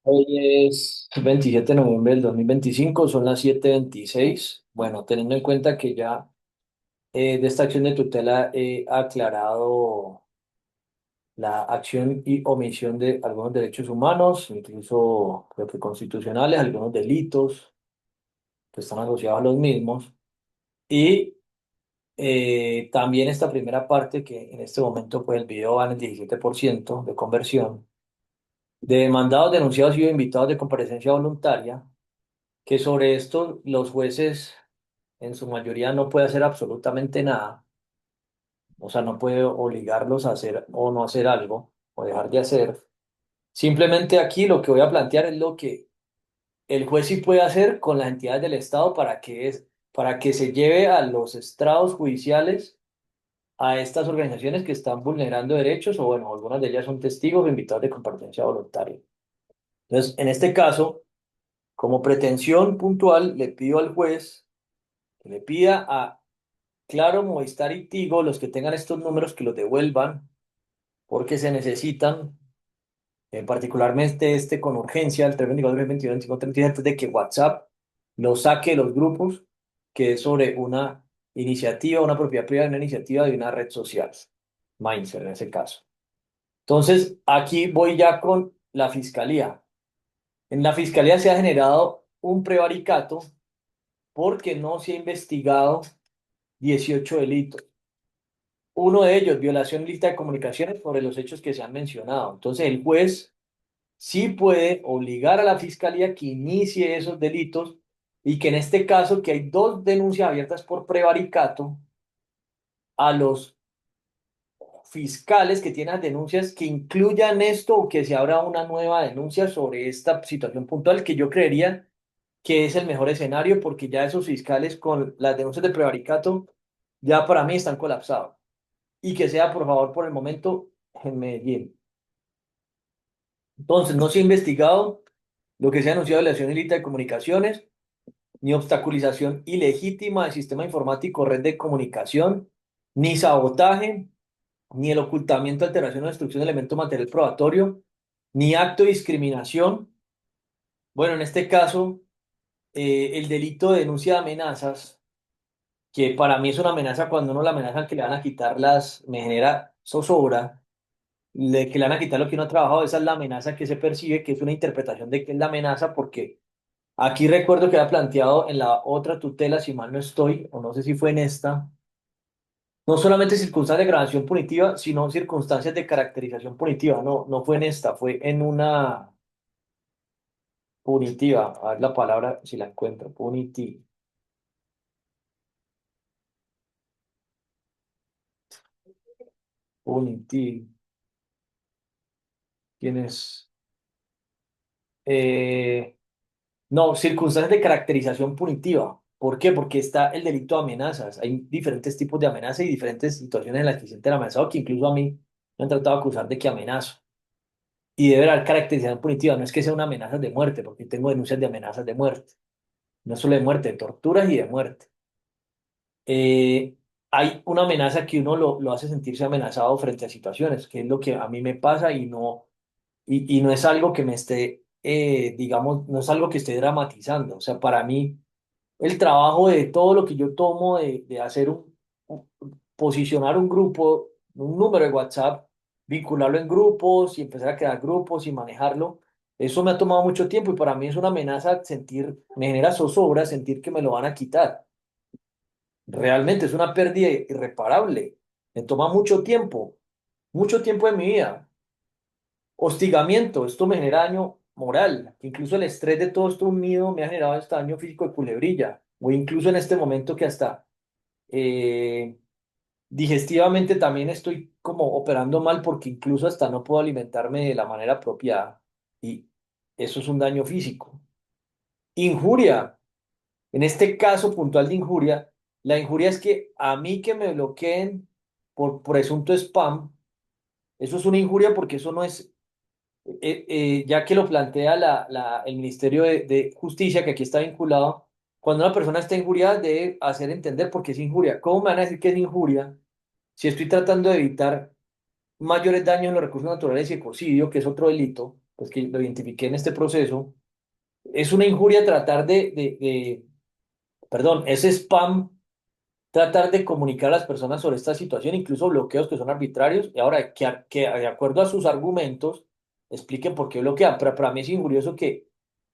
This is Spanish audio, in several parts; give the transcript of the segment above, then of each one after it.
Hoy es 27 de noviembre del 2025, son las 7:26. Bueno, teniendo en cuenta que ya de esta acción de tutela he aclarado la acción y omisión de algunos derechos humanos, incluso creo que constitucionales, algunos delitos que están asociados a los mismos. Y también esta primera parte, que en este momento pues el video va en el 17% de conversión, de demandados, denunciados y invitados de comparecencia voluntaria, que sobre esto los jueces en su mayoría no puede hacer absolutamente nada, o sea, no puede obligarlos a hacer o no hacer algo o dejar de hacer. Simplemente aquí lo que voy a plantear es lo que el juez sí puede hacer con las entidades del Estado para que se lleve a los estrados judiciales a estas organizaciones que están vulnerando derechos o bueno, algunas de ellas son testigos o invitados de comparecencia voluntaria. Entonces, en este caso, como pretensión puntual, le pido al juez que le pida a Claro, Movistar y Tigo, los que tengan estos números, que los devuelvan porque se necesitan, particularmente este con urgencia, el 324-321-2533, antes de que WhatsApp lo saque de los grupos, que es sobre una iniciativa, una propiedad privada, una iniciativa de una red social, Mindser en ese caso. Entonces, aquí voy ya con la fiscalía. En la fiscalía se ha generado un prevaricato porque no se ha investigado 18 delitos. Uno de ellos, violación ilícita de comunicaciones sobre los hechos que se han mencionado. Entonces, el juez sí puede obligar a la fiscalía que inicie esos delitos y que en este caso, que hay dos denuncias abiertas por prevaricato, a los fiscales que tienen denuncias que incluyan esto o que se abra una nueva denuncia sobre esta situación puntual, que yo creería que es el mejor escenario porque ya esos fiscales con las denuncias de prevaricato ya para mí están colapsados. Y que sea, por favor, por el momento en Medellín. Entonces, no se ha investigado lo que se ha anunciado de violación ilícita de comunicaciones, ni obstaculización ilegítima del sistema informático, red de comunicación, ni sabotaje, ni el ocultamiento, alteración o destrucción de elemento material probatorio, ni acto de discriminación. Bueno, en este caso, el delito de denuncia de amenazas, que para mí es una amenaza cuando uno la amenaza que le van a quitar me genera zozobra, que le van a quitar lo que uno ha trabajado, esa es la amenaza que se percibe, que es una interpretación de qué es la amenaza, porque aquí recuerdo que había planteado en la otra tutela, si mal no estoy, o no sé si fue en esta, no solamente circunstancias de gradación punitiva, sino circunstancias de caracterización punitiva. No, no fue en esta, fue en una punitiva. A ver la palabra si la encuentro. Punitiva. ¿Quién es? Eh, no, circunstancias de caracterización punitiva. ¿Por qué? Porque está el delito de amenazas. Hay diferentes tipos de amenazas y diferentes situaciones en las que se siente amenazado, que incluso a mí me han tratado de acusar de que amenazo. Y debe haber caracterización punitiva. No es que sea una amenaza de muerte, porque tengo denuncias de amenazas de muerte. No solo de muerte, de torturas y de muerte. Eh, Hay una amenaza que uno lo hace sentirse amenazado frente a situaciones, que es lo que a mí me pasa y no es algo que me esté, digamos, no es algo que esté dramatizando. O sea, para mí, el trabajo de todo lo que yo tomo de hacer posicionar un grupo, un número de WhatsApp, vincularlo en grupos y empezar a crear grupos y manejarlo, eso me ha tomado mucho tiempo y para mí es una amenaza sentir, me genera zozobra sentir que me lo van a quitar. Realmente es una pérdida irreparable. Me toma mucho tiempo de mi vida. Hostigamiento, esto me genera daño moral. Incluso el estrés de todo esto unido me ha generado este daño físico de culebrilla. O incluso en este momento que hasta eh, digestivamente también estoy como operando mal porque incluso hasta no puedo alimentarme de la manera apropiada. Y eso es un daño físico. Injuria. En este caso puntual de injuria, la injuria es que a mí que me bloqueen por presunto spam, eso es una injuria porque eso no es, ya que lo plantea el Ministerio de Justicia, que aquí está vinculado, cuando una persona está injuriada debe hacer entender por qué es injuria. ¿Cómo me van a decir que es injuria si estoy tratando de evitar mayores daños en los recursos naturales y ecocidio, que es otro delito? pues que lo identifiqué en este proceso, es una injuria tratar perdón, es spam tratar de comunicar a las personas sobre esta situación, incluso bloqueos que son arbitrarios, y ahora que de acuerdo a sus argumentos expliquen por qué bloquean. Pero para mí es injurioso que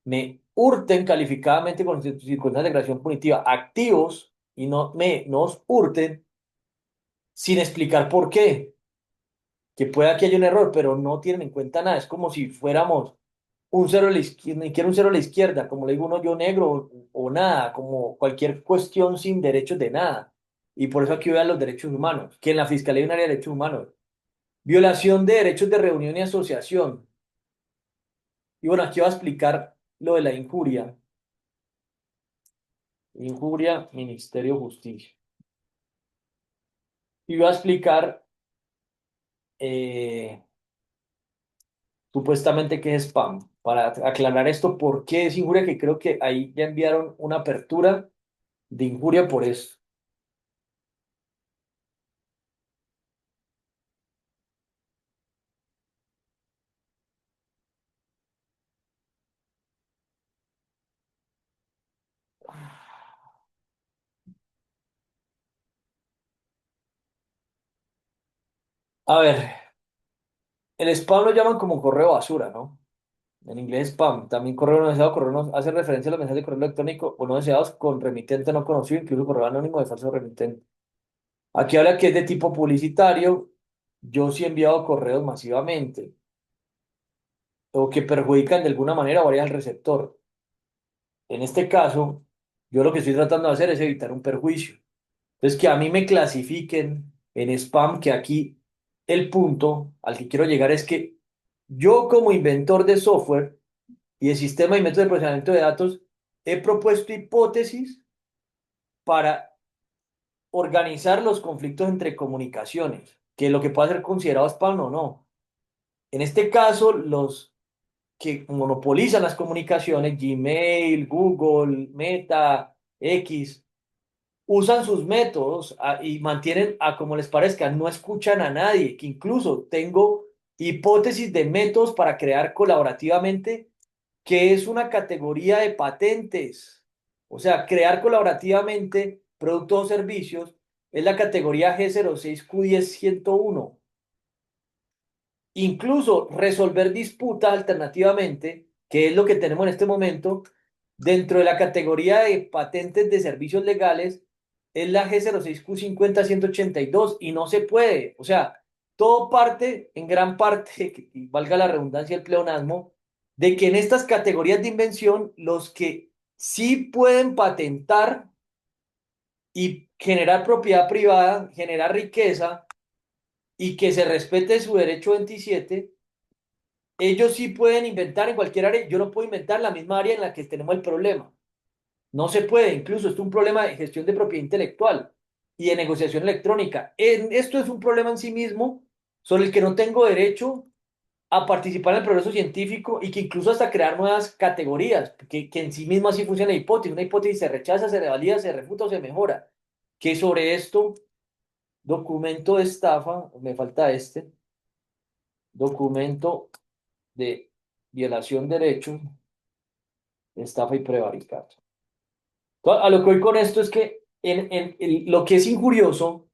me hurten calificadamente con circunstancias de creación punitiva activos y no nos hurten sin explicar por qué. Que pueda que haya un error, pero no tienen en cuenta nada. Es como si fuéramos un cero a la izquierda, ni siquiera un cero a la izquierda, como le digo uno, yo negro o nada, como cualquier cuestión sin derechos de nada. Y por eso aquí voy a los derechos humanos, que en la Fiscalía hay un área de derechos humanos. Violación de derechos de reunión y asociación. Y bueno, aquí voy a explicar lo de la injuria. Injuria, Ministerio de Justicia. Y voy a explicar eh, supuestamente qué es spam. Para aclarar esto, ¿por qué es injuria? Que creo que ahí ya enviaron una apertura de injuria por eso. A ver, el spam lo llaman como correo basura, ¿no? En inglés spam. También correo no deseado, correo no hace referencia a los mensajes de correo electrónico o no deseados con remitente no conocido, incluso correo anónimo de falso remitente. Aquí habla que es de tipo publicitario. Yo sí he enviado correos masivamente o que perjudican de alguna manera o varias al receptor. En este caso, yo lo que estoy tratando de hacer es evitar un perjuicio. Entonces, que a mí me clasifiquen en spam, que aquí el punto al que quiero llegar es que yo como inventor de software y de sistema y método de procesamiento de datos, he propuesto hipótesis para organizar los conflictos entre comunicaciones, que lo que puede ser considerado spam o no. En este caso, los que monopolizan las comunicaciones, Gmail, Google, Meta, X, usan sus métodos y mantienen a como les parezca, no escuchan a nadie, que incluso tengo hipótesis de métodos para crear colaborativamente, que es una categoría de patentes. O sea, crear colaborativamente productos o servicios es la categoría G06Q101. Incluso resolver disputas alternativamente, que es lo que tenemos en este momento, dentro de la categoría de patentes de servicios legales, es la G06Q50182 y no se puede. O sea, todo parte, en gran parte, y valga la redundancia, el pleonasmo, de que en estas categorías de invención, los que sí pueden patentar y generar propiedad privada, generar riqueza y que se respete su derecho 27, ellos sí pueden inventar en cualquier área. Yo no puedo inventar en la misma área en la que tenemos el problema. No se puede. Incluso esto es un problema de gestión de propiedad intelectual y de negociación electrónica. Esto es un problema en sí mismo sobre el que no tengo derecho a participar en el progreso científico y que incluso hasta crear nuevas categorías, que en sí mismo así funciona la hipótesis. Una hipótesis se rechaza, se revalida, se refuta o se mejora. Que sobre esto, documento de estafa, me falta este, documento de violación de derechos, estafa y prevaricato. A lo que voy con esto es que lo que es injurioso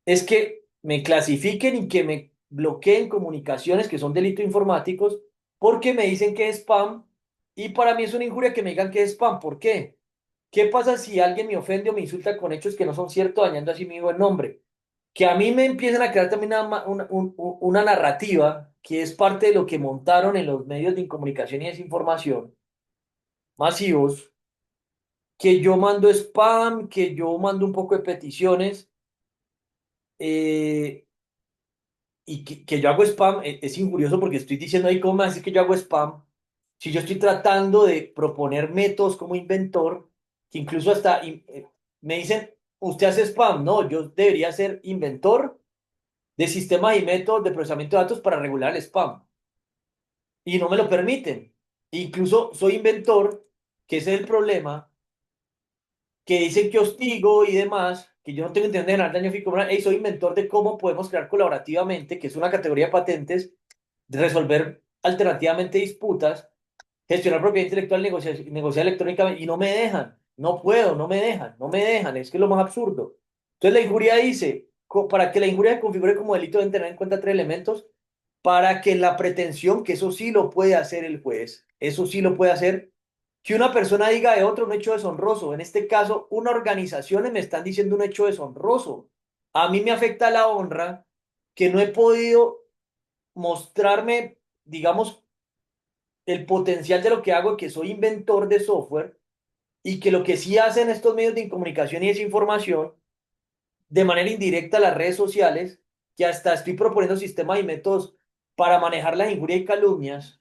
es que me clasifiquen y que me bloqueen comunicaciones que son delitos informáticos porque me dicen que es spam y para mí es una injuria que me digan que es spam. ¿Por qué? ¿Qué pasa si alguien me ofende o me insulta con hechos que no son ciertos, dañando así mi buen nombre? Que a mí me empiezan a crear también una narrativa que es parte de lo que montaron en los medios de comunicación y desinformación masivos, que yo mando spam, que yo mando un poco de peticiones eh, y que yo hago spam, es injurioso porque estoy diciendo ahí cómo me decir que yo hago spam si yo estoy tratando de proponer métodos como inventor, que incluso hasta me dicen, usted hace spam, no, yo debería ser inventor de sistemas y métodos de procesamiento de datos para regular el spam y no me lo permiten. Incluso soy inventor, que ese es el problema, que dicen que hostigo y demás, que yo no tengo intención de generar daño físico, moral. Hey, soy inventor de cómo podemos crear colaborativamente, que es una categoría de patentes, de resolver alternativamente disputas, gestionar propiedad intelectual, negociar electrónicamente, y no me dejan, no puedo, no me dejan, es que es lo más absurdo. Entonces la injuria dice, para que la injuria se configure como delito deben tener en cuenta tres elementos, para que la pretensión, que eso sí lo puede hacer el juez, eso sí lo puede hacer, que una persona diga de otro un hecho deshonroso, en este caso, una organización me están diciendo un hecho deshonroso. A mí me afecta la honra que no he podido mostrarme, digamos, el potencial de lo que hago, que soy inventor de software y que lo que sí hacen estos medios de comunicación y desinformación de manera indirecta las redes sociales, que hasta estoy proponiendo sistemas y métodos para manejar las injurias y calumnias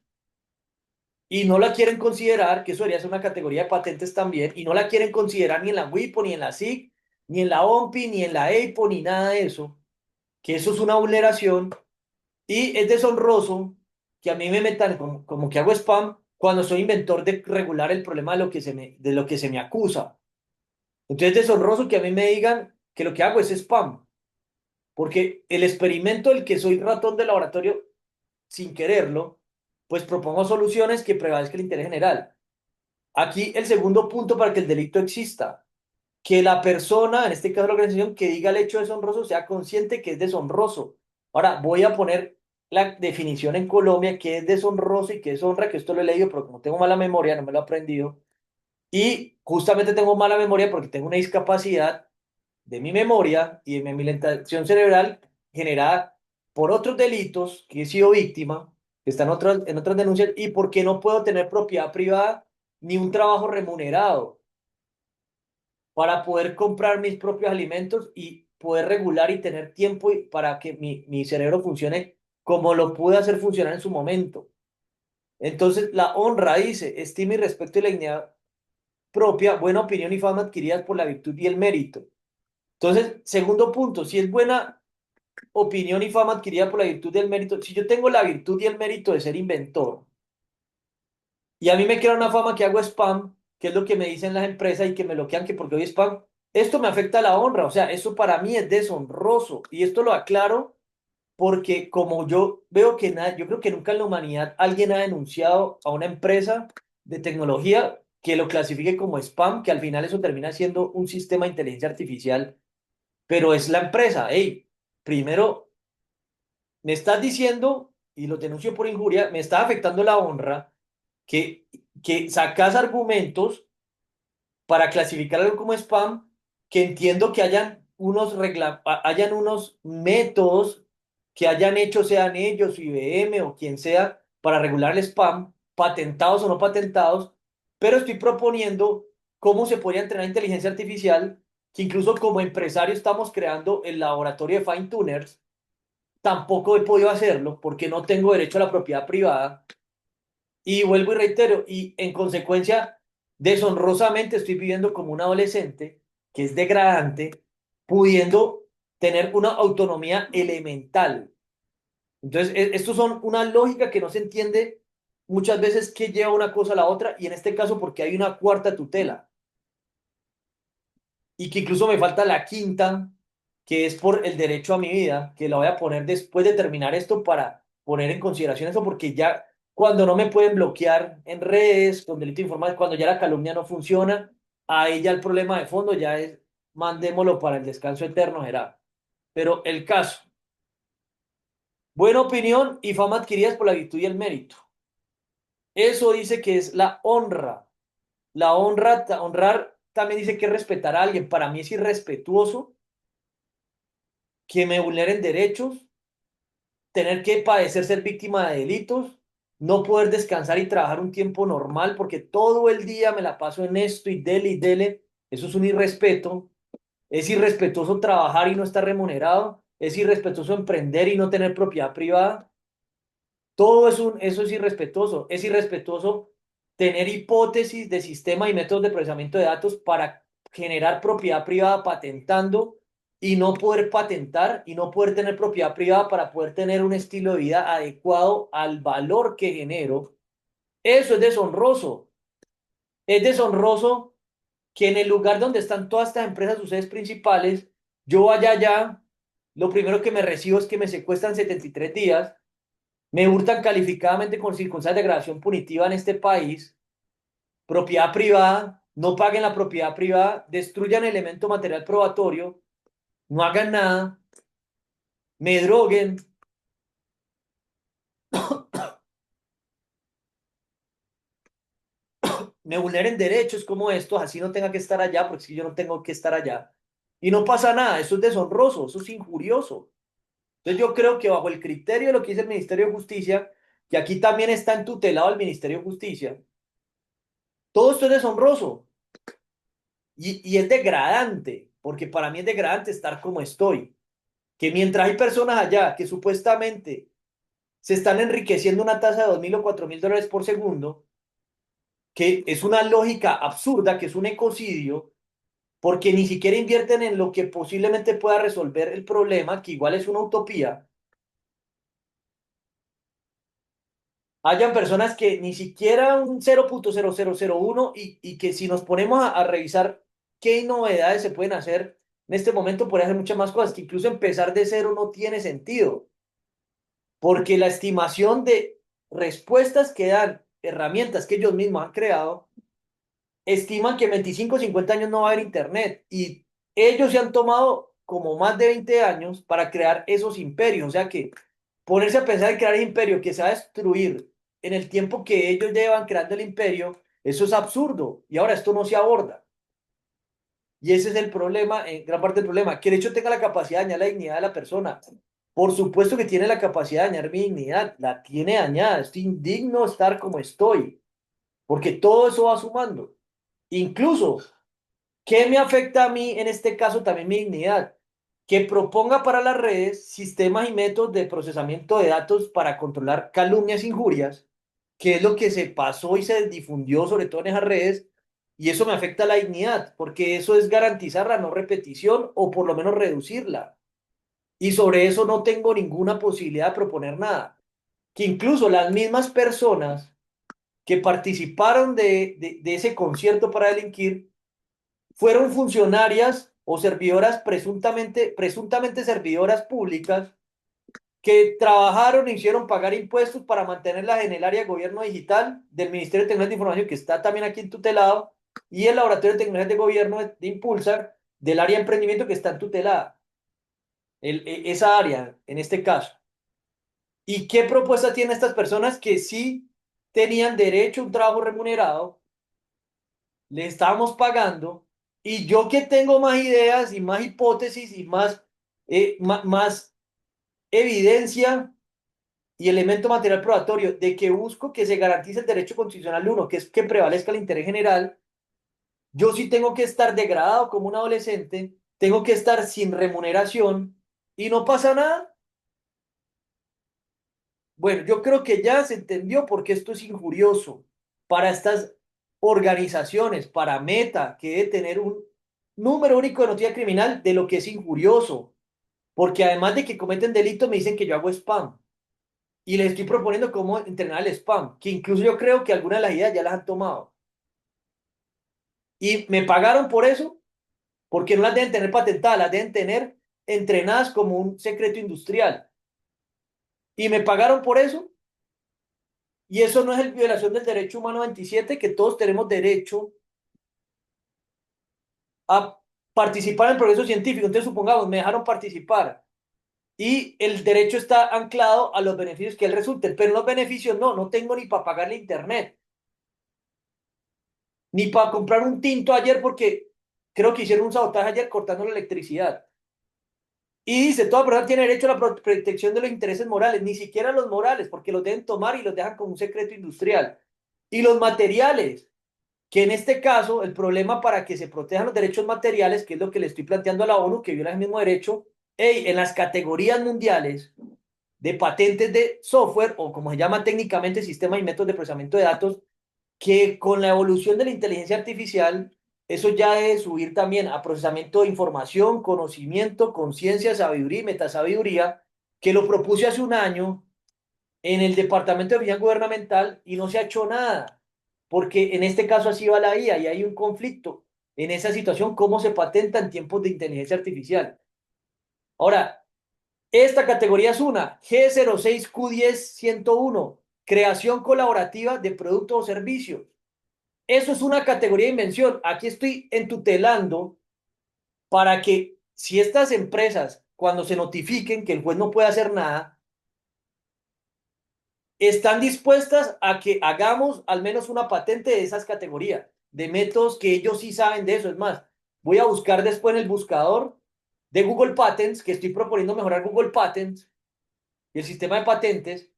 y no la quieren considerar, que eso debería ser una categoría de patentes también, y no la quieren considerar ni en la WIPO, ni en la SIC, ni en la OMPI, ni en la EIPO, ni nada de eso, que eso es una vulneración. Y es deshonroso que a mí me metan como que hago spam cuando soy inventor de regular el problema de lo que se me acusa. Entonces es deshonroso que a mí me digan que lo que hago es spam, porque el experimento del que soy ratón de laboratorio sin quererlo, pues propongo soluciones que prevalezca el interés general. Aquí el segundo punto para que el delito exista, que la persona, en este caso la organización, que diga el hecho deshonroso sea consciente que es deshonroso. Ahora voy a poner la definición en Colombia, que es deshonroso y que es honra, que esto lo he leído, pero como tengo mala memoria, no me lo he aprendido. Y justamente tengo mala memoria porque tengo una discapacidad de mi memoria y de mi alimentación cerebral generada por otros delitos que he sido víctima, que están en otras denuncias, y porque no puedo tener propiedad privada ni un trabajo remunerado para poder comprar mis propios alimentos y poder regular y tener tiempo para que mi cerebro funcione como lo pude hacer funcionar en su momento. Entonces, la honra dice, estima y respeto y la dignidad propia, buena opinión y fama adquiridas por la virtud y el mérito. Entonces, segundo punto, si es buena opinión y fama adquirida por la virtud y el mérito, si yo tengo la virtud y el mérito de ser inventor, y a mí me crea una fama que hago spam, que es lo que me dicen las empresas y que me bloquean que porque hoy spam, esto me afecta a la honra, o sea, eso para mí es deshonroso. Y esto lo aclaro porque como yo veo que nada, yo creo que nunca en la humanidad alguien ha denunciado a una empresa de tecnología que lo clasifique como spam, que al final eso termina siendo un sistema de inteligencia artificial, pero es la empresa. Hey, primero me estás diciendo, y lo denuncio por injuria, me está afectando la honra que, que sacas argumentos para clasificar algo como spam, que entiendo que hayan unos métodos que hayan hecho, sean ellos, IBM o quien sea, para regular el spam, patentados o no patentados, pero estoy proponiendo cómo se podría entrenar inteligencia artificial, que incluso como empresario estamos creando el laboratorio de fine tuners, tampoco he podido hacerlo porque no tengo derecho a la propiedad privada y vuelvo y reitero, y en consecuencia, deshonrosamente estoy viviendo como un adolescente, que es degradante, pudiendo tener una autonomía elemental. Entonces, estos son una lógica que no se entiende muchas veces que lleva una cosa a la otra, y en este caso porque hay una cuarta tutela, y que incluso me falta la quinta, que es por el derecho a mi vida, que la voy a poner después de terminar esto para poner en consideración eso, porque ya cuando no me pueden bloquear en redes, con delito informal, cuando ya la calumnia no funciona, ahí ya el problema de fondo ya es, mandémoslo para el descanso eterno, será. Pero el caso, buena opinión y fama adquiridas por la virtud y el mérito. Eso dice que es la honra. La honra, honrar también dice que es respetar a alguien. Para mí es irrespetuoso que me vulneren derechos, tener que padecer ser víctima de delitos, no poder descansar y trabajar un tiempo normal porque todo el día me la paso en esto y dele. Eso es un irrespeto. Es irrespetuoso trabajar y no estar remunerado. Es irrespetuoso emprender y no tener propiedad privada. Eso es irrespetuoso. Es irrespetuoso tener hipótesis de sistema y métodos de procesamiento de datos para generar propiedad privada patentando y no poder patentar y no poder tener propiedad privada para poder tener un estilo de vida adecuado al valor que genero. Eso es deshonroso. Es deshonroso que en el lugar donde están todas estas empresas, sus sedes principales, yo vaya allá, lo primero que me recibo es que me secuestran 73 días Me hurtan calificadamente con circunstancias de agravación punitiva en este país, propiedad privada, no paguen la propiedad privada, destruyan elemento material probatorio, no hagan nada, me droguen, me vulneren derechos como estos, así no tenga que estar allá, porque si yo no tengo que estar allá. Y no pasa nada, eso es deshonroso, eso es injurioso. Entonces yo creo que bajo el criterio de lo que dice el Ministerio de Justicia, que aquí también está entutelado el Ministerio de Justicia, todo esto es deshonroso y es degradante, porque para mí es degradante estar como estoy. Que mientras hay personas allá que supuestamente se están enriqueciendo una tasa de 2.000 o 4.000 dólares por segundo, que es una lógica absurda, que es un ecocidio, porque ni siquiera invierten en lo que posiblemente pueda resolver el problema, que igual es una utopía. Hayan personas que ni siquiera un 0.0001 y que si nos ponemos a revisar qué novedades se pueden hacer en este momento, puede hacer muchas más cosas, que incluso empezar de cero no tiene sentido, porque la estimación de respuestas que dan herramientas que ellos mismos han creado, estiman que en 25 o 50 años no va a haber internet y ellos se han tomado como más de 20 años para crear esos imperios, o sea que ponerse a pensar en crear el imperio que se va a destruir en el tiempo que ellos llevan creando el imperio, eso es absurdo y ahora esto no se aborda. Y ese es el problema, en gran parte del problema, que el hecho tenga la capacidad de dañar la dignidad de la persona. Por supuesto que tiene la capacidad de dañar mi dignidad, la tiene dañada, estoy indigno de estar como estoy, porque todo eso va sumando. Incluso, ¿qué me afecta a mí en este caso también mi dignidad? Que proponga para las redes sistemas y métodos de procesamiento de datos para controlar calumnias e injurias, que es lo que se pasó y se difundió sobre todo en esas redes, y eso me afecta a la dignidad, porque eso es garantizar la no repetición o por lo menos reducirla. Y sobre eso no tengo ninguna posibilidad de proponer nada. Que incluso las mismas personas que participaron de ese concierto para delinquir fueron funcionarias o servidoras presuntamente servidoras públicas que trabajaron e hicieron pagar impuestos para mantenerlas en el área de gobierno digital del Ministerio de Tecnología de Información, que está también aquí en tutelado, y el Laboratorio de Tecnologías de Gobierno de Impulsar, del área de emprendimiento que está en tutelada, esa área en este caso. ¿Y qué propuesta tienen estas personas que sí tenían derecho a un trabajo remunerado, le estábamos pagando, y yo que tengo más ideas y más hipótesis y más evidencia y elemento material probatorio de que busco que se garantice el derecho constitucional uno, que es que prevalezca el interés general, yo sí tengo que estar degradado como un adolescente, tengo que estar sin remuneración y no pasa nada? Bueno, yo creo que ya se entendió por qué esto es injurioso para estas organizaciones, para Meta, que debe tener un número único de noticia criminal de lo que es injurioso, porque además de que cometen delitos, me dicen que yo hago spam. Y les estoy proponiendo cómo entrenar el spam, que incluso yo creo que algunas de las ideas ya las han tomado. Y me pagaron por eso, porque no las deben tener patentadas, las deben tener entrenadas como un secreto industrial. Y me pagaron por eso. Y eso no es el violación del derecho humano 27, que todos tenemos derecho a participar en el progreso científico. Entonces, supongamos, me dejaron participar y el derecho está anclado a los beneficios que él resulten, pero los beneficios no tengo ni para pagarle internet, ni para comprar un tinto ayer porque creo que hicieron un sabotaje ayer cortando la electricidad. Y dice, toda persona tiene derecho a la protección de los intereses morales, ni siquiera los morales, porque los deben tomar y los dejan como un secreto industrial. Y los materiales, que en este caso el problema para que se protejan los derechos materiales, que es lo que le estoy planteando a la ONU, que viola el mismo derecho, hey, en las categorías mundiales de patentes de software, o como se llama técnicamente, sistemas y métodos de procesamiento de datos, que con la evolución de la inteligencia artificial, eso ya debe subir también a procesamiento de información, conocimiento, conciencia, sabiduría y metasabiduría, que lo propuse hace un año en el Departamento de Visión Gubernamental y no se ha hecho nada, porque en este caso así va la IA y hay un conflicto en esa situación, cómo se patenta en tiempos de inteligencia artificial. Ahora, Esta categoría es una G06Q10-101, creación colaborativa de productos o servicios. Eso es una categoría de invención. Aquí estoy entutelando para que si estas empresas, cuando se notifiquen que el juez no puede hacer nada, están dispuestas a que hagamos al menos una patente de esas categorías, de métodos que ellos sí saben de eso. Es más, voy a buscar después en el buscador de Google Patents, que estoy proponiendo mejorar Google Patents y el sistema de patentes,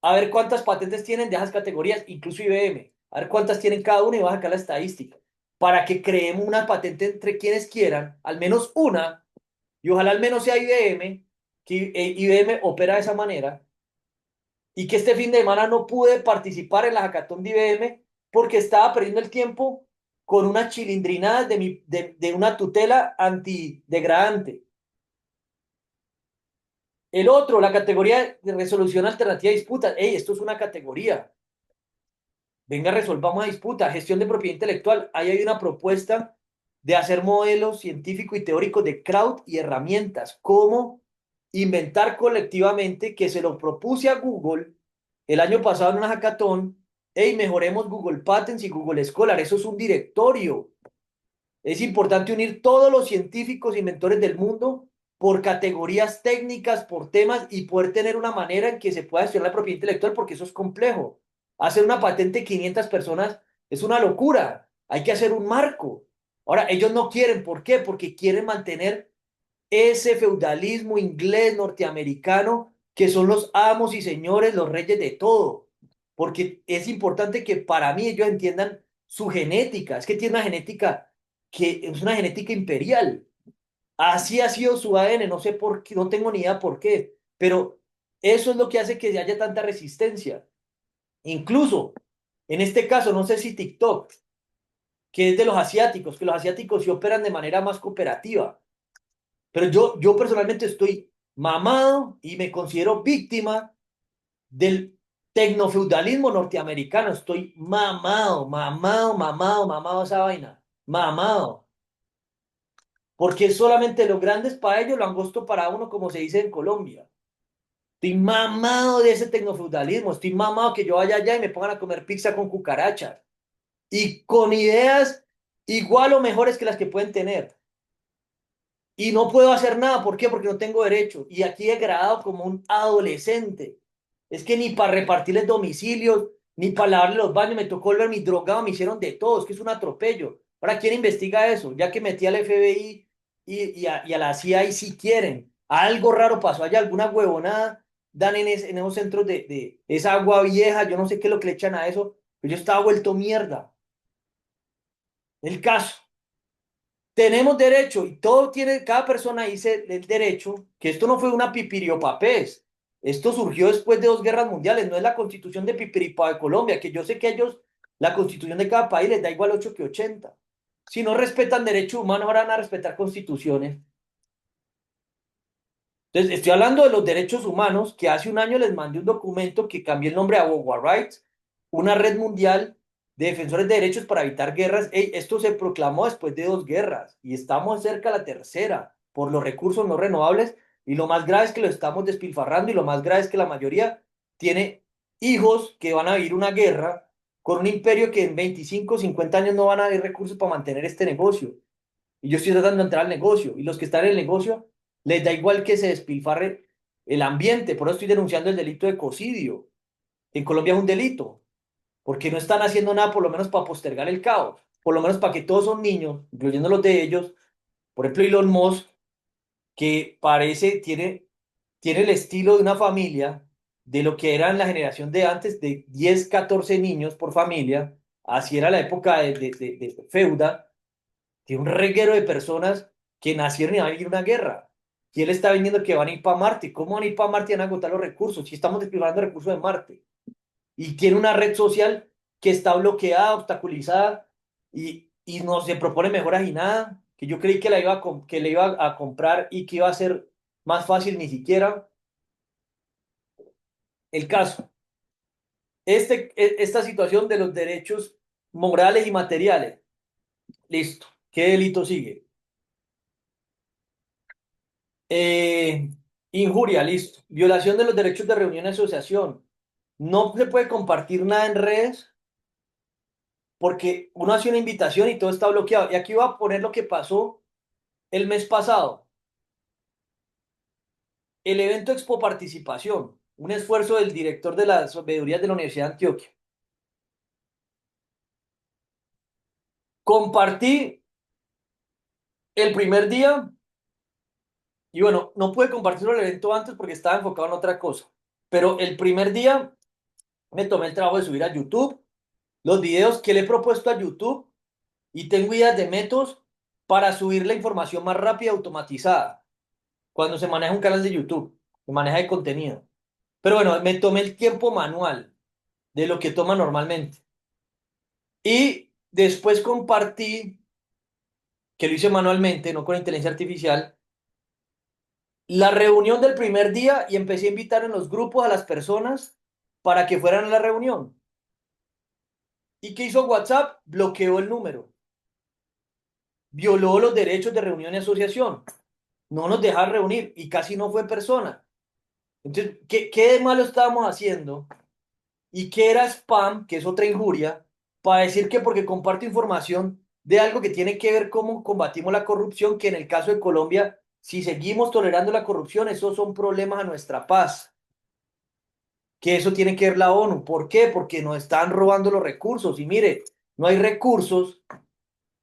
a ver cuántas patentes tienen de esas categorías, incluso IBM, a ver cuántas tienen cada una y voy a sacar la estadística, para que creemos una patente entre quienes quieran, al menos una, y ojalá al menos sea IBM, que IBM opera de esa manera, y que este fin de semana no pude participar en la hackathon de IBM porque estaba perdiendo el tiempo con unas chilindrinadas de una tutela antidegradante. El otro, la categoría de resolución alternativa de disputas. Ey, esto es una categoría. Venga, resolvamos la disputa. Gestión de propiedad intelectual. Ahí hay una propuesta de hacer modelos científicos y teóricos de crowd y herramientas. Cómo inventar colectivamente, que se lo propuse a Google el año pasado en una hackathon. Hey, mejoremos Google Patents y Google Scholar. Eso es un directorio. Es importante unir todos los científicos e inventores del mundo por categorías técnicas, por temas y poder tener una manera en que se pueda gestionar la propiedad intelectual porque eso es complejo. Hacer una patente de 500 personas es una locura. Hay que hacer un marco. Ahora, ellos no quieren. ¿Por qué? Porque quieren mantener ese feudalismo inglés norteamericano que son los amos y señores, los reyes de todo. Porque es importante que para mí ellos entiendan su genética. Es que tiene una genética que es una genética imperial. Así ha sido su ADN, no sé por qué, no tengo ni idea por qué, pero eso es lo que hace que haya tanta resistencia. Incluso, en este caso, no sé si TikTok, que es de los asiáticos, que los asiáticos sí operan de manera más cooperativa, pero yo personalmente estoy mamado y me considero víctima del tecnofeudalismo norteamericano. Estoy mamado, mamado, mamado, mamado esa vaina. Mamado. Porque solamente los grandes para ellos, lo angosto para uno, como se dice en Colombia. Estoy mamado de ese tecnofeudalismo. Estoy mamado que yo vaya allá y me pongan a comer pizza con cucarachas. Y con ideas igual o mejores que las que pueden tener. Y no puedo hacer nada. ¿Por qué? Porque no tengo derecho. Y aquí he degradado como un adolescente. Es que ni para repartirles domicilios, ni para lavarle los baños, me tocó volver mi drogado, me hicieron de todo. Es que es un atropello. Ahora, ¿quién investiga eso? Ya que metí al FBI y a la CIA y si quieren. Algo raro pasó allá, alguna huevonada dan en esos centros de esa agua vieja. Yo no sé qué es lo que le echan a eso, pero yo estaba vuelto mierda. El caso. Tenemos derecho y todo tiene, cada persona dice el derecho, que esto no fue una pipiriopapés, esto surgió después de dos guerras mundiales, no es la constitución de Pipiripa de Colombia, que yo sé que a ellos, la constitución de cada país les da igual 8 que 80. Si no respetan derechos humanos, ahora van a respetar constituciones. Entonces, estoy hablando de los derechos humanos, que hace un año les mandé un documento que cambié el nombre a War Rights, una red mundial de defensores de derechos para evitar guerras. Ey, esto se proclamó después de dos guerras y estamos cerca a la tercera por los recursos no renovables y lo más grave es que lo estamos despilfarrando y lo más grave es que la mayoría tiene hijos que van a vivir una guerra con un imperio que en 25 o 50 años no van a haber recursos para mantener este negocio. Y yo estoy tratando de entrar al negocio. Y los que están en el negocio les da igual que se despilfarre el ambiente. Por eso estoy denunciando el delito de ecocidio. En Colombia es un delito. Porque no están haciendo nada, por lo menos para postergar el caos. Por lo menos para que todos son niños, incluyendo los de ellos. Por ejemplo, Elon Musk, que parece, tiene el estilo de una familia, de lo que era en la generación de antes, de 10 14 niños por familia. Así era la época de Feuda, tiene un reguero de personas que nacieron y van a vivir una guerra. Y él está vendiendo que van a ir para Marte. ¿Cómo van a ir para Marte y van a agotar los recursos? Si estamos despilfarrando recursos de Marte. Y tiene una red social que está bloqueada, obstaculizada y no se propone mejoras y nada. Que yo creí que, que le iba a comprar y que iba a ser más fácil, ni siquiera. El caso. Esta situación de los derechos morales y materiales. Listo. ¿Qué delito sigue? Injuria, listo. Violación de los derechos de reunión y asociación. No se puede compartir nada en redes porque uno hace una invitación y todo está bloqueado. Y aquí voy a poner lo que pasó el mes pasado. El evento Expo Participación, un esfuerzo del director de las veedurías de la Universidad de Antioquia. Compartí el primer día y bueno, no pude compartirlo el evento antes porque estaba enfocado en otra cosa. Pero el primer día me tomé el trabajo de subir a YouTube los videos que le he propuesto a YouTube y tengo ideas de métodos para subir la información más rápida y automatizada cuando se maneja un canal de YouTube, se maneja el contenido. Pero bueno, me tomé el tiempo manual de lo que toma normalmente. Y después compartí, que lo hice manualmente, no con inteligencia artificial, la reunión del primer día y empecé a invitar en los grupos a las personas para que fueran a la reunión. ¿Y qué hizo WhatsApp? Bloqueó el número, violó los derechos de reunión y asociación, no nos dejaba reunir y casi no fue en persona. Entonces, ¿qué de malo estábamos haciendo? ¿Y qué era spam, que es otra injuria, para decir que porque comparto información de algo que tiene que ver cómo combatimos la corrupción, que en el caso de Colombia, si seguimos tolerando la corrupción, esos son problemas a nuestra paz, que eso tiene que ver la ONU. ¿Por qué? Porque nos están robando los recursos. Y mire, no hay recursos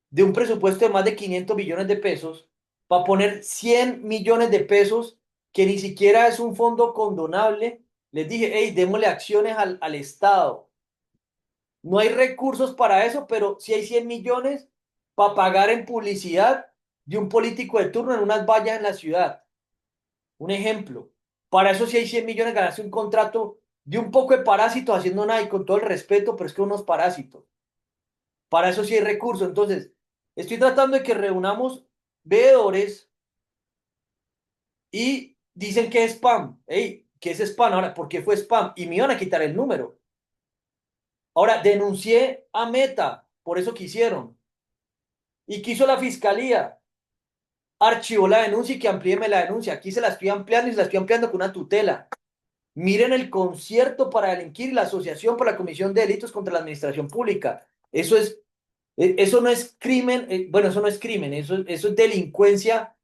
de un presupuesto de más de 500 billones de pesos para poner 100 millones de pesos, que ni siquiera es un fondo condonable. Les dije, hey, démosle acciones al Estado. No hay recursos para eso, pero sí hay 100 millones para pagar en publicidad de un político de turno en unas vallas en la ciudad. Un ejemplo. Para eso sí hay 100 millones, ganarse un contrato de un poco de parásitos haciendo nada y con todo el respeto, pero es que unos parásitos. Para eso sí hay recursos. Entonces, estoy tratando de que reunamos veedores y dicen que es spam. Hey, ¿qué es spam? Ahora, ¿por qué fue spam? Y me iban a quitar el número. Ahora, denuncié a Meta por eso que hicieron. ¿Y qué hizo la fiscalía? Archivó la denuncia y que amplíeme la denuncia. Aquí se la estoy ampliando y se la estoy ampliando con una tutela. Miren el concierto para delinquir y la asociación para la comisión de delitos contra la administración pública. Eso no es crimen, bueno, eso no es crimen, eso es delincuencia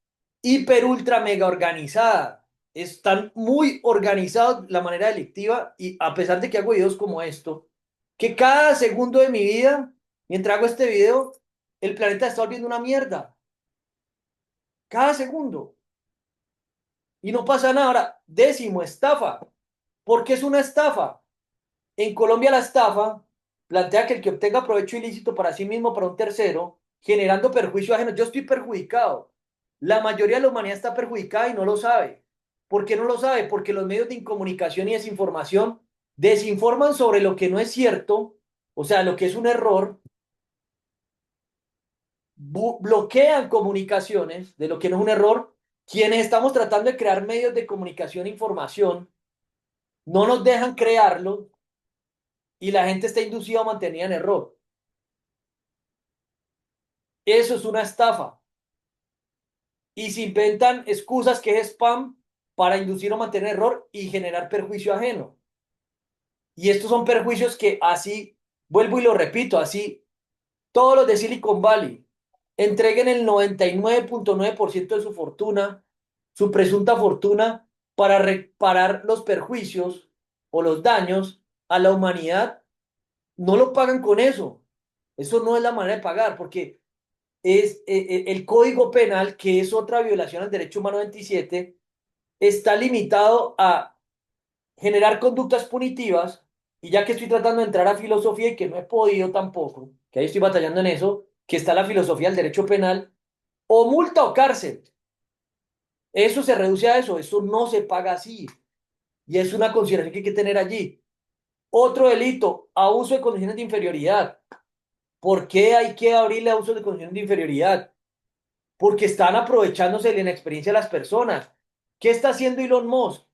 hiper, ultra, mega organizada. Están muy organizados la manera delictiva y a pesar de que hago videos como esto, que cada segundo de mi vida, mientras hago este video, el planeta está volviendo una mierda. Cada segundo. Y no pasa nada. Ahora, décimo, estafa. ¿Por qué es una estafa? En Colombia la estafa plantea que el que obtenga provecho ilícito para sí mismo, para un tercero, generando perjuicio ajeno. Yo estoy perjudicado. La mayoría de la humanidad está perjudicada y no lo sabe. ¿Por qué no lo sabe? Porque los medios de incomunicación y desinformación desinforman sobre lo que no es cierto, o sea, lo que es un error, bloquean comunicaciones de lo que no es un error. Quienes estamos tratando de crear medios de comunicación e información no nos dejan crearlo y la gente está inducida a mantener en error. Eso es una estafa. Y se inventan excusas que es spam para inducir o mantener error y generar perjuicio ajeno. Y estos son perjuicios que así, vuelvo y lo repito, así todos los de Silicon Valley entreguen el 99.9% de su fortuna, su presunta fortuna, para reparar los perjuicios o los daños a la humanidad, no lo pagan con eso. Eso no es la manera de pagar, porque es el Código Penal, que es otra violación al derecho humano 27, está limitado a generar conductas punitivas, y ya que estoy tratando de entrar a filosofía y que no he podido tampoco, que ahí estoy batallando en eso, que está la filosofía del derecho penal, o multa o cárcel. Eso se reduce a eso no se paga así, y es una consideración que hay que tener allí. Otro delito, abuso de condiciones de inferioridad. ¿Por qué hay que abrirle abuso de condiciones de inferioridad? Porque están aprovechándose de la inexperiencia de las personas. ¿Qué está haciendo Elon Musk?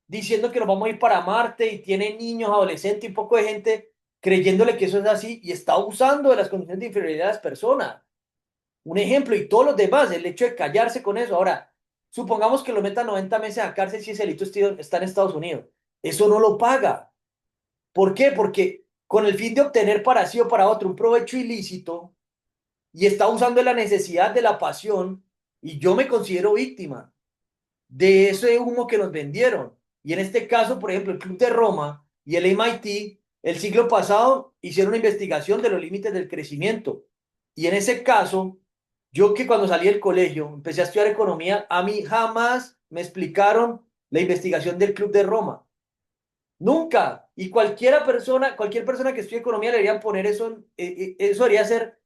Diciendo que nos vamos a ir para Marte y tiene niños, adolescentes y un poco de gente creyéndole que eso es así y está abusando de las condiciones de inferioridad de las personas. Un ejemplo y todos los demás, el hecho de callarse con eso. Ahora, Supongamos que lo metan 90 meses a cárcel si ese delito está en Estados Unidos. Eso no lo paga. ¿Por qué? Porque con el fin de obtener para sí o para otro un provecho ilícito y está usando la necesidad de la pasión, y yo me considero víctima de ese humo que nos vendieron. Y en este caso, por ejemplo, el Club de Roma y el MIT el siglo pasado hicieron una investigación de los límites del crecimiento. Y en ese caso, yo que cuando salí del colegio empecé a estudiar economía, a mí jamás me explicaron la investigación del Club de Roma. Nunca. Y cualquier persona que estudie economía le deberían poner eso, eso debería ser,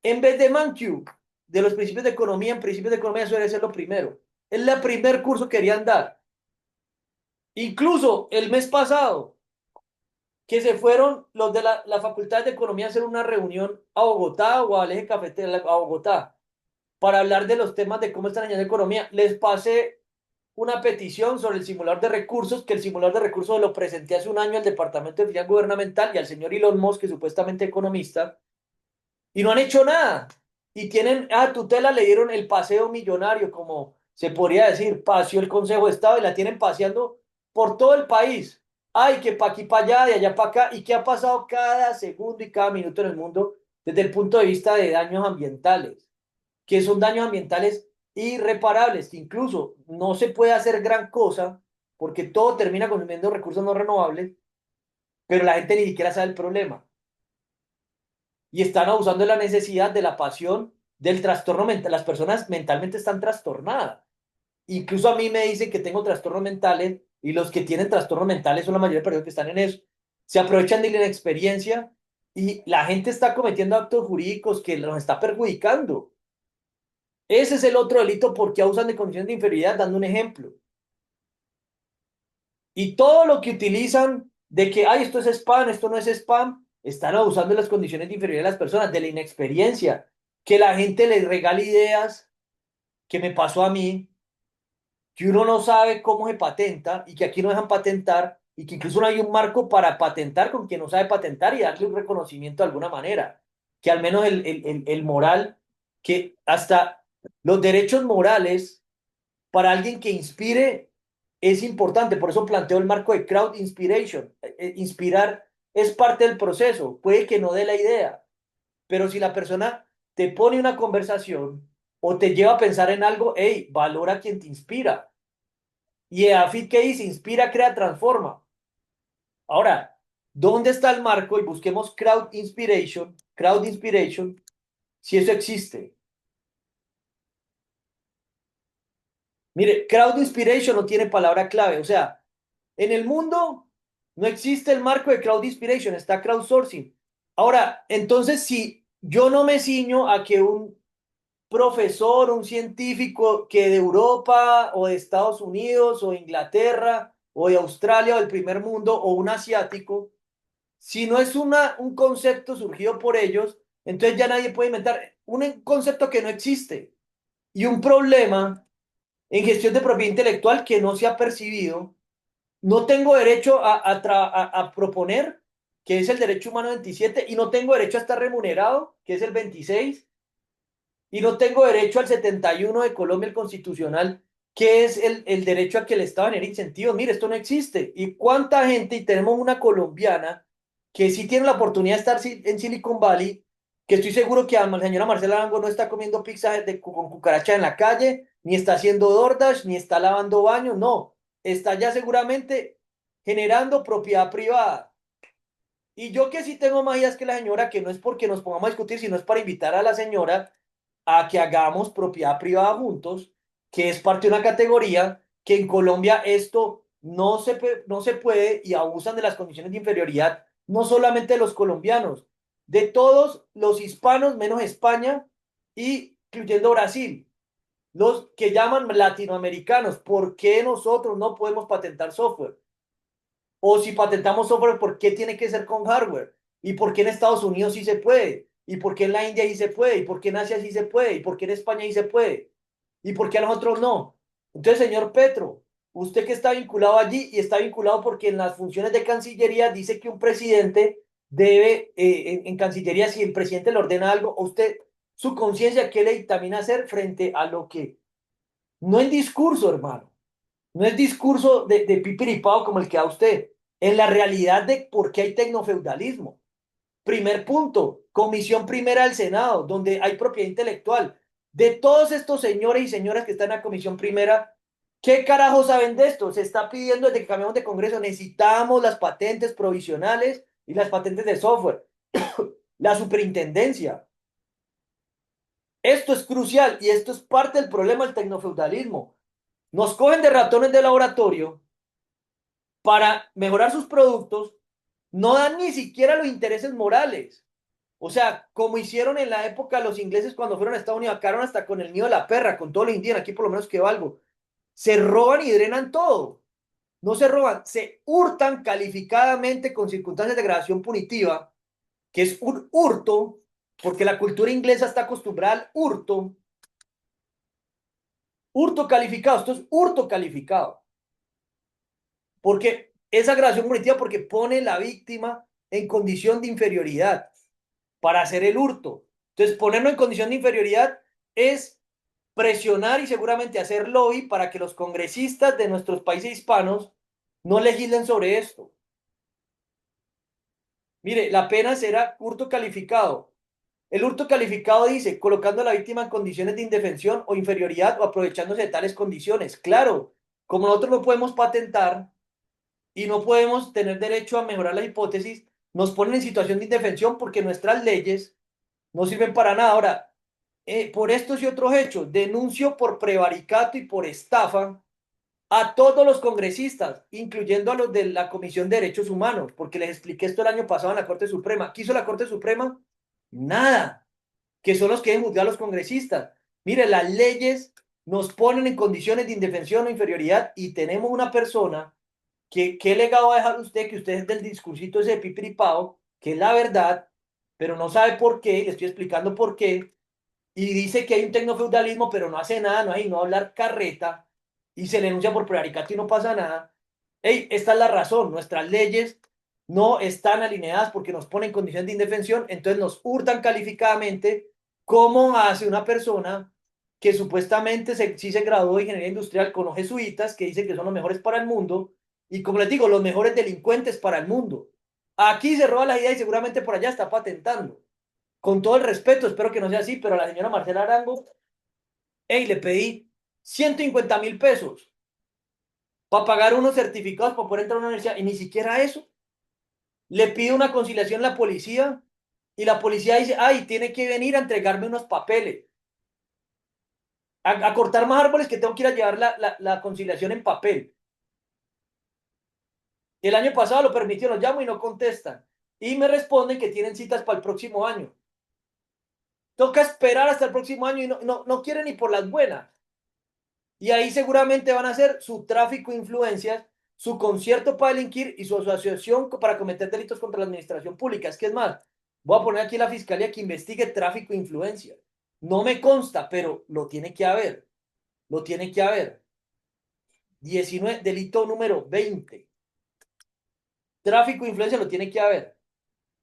en vez de Mankiw, de los principios de economía, en principios de economía eso debería ser lo primero. Es el primer curso que querían dar. Incluso el mes pasado, que se fueron los de la Facultad de Economía a hacer una reunión a Bogotá o al eje cafetero a Bogotá para hablar de los temas de cómo están añadiendo economía, les pasé una petición sobre el simulador de recursos, que el simulador de recursos lo presenté hace un año al Departamento de Finanzas Gubernamental y al señor Elon Musk, que es supuestamente economista, y no han hecho nada. Y tienen, a tutela le dieron el paseo millonario, como se podría decir, paseó el Consejo de Estado y la tienen paseando por todo el país. Ay, que para aquí, para allá, de allá para acá. ¿Y qué ha pasado cada segundo y cada minuto en el mundo desde el punto de vista de daños ambientales? Que son daños ambientales irreparables, que incluso no se puede hacer gran cosa porque todo termina consumiendo recursos no renovables, pero la gente ni siquiera sabe el problema y están abusando de la necesidad, de la pasión, del trastorno mental. Las personas mentalmente están trastornadas. Incluso a mí me dicen que tengo trastornos mentales y los que tienen trastornos mentales son la mayoría de personas que están en eso. Se aprovechan de la inexperiencia y la gente está cometiendo actos jurídicos que nos está perjudicando. Ese es el otro delito porque abusan de condiciones de inferioridad, dando un ejemplo. Y todo lo que utilizan de que, ay, esto es spam, esto no es spam, están abusando de las condiciones de inferioridad de las personas, de la inexperiencia, que la gente les regale ideas, que me pasó a mí, que uno no sabe cómo se patenta y que aquí no dejan patentar y que incluso no hay un marco para patentar con quien no sabe patentar y darle un reconocimiento de alguna manera, que al menos el moral, que hasta los derechos morales para alguien que inspire es importante. Por eso planteo el marco de crowd inspiration. Inspirar es parte del proceso. Puede que no dé la idea, pero si la persona te pone una conversación o te lleva a pensar en algo, hey, valora a quien te inspira. Y Afid que dice, inspira, crea, transforma. Ahora, ¿dónde está el marco? Y busquemos crowd inspiration, si eso existe. Mire, crowd inspiration no tiene palabra clave, o sea, en el mundo no existe el marco de crowd inspiration, está crowdsourcing. Ahora, entonces, si yo no me ciño a que un profesor, un científico que de Europa o de Estados Unidos o de Inglaterra o de Australia o del primer mundo o un asiático, si no es un concepto surgido por ellos, entonces ya nadie puede inventar un concepto que no existe y un problema en gestión de propiedad intelectual que no se ha percibido. No tengo derecho a proponer, que es el derecho humano 27, y no tengo derecho a estar remunerado, que es el 26, y no tengo derecho al 71 de Colombia, el constitucional, que es el derecho a que el Estado genere incentivos. Mire, esto no existe. ¿Y cuánta gente? Y tenemos una colombiana que sí tiene la oportunidad de estar en Silicon Valley, que estoy seguro que la señora Marcela Arango no está comiendo pizza con cucaracha en la calle, ni está haciendo DoorDash, ni está lavando baños, no. Está ya seguramente generando propiedad privada. Y yo que sí tengo más ideas que la señora, que no es porque nos pongamos a discutir, sino es para invitar a la señora a que hagamos propiedad privada juntos, que es parte de una categoría que en Colombia esto no se puede y abusan de las condiciones de inferioridad, no solamente de los colombianos, de todos los hispanos menos España y incluyendo Brasil, los que llaman latinoamericanos. ¿Por qué nosotros no podemos patentar software? O si patentamos software, ¿por qué tiene que ser con hardware? ¿Y por qué en Estados Unidos sí se puede? ¿Y por qué en la India sí se puede? ¿Y por qué en Asia sí se puede? ¿Y por qué en España sí se puede? ¿Y por qué a nosotros no? Entonces, señor Petro, usted que está vinculado allí y está vinculado porque en las funciones de Cancillería dice que un presidente debe, en Cancillería, si el presidente le ordena algo, a usted, su conciencia, ¿qué le dictamina hacer frente a lo que No en discurso, hermano. No es discurso de pipiripao como el que da usted. En la realidad de por qué hay tecnofeudalismo. Primer punto, Comisión Primera del Senado, donde hay propiedad intelectual. De todos estos señores y señoras que están en la Comisión Primera, ¿qué carajo saben de esto? Se está pidiendo desde que cambiamos de Congreso, necesitamos las patentes provisionales y las patentes de software. La superintendencia. Esto es crucial y esto es parte del problema del tecnofeudalismo. Nos cogen de ratones de laboratorio para mejorar sus productos, no dan ni siquiera los intereses morales. O sea, como hicieron en la época los ingleses cuando fueron a Estados Unidos, acabaron hasta con el nido de la perra, con todos los indígenas, aquí por lo menos quedó algo. Se roban y drenan todo. No se roban, se hurtan calificadamente con circunstancias de degradación punitiva, que es un hurto, porque la cultura inglesa está acostumbrada al hurto. Hurto calificado, esto es hurto calificado. Porque esa agravación punitiva porque pone la víctima en condición de inferioridad para hacer el hurto. Entonces, ponerlo en condición de inferioridad es presionar y seguramente hacer lobby para que los congresistas de nuestros países hispanos no legislen sobre esto. Mire, la pena será hurto calificado. El hurto calificado dice colocando a la víctima en condiciones de indefensión o inferioridad o aprovechándose de tales condiciones. Claro, como nosotros no podemos patentar y no podemos tener derecho a mejorar la hipótesis, nos ponen en situación de indefensión porque nuestras leyes no sirven para nada. Ahora, por estos y otros hechos, denuncio por prevaricato y por estafa a todos los congresistas, incluyendo a los de la Comisión de Derechos Humanos, porque les expliqué esto el año pasado en la Corte Suprema. ¿Qué hizo la Corte Suprema? Nada, que son los que deben juzgar a los congresistas. Mire, las leyes nos ponen en condiciones de indefensión o inferioridad y tenemos una persona que, ¿qué legado va a dejar usted? Que usted es del discursito ese de pipiripao, que es la verdad, pero no sabe por qué, le estoy explicando por qué, y dice que hay un tecnofeudalismo, pero no hace nada, no hay, no va a hablar carreta, y se le denuncia por prevaricato y no pasa nada. Ey, esta es la razón, nuestras leyes no están alineadas porque nos ponen en condición de indefensión, entonces nos hurtan calificadamente cómo hace una persona que supuestamente sí se graduó de ingeniería industrial con los jesuitas, que dicen que son los mejores para el mundo, y como les digo, los mejores delincuentes para el mundo. Aquí se roba la idea y seguramente por allá está patentando. Con todo el respeto, espero que no sea así, pero a la señora Marcela Arango, hey, le pedí 150.000 pesos para pagar unos certificados para poder entrar a una universidad y ni siquiera eso. Le pido una conciliación a la policía y la policía dice, ay, tiene que venir a entregarme unos papeles, a cortar más árboles que tengo que ir a llevar la conciliación en papel. El año pasado lo permitió, los llamo y no contestan. Y me responden que tienen citas para el próximo año. Toca esperar hasta el próximo año y no quieren ni por las buenas. Y ahí seguramente van a hacer su tráfico de influencias, su concierto para delinquir y su asociación para cometer delitos contra la administración pública. Es que es más, voy a poner aquí la fiscalía que investigue tráfico de influencias. No me consta, pero lo tiene que haber. Lo tiene que haber. 19, delito número 20. Tráfico de influencia lo tiene que haber.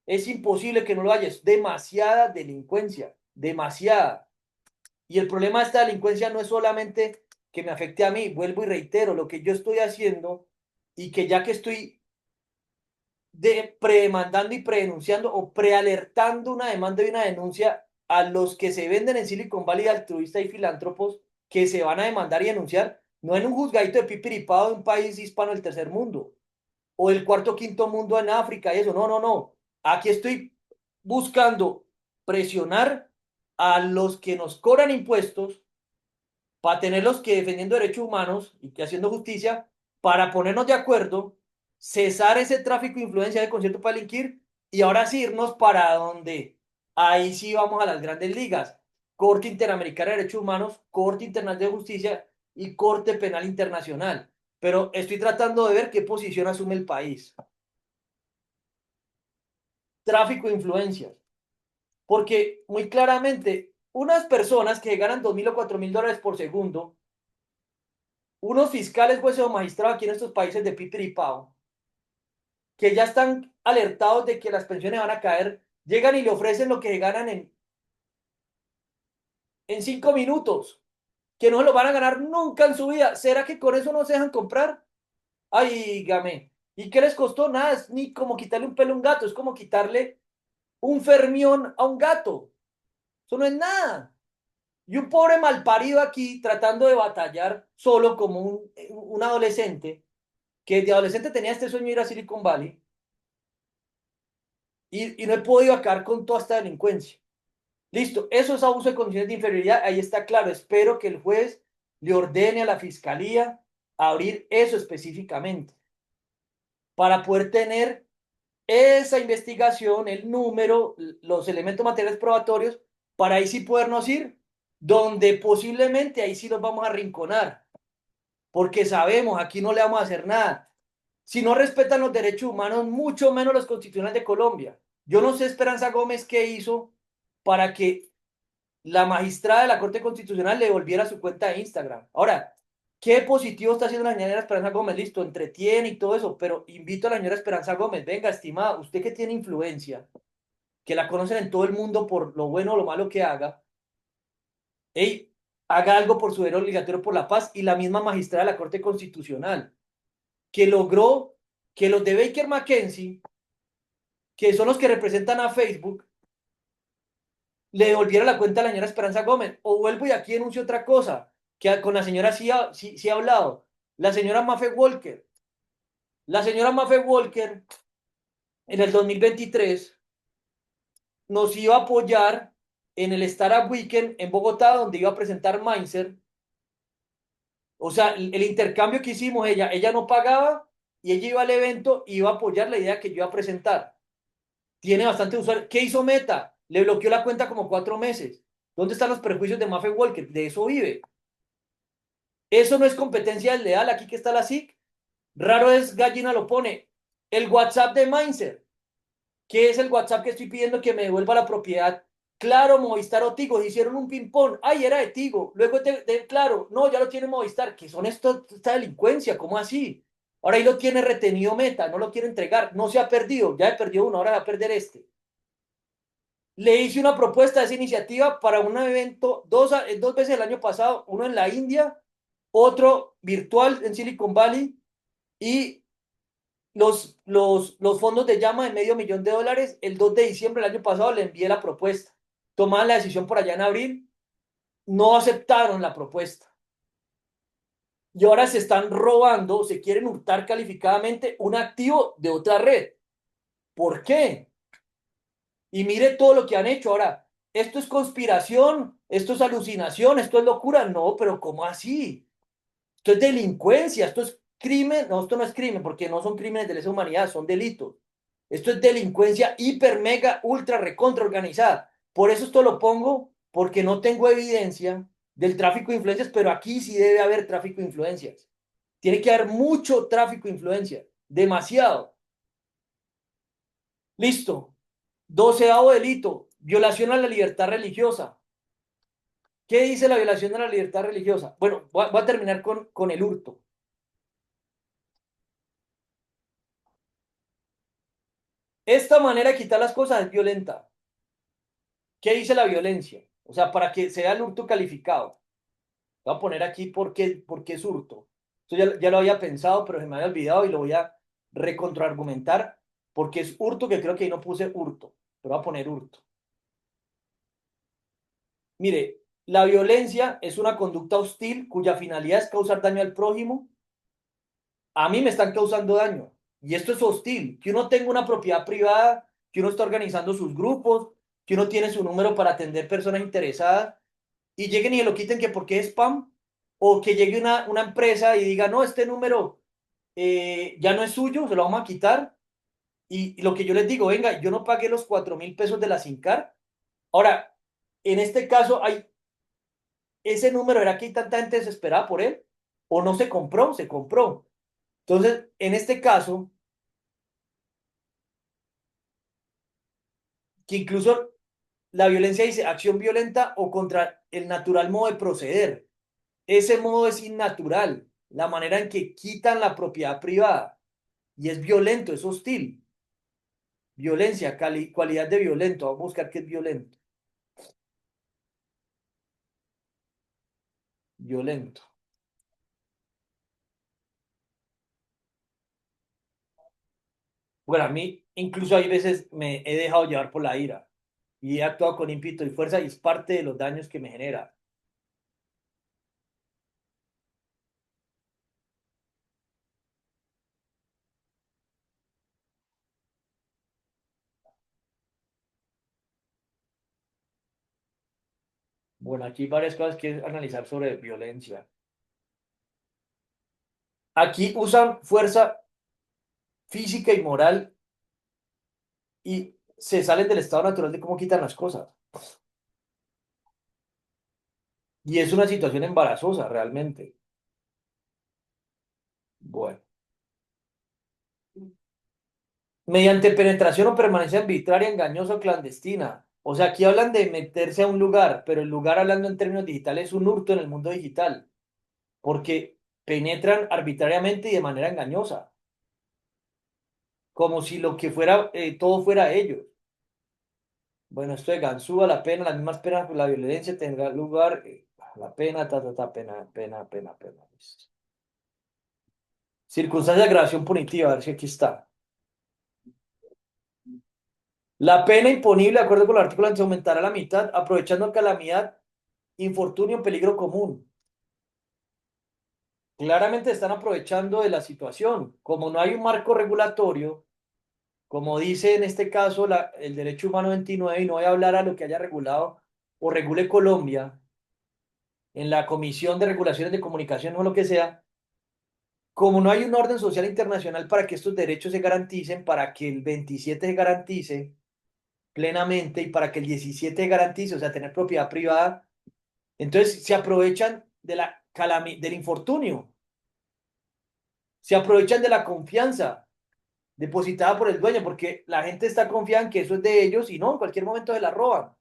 Es imposible que no lo haya. Es demasiada delincuencia. Demasiada. Y el problema de esta delincuencia no es solamente que me afecte a mí, vuelvo y reitero, lo que yo estoy haciendo y que ya que estoy predemandando y predenunciando o prealertando una demanda y una denuncia a los que se venden en Silicon Valley altruistas y filántropos que se van a demandar y denunciar, no en un juzgadito de pipiripado de un país hispano del tercer mundo o el cuarto o quinto mundo en África y eso, no. Aquí estoy buscando presionar a los que nos cobran impuestos para tenerlos que defendiendo derechos humanos y que haciendo justicia, para ponernos de acuerdo, cesar ese tráfico de influencia de concierto para delinquir y ahora sí irnos para donde ahí sí vamos a las grandes ligas. Corte Interamericana de Derechos Humanos, Corte Internacional de Justicia y Corte Penal Internacional. Pero estoy tratando de ver qué posición asume el país. Tráfico de influencias. Porque muy claramente, unas personas que ganan 2.000 o 4.000 dólares por segundo, unos fiscales, jueces o magistrados aquí en estos países de Peter y Pau, que ya están alertados de que las pensiones van a caer, llegan y le ofrecen lo que ganan en 5 minutos. que no se lo van a ganar nunca en su vida. ¿Será que con eso no se dejan comprar? Ay, game. ¿Y qué les costó? Nada, es ni como quitarle un pelo a un gato, es como quitarle un fermión a un gato. Eso no es nada. Y un pobre malparido aquí tratando de batallar solo como un adolescente, que de adolescente tenía este sueño de ir a Silicon Valley, y no he podido acabar con toda esta delincuencia. Listo, eso es abuso de condiciones de inferioridad, ahí está claro. Espero que el juez le ordene a la fiscalía abrir eso específicamente para poder tener esa investigación, el número, los elementos materiales probatorios, para ahí sí podernos ir, donde posiblemente ahí sí nos vamos a arrinconar, porque sabemos, aquí no le vamos a hacer nada. Si no respetan los derechos humanos, mucho menos los constitucionales de Colombia. Yo no sé Esperanza Gómez qué hizo para que la magistrada de la Corte Constitucional le devolviera su cuenta de Instagram. Ahora, ¿qué positivo está haciendo la señora Esperanza Gómez? Listo, entretiene y todo eso, pero invito a la señora Esperanza Gómez, venga, estimada, usted que tiene influencia, que la conocen en todo el mundo por lo bueno o lo malo que haga, hey, haga algo por su deber obligatorio por la paz, y la misma magistrada de la Corte Constitucional, que logró que los de Baker McKenzie, que son los que representan a Facebook, le devolviera la cuenta a la señora Esperanza Gómez. O vuelvo y aquí denuncio otra cosa, que con la señora sí ha hablado. La señora Mafe Walker. La señora Mafe Walker en el 2023 nos iba a apoyar en el Startup Weekend en Bogotá, donde iba a presentar Mindser. O sea, el intercambio que hicimos, ella no pagaba y ella iba al evento y iba a apoyar la idea que yo iba a presentar. Tiene bastante usuario. ¿Qué hizo Meta? Le bloqueó la cuenta como 4 meses. ¿Dónde están los prejuicios de Mafe Walker? De eso vive. Eso no es competencia desleal, aquí que está la SIC. Raro es, Gallina lo pone. El WhatsApp de Mindset. ¿Qué es el WhatsApp que estoy pidiendo que me devuelva la propiedad? Claro, Movistar o Tigo, hicieron un ping-pong. Ay, era de Tigo. Luego Claro, no, ya lo tiene Movistar. ¿Qué son esta delincuencia? ¿Cómo así? Ahora ahí lo tiene retenido Meta, no lo quiere entregar. No se ha perdido, ya he perdido uno, ahora va a perder este. Le hice una propuesta de esa iniciativa para un evento dos veces el año pasado, uno en la India, otro virtual en Silicon Valley, y los fondos de llama de $500,000. El 2 de diciembre del año pasado le envié la propuesta. Tomaron la decisión por allá en abril, no aceptaron la propuesta. Y ahora se están robando, se quieren hurtar calificadamente un activo de otra red. ¿Por qué? Y mire todo lo que han hecho. Ahora, ¿esto es conspiración? ¿Esto es alucinación? ¿Esto es locura? No, pero ¿cómo así? Esto es delincuencia, esto es crimen. No, esto no es crimen porque no son crímenes de lesa humanidad, son delitos. Esto es delincuencia hiper, mega, ultra, recontra organizada. Por eso esto lo pongo, porque no tengo evidencia del tráfico de influencias, pero aquí sí debe haber tráfico de influencias. Tiene que haber mucho tráfico de influencias, demasiado. Listo. 12º delito, violación a la libertad religiosa. ¿Qué dice la violación de la libertad religiosa? Bueno, voy a terminar con el hurto. Esta manera de quitar las cosas es violenta. ¿Qué dice la violencia? O sea, para que sea el hurto calificado. Voy a poner aquí por qué es hurto. Esto ya lo había pensado, pero se me había olvidado y lo voy a recontraargumentar porque es hurto, que creo que ahí no puse hurto, pero voy a poner hurto. Mire, la violencia es una conducta hostil cuya finalidad es causar daño al prójimo. A mí me están causando daño y esto es hostil. Que uno tenga una propiedad privada, que uno está organizando sus grupos, que uno tiene su número para atender personas interesadas y lleguen y lo quiten que porque es spam, o que llegue una empresa y diga, no, este número ya no es suyo, se lo vamos a quitar. Y lo que yo les digo, venga, yo no pagué los 4.000 pesos de la SINCAR. Ahora, en este caso, ese número era que hay tanta gente desesperada por él, o no se compró, se compró. Entonces, en este caso, que incluso la violencia dice acción violenta o contra el natural modo de proceder. Ese modo es innatural, la manera en que quitan la propiedad privada. Y es violento, es hostil. Violencia, cualidad de violento. Vamos a buscar qué es violento. violento. Bueno, a mí incluso hay veces me he dejado llevar por la ira y he actuado con ímpetu y fuerza y es parte de los daños que me genera. Bueno, aquí hay varias cosas que analizar sobre violencia. Aquí usan fuerza física y moral y se salen del estado natural de cómo quitan las cosas. Y es una situación embarazosa realmente. Bueno. Mediante penetración o permanencia arbitraria, engañosa o clandestina. O sea, aquí hablan de meterse a un lugar, pero el lugar hablando en términos digitales es un hurto en el mundo digital, porque penetran arbitrariamente y de manera engañosa, como si lo que fuera, todo fuera ellos. Bueno, esto de ganzúa, la pena, las mismas penas por la violencia tendrá lugar, la pena, pena, pena, pena, pena. Circunstancia de agravación punitiva, a ver si aquí está. La pena imponible, de acuerdo con el artículo, antes aumentará a la mitad, aprovechando calamidad, infortunio, peligro común. Claramente están aprovechando de la situación. Como no hay un marco regulatorio, como dice en este caso el derecho humano 29, y no voy a hablar a lo que haya regulado o regule Colombia en la Comisión de Regulaciones de Comunicación o lo que sea, como no hay un orden social internacional para que estos derechos se garanticen, para que el 27 se garantice plenamente y para que el 17 se garantice, o sea, tener propiedad privada, entonces se aprovechan del infortunio, se aprovechan de la confianza depositada por el dueño, porque la gente está confiada en que eso es de ellos y no, en cualquier momento se la roban.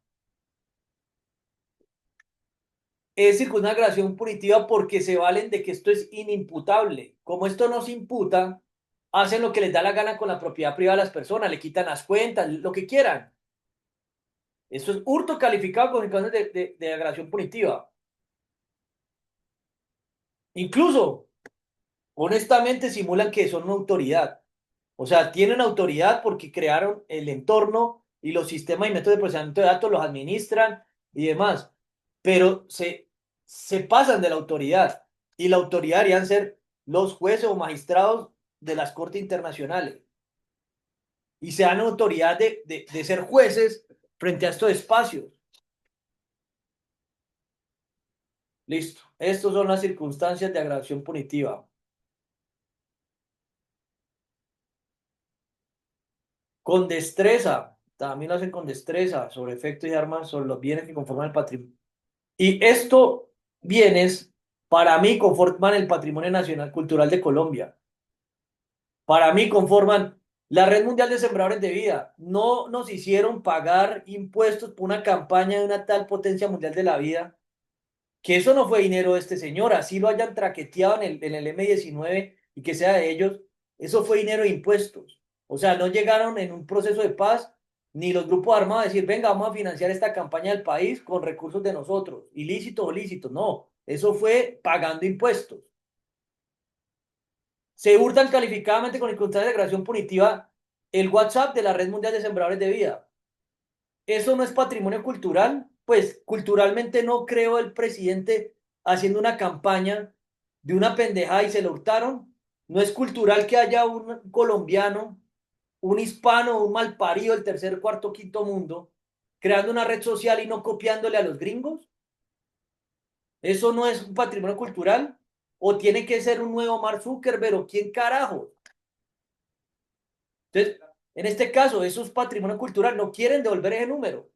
Es circunstancia de agravación punitiva porque se valen de que esto es inimputable. Como esto no se imputa, hacen lo que les da la gana con la propiedad privada de las personas, le quitan las cuentas, lo que quieran. Eso es hurto calificado con circunstancias de agravación punitiva. Incluso, honestamente, simulan que son una autoridad. O sea, tienen autoridad porque crearon el entorno y los sistemas y métodos de procesamiento de datos los administran y demás, pero se pasan de la autoridad y la autoridad deberían ser los jueces o magistrados de las cortes internacionales y se dan autoridad de ser jueces frente a estos espacios. Listo. Estas son las circunstancias de agravación punitiva. Con destreza, también lo hacen con destreza, sobre efectos y armas, sobre los bienes que conforman el patrimonio. Y esto, bienes, para mí conforman el patrimonio nacional cultural de Colombia. Para mí conforman la Red Mundial de Sembradores de Vida. No nos hicieron pagar impuestos por una campaña de una tal potencia mundial de la vida, que eso no fue dinero de este señor, así lo hayan traqueteado en el M19 y que sea de ellos, eso fue dinero de impuestos. O sea, no llegaron en un proceso de paz ni los grupos armados a decir, venga, vamos a financiar esta campaña del país con recursos de nosotros, ilícitos o lícitos. No, eso fue pagando impuestos. Se hurtan calificadamente con circunstancias de agravación punitiva el WhatsApp de la Red Mundial de Sembradores de Vida. ¿Eso no es patrimonio cultural? Pues culturalmente no creo el presidente haciendo una campaña de una pendejada y se lo hurtaron. No es cultural que haya un colombiano, un hispano, un malparido del tercer, cuarto, quinto mundo, creando una red social y no copiándole a los gringos. ¿Eso no es un patrimonio cultural? ¿O tiene que ser un nuevo Mark Zuckerberg o quién carajo? Entonces, en este caso, eso es patrimonio cultural. No quieren devolver ese número.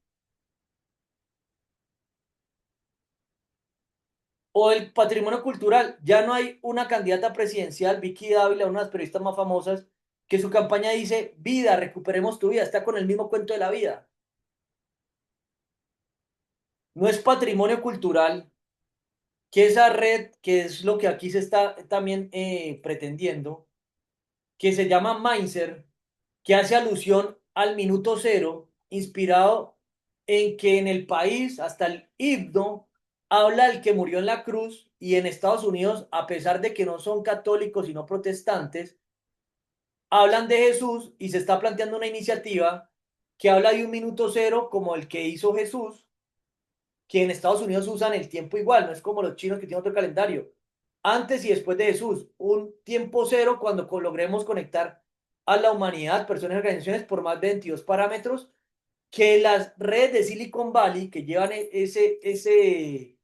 O el patrimonio cultural. Ya no hay una candidata presidencial, Vicky Dávila, una de las periodistas más famosas, que su campaña dice, vida, recuperemos tu vida. Está con el mismo cuento de la vida. No es patrimonio cultural que esa red, que es lo que aquí se está también pretendiendo, que se llama Mainzer, que hace alusión al minuto cero, inspirado en que en el país, hasta el himno, habla del que murió en la cruz y en Estados Unidos, a pesar de que no son católicos sino protestantes, hablan de Jesús y se está planteando una iniciativa que habla de un minuto cero como el que hizo Jesús, que en Estados Unidos usan el tiempo igual, no es como los chinos que tienen otro calendario. Antes y después de Jesús, un tiempo cero cuando logremos conectar a la humanidad, personas y organizaciones por más de 22 parámetros, que las redes de Silicon Valley que llevan ese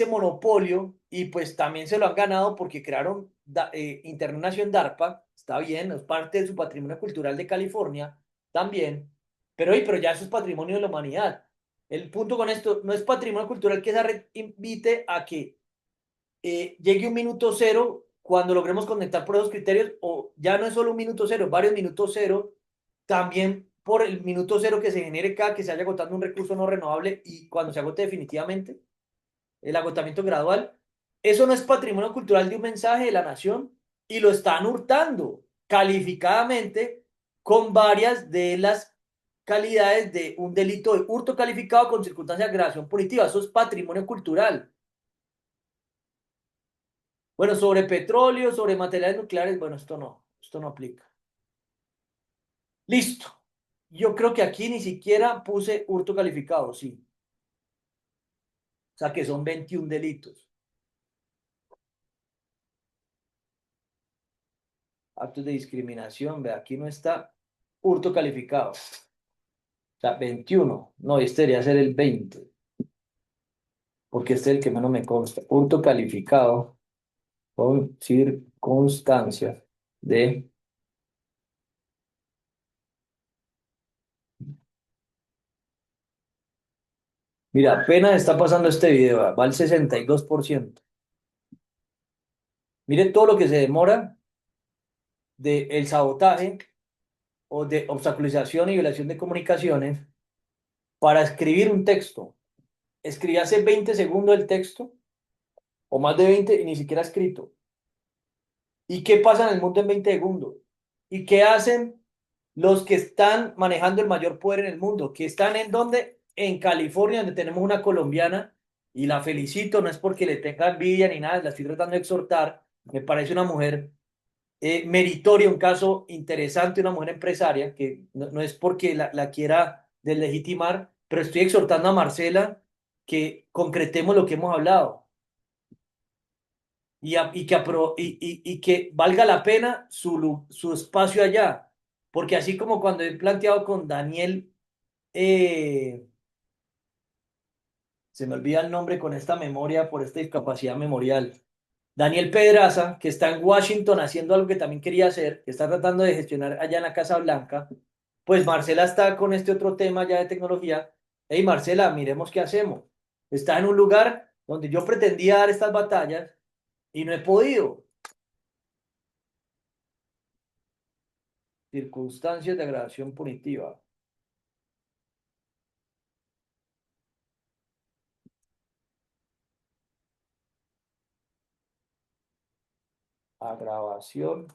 monopolio y pues también se lo han ganado porque crearon Internet Nación DARPA, está bien, es parte de su patrimonio cultural de California también, pero ya eso es patrimonio de la humanidad. El punto con esto no es patrimonio cultural que esa red invite a que llegue un minuto cero cuando logremos conectar por esos criterios, o ya no es solo un minuto cero, varios minutos cero, también por el minuto cero que se genere cada que se haya agotando un recurso no renovable y cuando se agote definitivamente, el agotamiento gradual. Eso no es patrimonio cultural de un mensaje de la nación y lo están hurtando calificadamente con varias de las calidades de un delito de hurto calificado con circunstancias de agravación punitiva. Eso es patrimonio cultural. Bueno, sobre petróleo, sobre materiales nucleares, bueno, esto no aplica. Listo. Yo creo que aquí ni siquiera puse hurto calificado, sí. O sea que son 21 delitos. Actos de discriminación, ve, aquí no está hurto calificado. O sea, 21. No, este debería ser el 20, porque este es el que menos me consta. Hurto calificado con circunstancias de... Mira, apenas está pasando este video, va al 62%. Mire todo lo que se demora del sabotaje o de obstaculización y violación de comunicaciones para escribir un texto. Escribí hace 20 segundos el texto, o más de 20 y ni siquiera escrito. ¿Y qué pasa en el mundo en 20 segundos? ¿Y qué hacen los que están manejando el mayor poder en el mundo? ¿Que están en donde? En California, donde tenemos una colombiana, y la felicito, no es porque le tenga envidia ni nada, la estoy tratando de exhortar. Me parece una mujer meritoria, un caso interesante, una mujer empresaria, que no es porque la quiera deslegitimar, pero estoy exhortando a Marcela que concretemos lo que hemos hablado y que valga la pena su espacio allá. Porque así como cuando he planteado con Daniel, eh, se me olvida el nombre con esta memoria por esta discapacidad memorial. Daniel Pedraza, que está en Washington haciendo algo que también quería hacer, que está tratando de gestionar allá en la Casa Blanca, pues Marcela está con este otro tema ya de tecnología. Hey, Marcela, miremos qué hacemos. Está en un lugar donde yo pretendía dar estas batallas y no he podido. Circunstancias de agravación punitiva. Agravación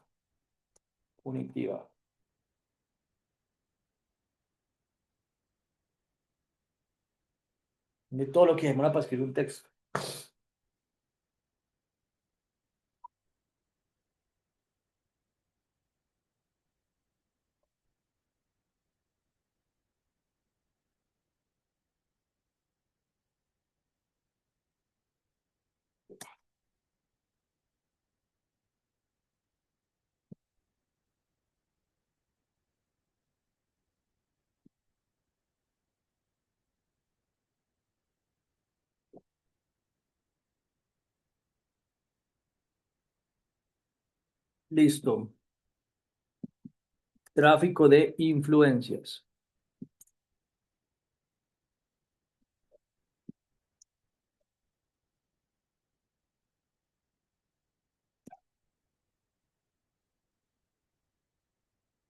punitiva. De todo lo que demora para escribir un texto. Listo. Tráfico de influencias.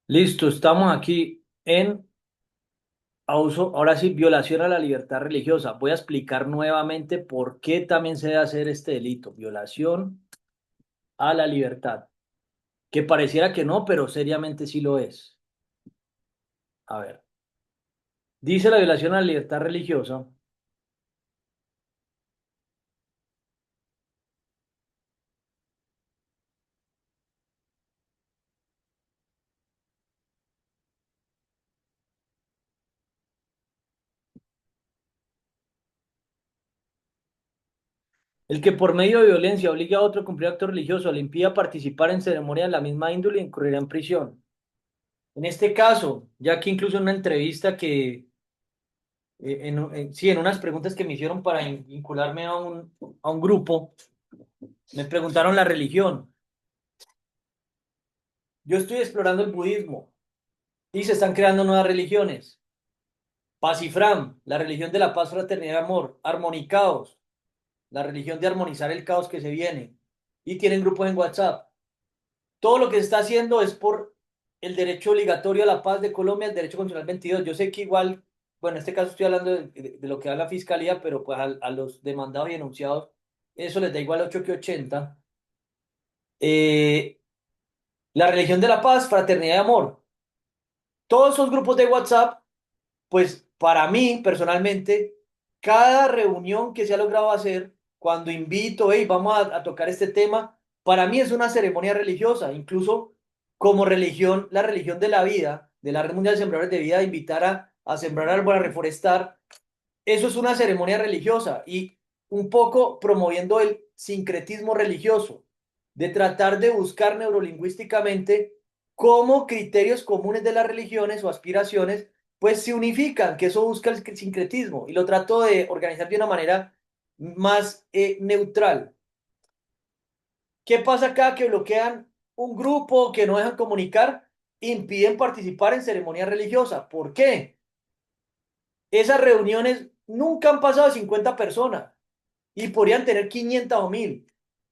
Listo, estamos aquí en ahora sí, violación a la libertad religiosa. Voy a explicar nuevamente por qué también se debe hacer este delito. Violación a la libertad. Que pareciera que no, pero seriamente sí lo es. A ver, dice la violación a la libertad religiosa. El que por medio de violencia obligue a otro a cumplir acto religioso o le impida participar en ceremonias de la misma índole incurrirá en prisión. En este caso, ya que incluso en una entrevista sí, en unas preguntas que me hicieron para vincularme a un grupo, me preguntaron la religión. Yo estoy explorando el budismo y se están creando nuevas religiones. Pacifram, la religión de la paz, fraternidad y amor. Armonicaos, la religión de armonizar el caos que se viene. Y tienen grupos en WhatsApp. Todo lo que se está haciendo es por el derecho obligatorio a la paz de Colombia, el derecho constitucional 22. Yo sé que igual, bueno, en este caso estoy hablando de lo que da la fiscalía, pero pues a los demandados y denunciados, eso les da igual 8 que 80. Eh, la religión de la paz, fraternidad y amor. Todos esos grupos de WhatsApp, pues para mí personalmente, cada reunión que se ha logrado hacer, cuando invito, hey, vamos a tocar este tema, para mí es una ceremonia religiosa, incluso como religión, la religión de la vida, de la Red Mundial de Sembradores de Vida, invitar a sembrar árboles, a reforestar, eso es una ceremonia religiosa y un poco promoviendo el sincretismo religioso, de tratar de buscar neurolingüísticamente cómo criterios comunes de las religiones o aspiraciones pues se unifican, que eso busca el sincretismo y lo trato de organizar de una manera más neutral. ¿Qué pasa acá? Que bloquean un grupo, que no dejan comunicar, impiden participar en ceremonias religiosas. ¿Por qué? Esas reuniones nunca han pasado de 50 personas y podrían tener 500 o 1000.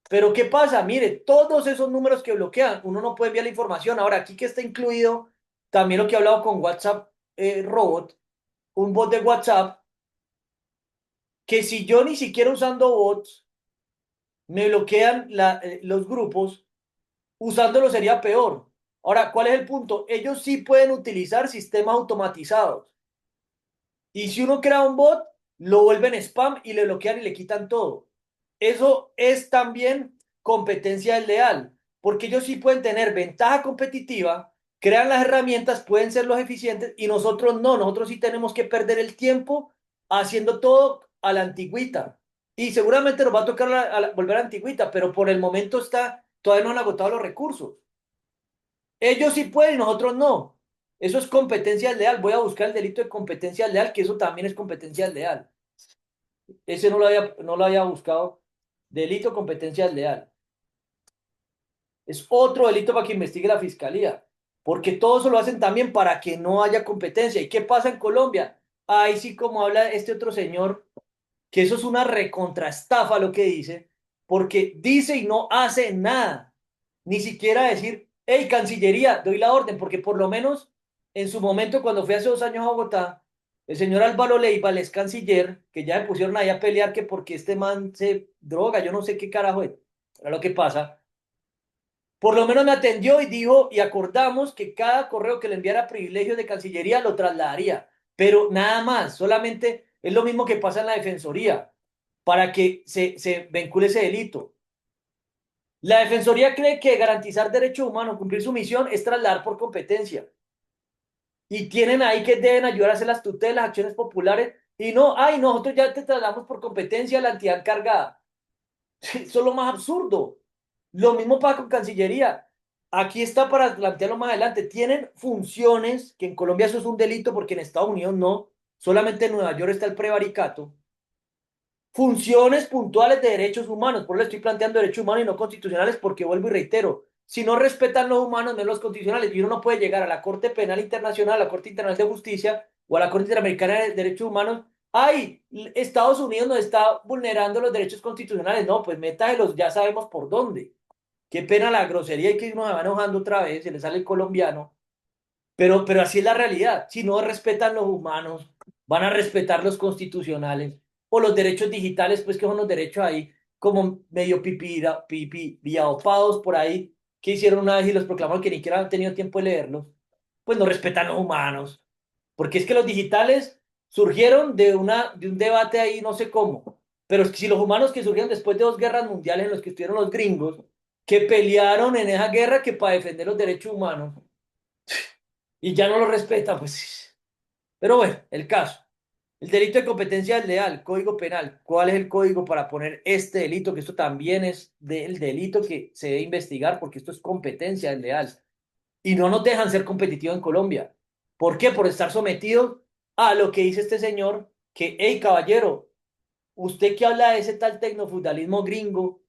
Pero ¿qué pasa? Mire, todos esos números que bloquean, uno no puede enviar la información. Ahora, aquí que está incluido también lo que he hablado con WhatsApp Robot, un bot de WhatsApp, que si yo ni siquiera usando bots me bloquean los grupos, usándolo sería peor. Ahora, ¿cuál es el punto? Ellos sí pueden utilizar sistemas automatizados. Y si uno crea un bot, lo vuelven spam y le bloquean y le quitan todo. Eso es también competencia desleal, porque ellos sí pueden tener ventaja competitiva, crean las herramientas, pueden ser los eficientes y nosotros no, nosotros sí tenemos que perder el tiempo haciendo todo a la antigüita. Y seguramente nos va a tocar volver a la antigüita, pero por el momento todavía no han agotado los recursos. Ellos sí pueden y nosotros no. Eso es competencia leal. Voy a buscar el delito de competencia leal, que eso también es competencia leal. Ese no lo había buscado. Delito de competencia leal. Es otro delito para que investigue la fiscalía. Porque todo eso lo hacen también para que no haya competencia. ¿Y qué pasa en Colombia? Ahí sí, como habla este otro señor, que eso es una recontraestafa lo que dice, porque dice y no hace nada. Ni siquiera decir, hey, Cancillería, doy la orden, porque por lo menos en su momento, cuando fui hace 2 años a Bogotá, el señor Álvaro Leiva, el ex canciller, que ya me pusieron ahí a pelear que porque este man se droga, yo no sé qué carajo es, era lo que pasa. Por lo menos me atendió y dijo, y acordamos que cada correo que le enviara privilegios de Cancillería lo trasladaría, pero nada más, solamente es lo mismo que pasa en la Defensoría, para que se vincule ese delito. La Defensoría cree que garantizar derechos humanos, cumplir su misión, es trasladar por competencia. Y tienen ahí que deben ayudar a hacer las tutelas, acciones populares, y no, ay, nosotros ya te trasladamos por competencia a la entidad encargada. Eso es lo más absurdo. Lo mismo pasa con Cancillería. Aquí está para plantearlo más adelante. Tienen funciones, que en Colombia eso es un delito porque en Estados Unidos no. Solamente en Nueva York está el prevaricato. Funciones puntuales de derechos humanos. Por eso le estoy planteando derechos humanos y no constitucionales porque vuelvo y reitero. Si no respetan los humanos, no los constitucionales. Y uno no puede llegar a la Corte Penal Internacional, a la Corte Internacional de Justicia o a la Corte Interamericana de Derechos Humanos. Ay, Estados Unidos nos está vulnerando los derechos constitucionales. No, pues métaselos, ya sabemos por dónde. Qué pena la grosería y que uno se va enojando otra vez, se le sale el colombiano. Pero así es la realidad. Si no respetan los humanos, van a respetar los constitucionales o los derechos digitales, pues que son los derechos ahí, como medio pipiaopados por ahí, que hicieron una vez y los proclamaron que ni siquiera han tenido tiempo de leerlos. Pues no respetan los humanos. Porque es que los digitales surgieron de un debate ahí, no sé cómo. Pero es que si los humanos que surgieron después de 2 guerras mundiales en los que estuvieron los gringos, que pelearon en esa guerra que para defender los derechos humanos y ya no lo respetan, pues. Pero bueno, el caso. El delito de competencia desleal, Código Penal. ¿Cuál es el código para poner este delito? Que esto también es del delito que se debe investigar porque esto es competencia desleal. Y no nos dejan ser competitivos en Colombia. ¿Por qué? Por estar sometidos a lo que dice este señor, que, hey, caballero, usted que habla de ese tal tecnofeudalismo gringo,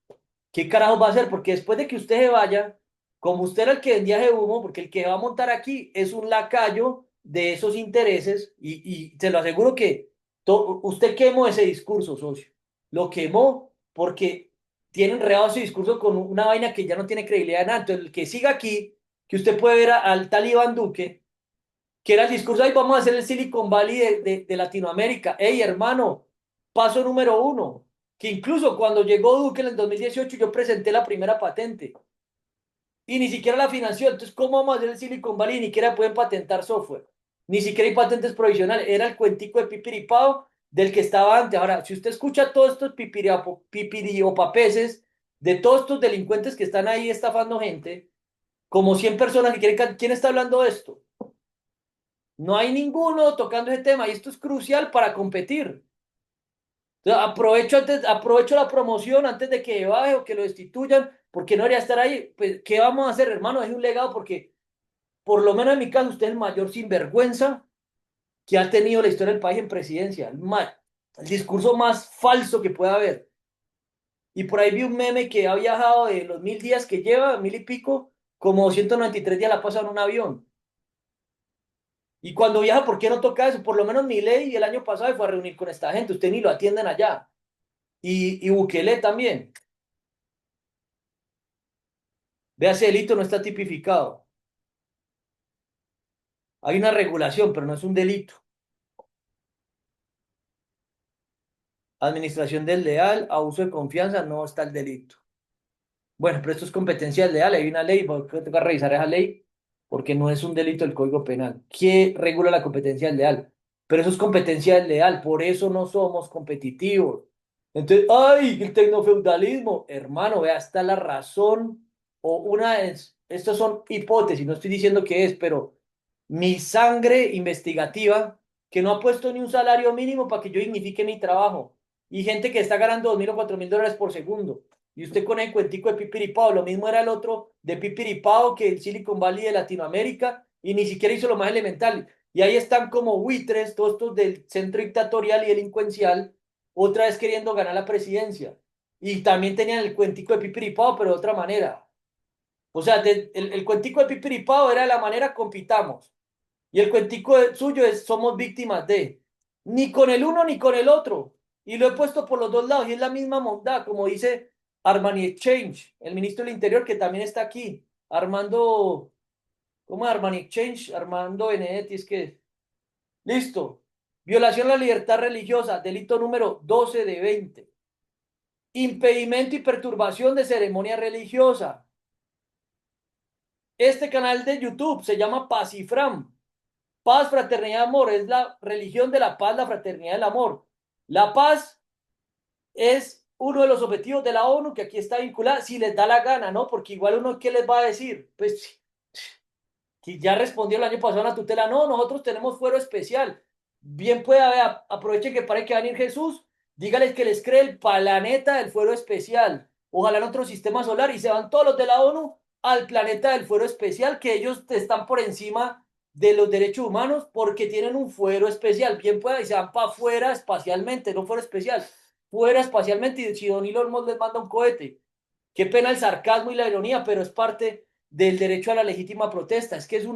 ¿qué carajo va a hacer? Porque después de que usted se vaya, como usted era el que vendía ese humo, porque el que va a montar aquí es un lacayo de esos intereses, y se lo aseguro que usted quemó ese discurso, socio. Lo quemó porque tiene enredado ese discurso con una vaina que ya no tiene credibilidad en nada. Entonces, el que siga aquí, que usted puede ver al tal Iván Duque, que era el discurso, ahí vamos a hacer el Silicon Valley de Latinoamérica. Ey, hermano, paso número uno, que incluso cuando llegó Duque en el 2018 yo presenté la primera patente y ni siquiera la financió. Entonces, ¿cómo vamos a hacer el Silicon Valley? Ni siquiera pueden patentar software. Ni siquiera hay patentes provisionales. Era el cuentico de pipiripao del que estaba antes. Ahora, si usted escucha todos estos pipiriopapeses de todos estos delincuentes que están ahí estafando gente, como 100 personas que quieren, ¿quién está hablando de esto? No hay ninguno tocando ese tema y esto es crucial para competir. Entonces, aprovecho la promoción antes de que baje o que lo destituyan, porque no debería estar ahí. Pues, ¿qué vamos a hacer, hermano? Es un legado porque, por lo menos en mi caso, usted es el mayor sinvergüenza que ha tenido la historia del país en presidencia. El discurso más falso que pueda haber. Y por ahí vi un meme que ha viajado de los 1000 días que lleva, mil y pico, como 193 días la ha pasado en un avión. Y cuando viaja, ¿por qué no toca eso? Por lo menos Milei el año pasado fue a reunir con esta gente. Usted ni lo atienden allá. Y Bukele también. Vea, ese delito no está tipificado. Hay una regulación, pero no es un delito. Administración desleal, abuso de confianza, no está el delito. Bueno, pero esto es competencia desleal, hay una ley, porque toca revisar esa ley, porque no es un delito del Código Penal. ¿Qué regula la competencia desleal? Pero eso es competencia desleal, por eso no somos competitivos. Entonces, ¡ay! El tecnofeudalismo, hermano, vea, está la razón, o una es, estas son hipótesis, no estoy diciendo que es, pero mi sangre investigativa, que no ha puesto ni un salario mínimo para que yo dignifique mi trabajo, y gente que está ganando 2000 o 4000 dólares por segundo. Y usted con el cuentico de Pipiripao, lo mismo era el otro de Pipiripao que el Silicon Valley de Latinoamérica, y ni siquiera hizo lo más elemental. Y ahí están como buitres, todos estos del centro dictatorial y delincuencial, otra vez queriendo ganar la presidencia. Y también tenían el cuentico de Pipiripao, pero de otra manera. O sea, el cuentico de Pipiripao era de la manera compitamos. Y el cuentico suyo es somos víctimas de. Ni con el uno ni con el otro. Y lo he puesto por los dos lados. Y es la misma mondad, como dice Armani Exchange, el ministro del Interior, que también está aquí. Armando, ¿cómo es Armani Exchange? Armando Benedetti, es que. Listo. Violación a la libertad religiosa, delito número 12 de 20. Impedimento y perturbación de ceremonia religiosa. Este canal de YouTube se llama Pacifram. Paz, fraternidad, amor. Es la religión de la paz, la fraternidad y el amor. La paz es uno de los objetivos de la ONU que aquí está vinculada, si les da la gana, ¿no? Porque igual uno, ¿qué les va a decir? Pues que ya respondió el año pasado a la tutela, no, nosotros tenemos fuero especial. Bien puede haber, aprovechen que parece que va a venir Jesús, dígales que les cree el planeta del fuero especial. Ojalá en otro sistema solar y se van todos los de la ONU al planeta del fuero especial, que ellos están por encima de los derechos humanos porque tienen un fuero especial. Bien pueda y se van para afuera espacialmente, no fuero especial, fuera espacialmente. Y si Don Elon Musk les manda un cohete, qué pena el sarcasmo y la ironía, pero es parte del derecho a la legítima protesta. Es que es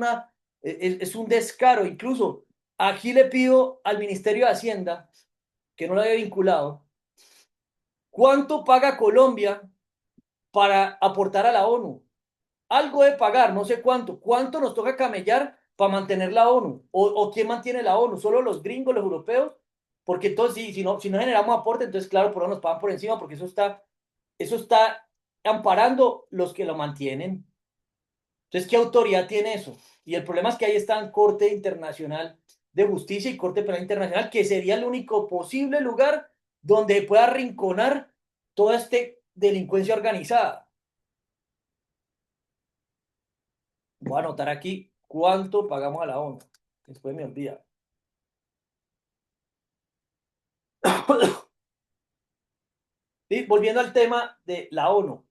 un descaro. Incluso aquí le pido al Ministerio de Hacienda, que no lo había vinculado, ¿cuánto paga Colombia para aportar a la ONU? Algo de pagar, no sé cuánto. ¿Cuánto nos toca camellar para mantener la ONU? ¿O quién mantiene la ONU? ¿Solo los gringos, los europeos? Porque entonces, si no generamos aporte, entonces, claro, por eso nos pagan por encima, porque eso está amparando los que lo mantienen. Entonces, ¿qué autoridad tiene eso? Y el problema es que ahí está en Corte Internacional de Justicia y Corte Penal Internacional, que sería el único posible lugar donde pueda arrinconar toda esta delincuencia organizada. Voy a anotar aquí cuánto pagamos a la ONU. Después me olvida. Y volviendo al tema de la ONU.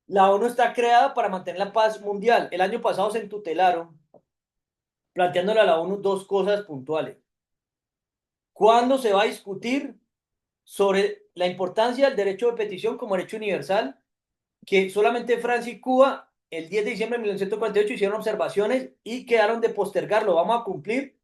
La ONU está creada para mantener la paz mundial. El año pasado se entutelaron planteándole a la ONU dos cosas puntuales. ¿Cuándo se va a discutir sobre la importancia del derecho de petición como derecho universal? Que solamente Francia y Cuba el 10 de diciembre de 1948 hicieron observaciones y quedaron de postergarlo. Vamos a cumplir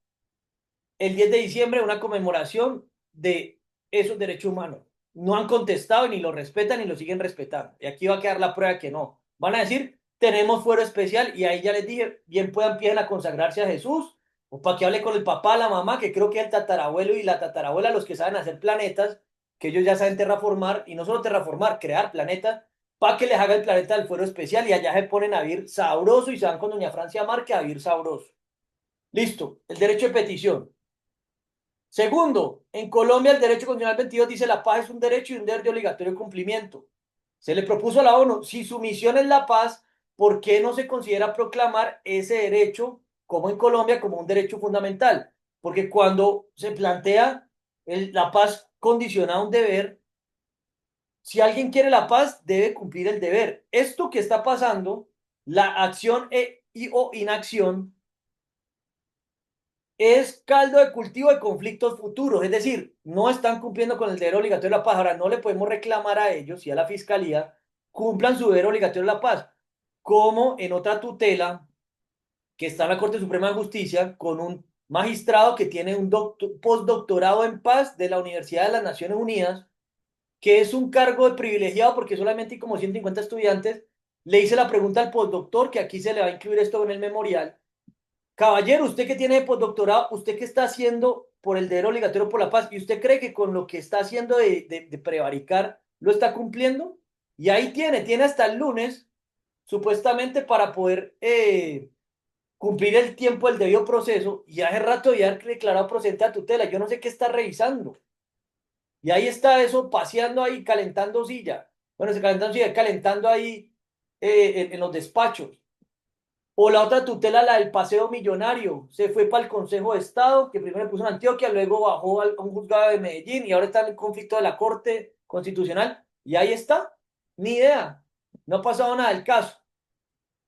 el 10 de diciembre una conmemoración de esos derechos humanos. No han contestado y ni lo respetan ni lo siguen respetando. Y aquí va a quedar la prueba que no. Van a decir, tenemos fuero especial y ahí ya les dije, bien puedan empiezan a consagrarse a Jesús o para que hable con el papá, la mamá, que creo que es el tatarabuelo y la tatarabuela, los que saben hacer planetas, que ellos ya saben terraformar y no solo terraformar, crear planetas, para que les haga el planeta del fuero especial y allá se ponen a vivir sabroso y se van con doña Francia Márquez a vivir sabroso. Listo, el derecho de petición. Segundo, en Colombia el derecho constitucional 22 dice la paz es un derecho y un deber de obligatorio cumplimiento. Se le propuso a la ONU, si su misión es la paz, ¿por qué no se considera proclamar ese derecho, como en Colombia, como un derecho fundamental? Porque cuando se plantea la paz condicionada a un deber, si alguien quiere la paz, debe cumplir el deber. Esto que está pasando, la acción o inacción, es caldo de cultivo de conflictos futuros, es decir, no están cumpliendo con el deber obligatorio de la paz. Ahora no le podemos reclamar a ellos y a la fiscalía cumplan su deber obligatorio de la paz, como en otra tutela que está en la Corte Suprema de Justicia con un magistrado que tiene un postdoctorado en paz de la Universidad de las Naciones Unidas, que es un cargo de privilegiado porque solamente hay como 150 estudiantes. Le hice la pregunta al postdoctor, que aquí se le va a incluir esto en el memorial. Caballero, usted que tiene postdoctorado, ¿usted qué está haciendo por el deber obligatorio por la paz? ¿Y usted cree que con lo que está haciendo de prevaricar lo está cumpliendo? Y ahí tiene hasta el lunes, supuestamente, para poder cumplir el tiempo del debido proceso, y hace rato ya ha declarado procedente a tutela. Yo no sé qué está revisando. Y ahí está eso, paseando ahí, calentando silla. Bueno, se calentando silla, calentando ahí en los despachos. O la otra tutela, la del paseo millonario, se fue para el Consejo de Estado, que primero puso en Antioquia, luego bajó a un juzgado de Medellín y ahora está en el conflicto de la Corte Constitucional. Y ahí está, ni idea, no ha pasado nada del caso.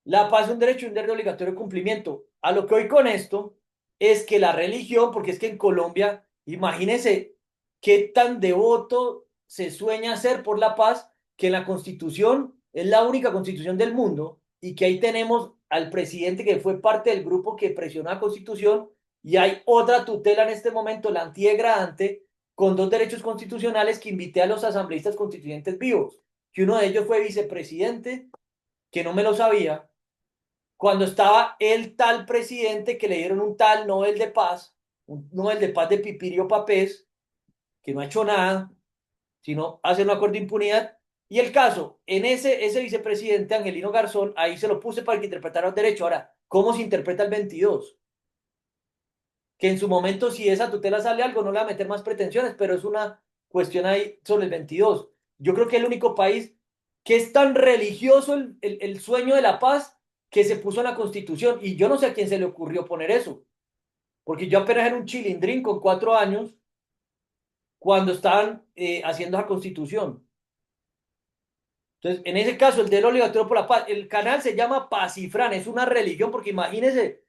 La paz es un derecho y un deber de obligatorio cumplimiento. A lo que hoy con esto es que la religión, porque es que en Colombia, imagínense qué tan devoto se sueña ser por la paz, que la Constitución es la única constitución del mundo y que ahí tenemos al presidente que fue parte del grupo que presionó la Constitución y hay otra tutela en este momento, la antidegradante, con dos derechos constitucionales que invité a los asambleístas constituyentes vivos, que uno de ellos fue vicepresidente, que no me lo sabía, cuando estaba el tal presidente que le dieron un tal Nobel de Paz, un Nobel de Paz de Pipirio Papés, que no ha hecho nada, sino hace un acuerdo de impunidad. Y el caso, en ese vicepresidente Angelino Garzón, ahí se lo puse para que interpretara el derecho. Ahora, ¿cómo se interpreta el 22? Que en su momento, si esa tutela sale algo, no le va a meter más pretensiones, pero es una cuestión ahí sobre el 22. Yo creo que es el único país que es tan religioso el sueño de la paz que se puso en la Constitución. Y yo no sé a quién se le ocurrió poner eso, porque yo apenas era un chilindrín con 4 años cuando estaban haciendo esa Constitución. Entonces, en ese caso, el deber obligatorio por la paz, el canal se llama Pacifran, es una religión, porque imagínense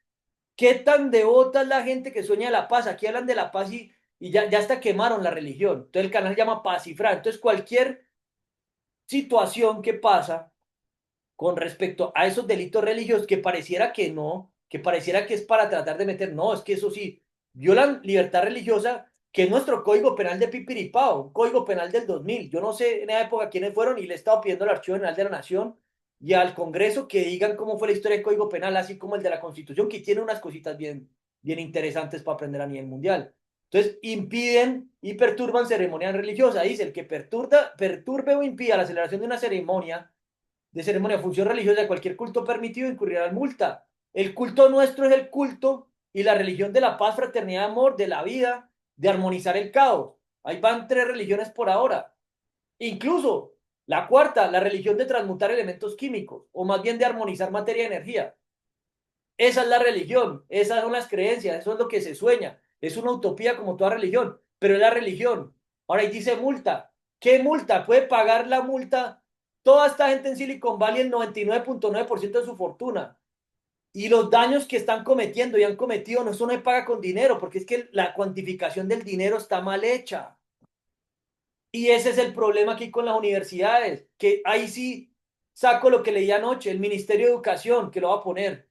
qué tan devota es la gente que sueña de la paz. Aquí hablan de la paz y ya hasta quemaron la religión. Entonces el canal se llama Pacifran. Entonces cualquier situación que pasa con respecto a esos delitos religiosos que pareciera que no, que pareciera que es para tratar de meter, no, es que eso sí, violan libertad religiosa, que es nuestro código penal de Pipiripao, un código penal del 2000. Yo no sé en esa época quiénes fueron y le he estado pidiendo al Archivo General de la Nación y al Congreso que digan cómo fue la historia del código penal, así como el de la Constitución, que tiene unas cositas bien interesantes para aprender a nivel mundial. Entonces, impiden y perturban ceremonias religiosas. Dice, el que perturbe o impida la celebración de una ceremonia, función religiosa de cualquier culto permitido incurrirá en multa. El culto nuestro es el culto y la religión de la paz, fraternidad, amor, de la vida, de armonizar el caos. Ahí van 3 religiones por ahora. Incluso la cuarta, la religión de transmutar elementos químicos, o más bien de armonizar materia y energía. Esa es la religión, esas son las creencias, eso es lo que se sueña. Es una utopía como toda religión, pero es la religión. Ahora ahí dice multa. ¿Qué multa? Puede pagar la multa toda esta gente en Silicon Valley el 99.9% de su fortuna. Y los daños que están cometiendo y han cometido no se paga con dinero, porque es que la cuantificación del dinero está mal hecha. Y ese es el problema aquí con las universidades, que ahí sí saco lo que leí anoche, el Ministerio de Educación, que lo va a poner.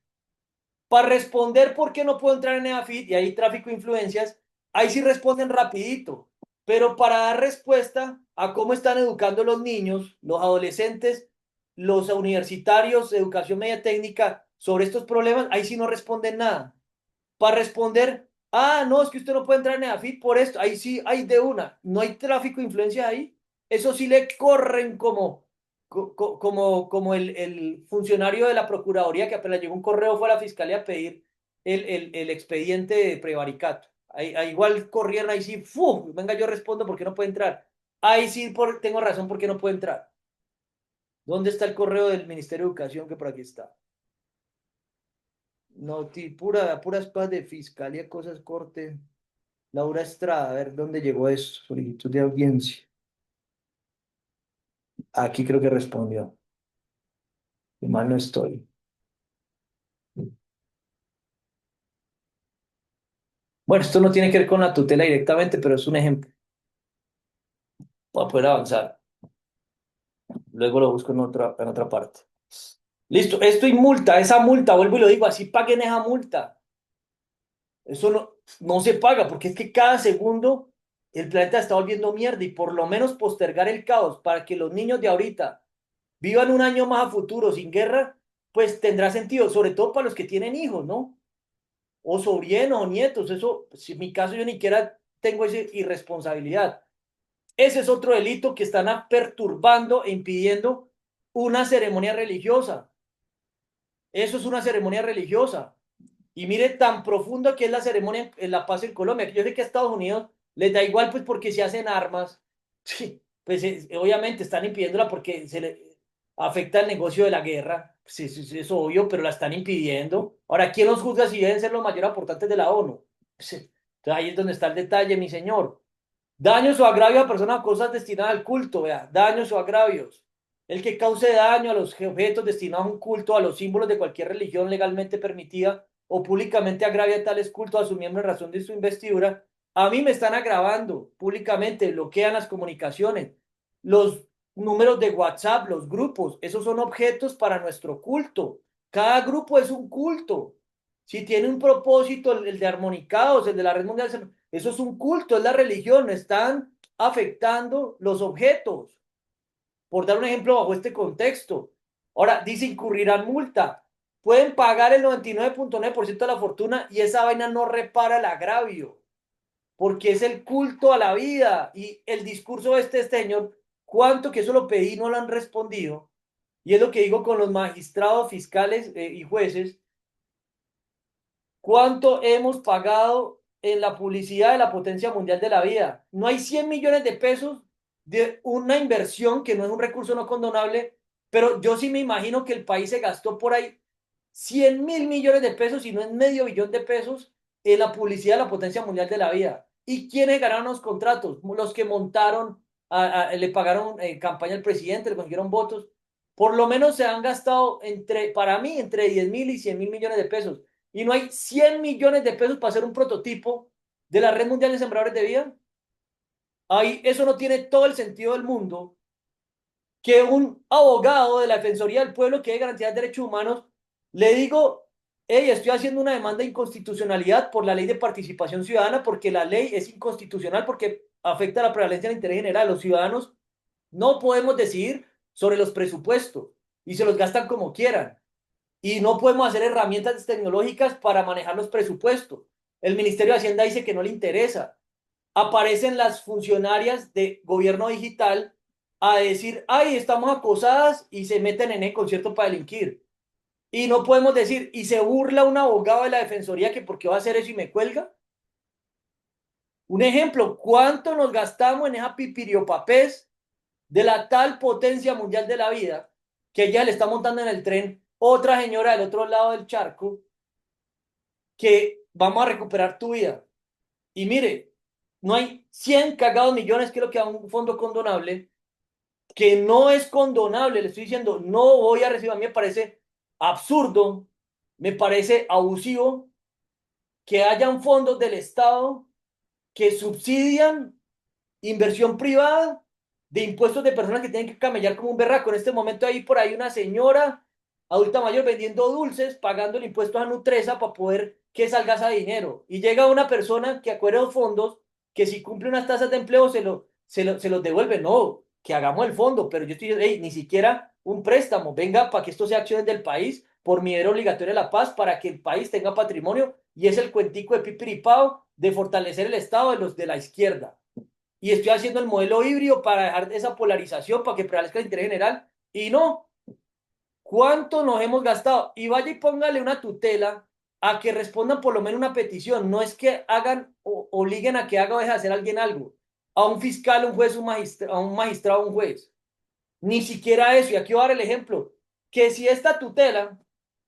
Para responder por qué no puedo entrar en EAFIT y hay tráfico de influencias, ahí sí responden rapidito. Pero para dar respuesta a cómo están educando los niños, los adolescentes, los universitarios de educación media técnica sobre estos problemas, ahí sí no responden nada. Para responder, no, es que usted no puede entrar en EAFIT por esto, ahí sí hay de una, no hay tráfico de influencia ahí. Eso sí le corren como el funcionario de la Procuraduría que apenas llegó un correo fue a la Fiscalía a pedir el expediente de prevaricato. Ahí igual corrieron, ahí sí, ¡fu! Venga, yo respondo por qué no puede entrar. Ahí sí tengo razón por qué no puede entrar. ¿Dónde está el correo del Ministerio de Educación que por aquí está? No, puras cosas de fiscalía, cosas corte. Laura Estrada, a ver dónde llegó eso. Solicitud de audiencia. Aquí creo que respondió. Y mal no estoy. Bueno, esto no tiene que ver con la tutela directamente, pero es un ejemplo para poder avanzar. Luego lo busco en otra parte. Listo, esto y multa, esa multa, vuelvo y lo digo, así paguen esa multa. Eso no se paga porque es que cada segundo el planeta está volviendo mierda y por lo menos postergar el caos para que los niños de ahorita vivan un año más a futuro sin guerra, pues tendrá sentido, sobre todo para los que tienen hijos, ¿no? O sobrinos o nietos, eso, si en mi caso yo ni siquiera tengo esa irresponsabilidad. Ese es otro delito que están perturbando e impidiendo una ceremonia religiosa. Eso es una ceremonia religiosa. Y mire tan profundo que es la ceremonia en la paz en Colombia, que yo sé que a Estados Unidos les da igual pues porque se hacen armas, sí, pues obviamente están impidiéndola porque se le afecta el negocio de la guerra, sí, sí, sí, es obvio, pero la están impidiendo. Ahora, ¿quién los juzga si deben ser los mayores aportantes de la ONU? Sí, entonces ahí es donde está el detalle, mi señor. Daños o agravios a personas o cosas destinadas al culto, vea, daños o agravios. El que cause daño a los objetos destinados a un culto, a los símbolos de cualquier religión legalmente permitida o públicamente agravia tales cultos a su miembro en razón de su investidura, a mí me están agravando públicamente, bloquean las comunicaciones, los números de WhatsApp, los grupos, esos son objetos para nuestro culto. Cada grupo es un culto. Si tiene un propósito, el de armonicados, el de la red mundial, eso es un culto, es la religión, están afectando los objetos. Por dar un ejemplo bajo este contexto. Ahora, dice incurrirán multa. Pueden pagar el 99.9% de la fortuna y esa vaina no repara el agravio, porque es el culto a la vida. Y el discurso de este señor, cuánto que eso lo pedí, no lo han respondido. Y es lo que digo con los magistrados, fiscales y jueces, ¿cuánto hemos pagado en la publicidad de la potencia mundial de la vida? No hay 100 millones de pesos de una inversión que no es un recurso no condonable, pero yo sí me imagino que el país se gastó por ahí 100.000 millones de pesos, y no es medio billón de pesos, en la publicidad de la potencia mundial de la vida. ¿Y quiénes ganaron los contratos? Los que montaron, le pagaron campaña al presidente, le consiguieron votos. Por lo menos se han gastado, para mí, entre 10.000 y 100.000 millones de pesos y no hay 100 millones de pesos para hacer un prototipo de la red mundial de sembradores de vida. Ahí eso no tiene todo el sentido del mundo que un abogado de la Defensoría del Pueblo que hay garantía de derechos humanos le digo, hey, estoy haciendo una demanda de inconstitucionalidad por la ley de participación ciudadana porque la ley es inconstitucional porque afecta a la prevalencia del interés general. Los ciudadanos no podemos decidir sobre los presupuestos y se los gastan como quieran y no podemos hacer herramientas tecnológicas para manejar los presupuestos. El Ministerio de Hacienda dice que no le interesa. Aparecen las funcionarias de gobierno digital a decir, ay, estamos acosadas y se meten en el concierto para delinquir. Y no podemos decir, y se burla un abogado de la defensoría que por qué va a hacer eso y me cuelga. Un ejemplo, ¿cuánto nos gastamos en esa pipiriopapés de la tal potencia mundial de la vida que ya le está montando en el tren otra señora del otro lado del charco que vamos a recuperar tu vida? Y mire, No hay 100 cagados millones que es lo que da un fondo condonable, que no es condonable. Le estoy diciendo, no voy a recibir. A mí me parece absurdo, me parece abusivo que hayan fondos del Estado que subsidian inversión privada de impuestos de personas que tienen que camellar como un berraco. En este momento hay por ahí una señora adulta mayor vendiendo dulces, pagando el impuesto a Nutresa para poder que salga ese dinero. Y llega una persona que acuerda los fondos, que si cumple unas tasas de empleo se los devuelve. No, que hagamos el fondo, pero yo estoy diciendo, hey, ni siquiera un préstamo, venga para que esto sea acciones del país por medida obligatoria de la paz para que el país tenga patrimonio y es el cuentico de pipiripao de fortalecer el Estado de los de la izquierda y estoy haciendo el modelo híbrido para dejar esa polarización, para que prevalezca el interés general. Y no, ¿cuánto nos hemos gastado? Y vaya y póngale una tutela a que respondan por lo menos una petición. No es que hagan o obliguen a que haga o deje de hacer alguien algo. A un fiscal, un juez, a un magistrado, un juez. Ni siquiera eso. Y aquí voy a dar el ejemplo. Que si esta tutela,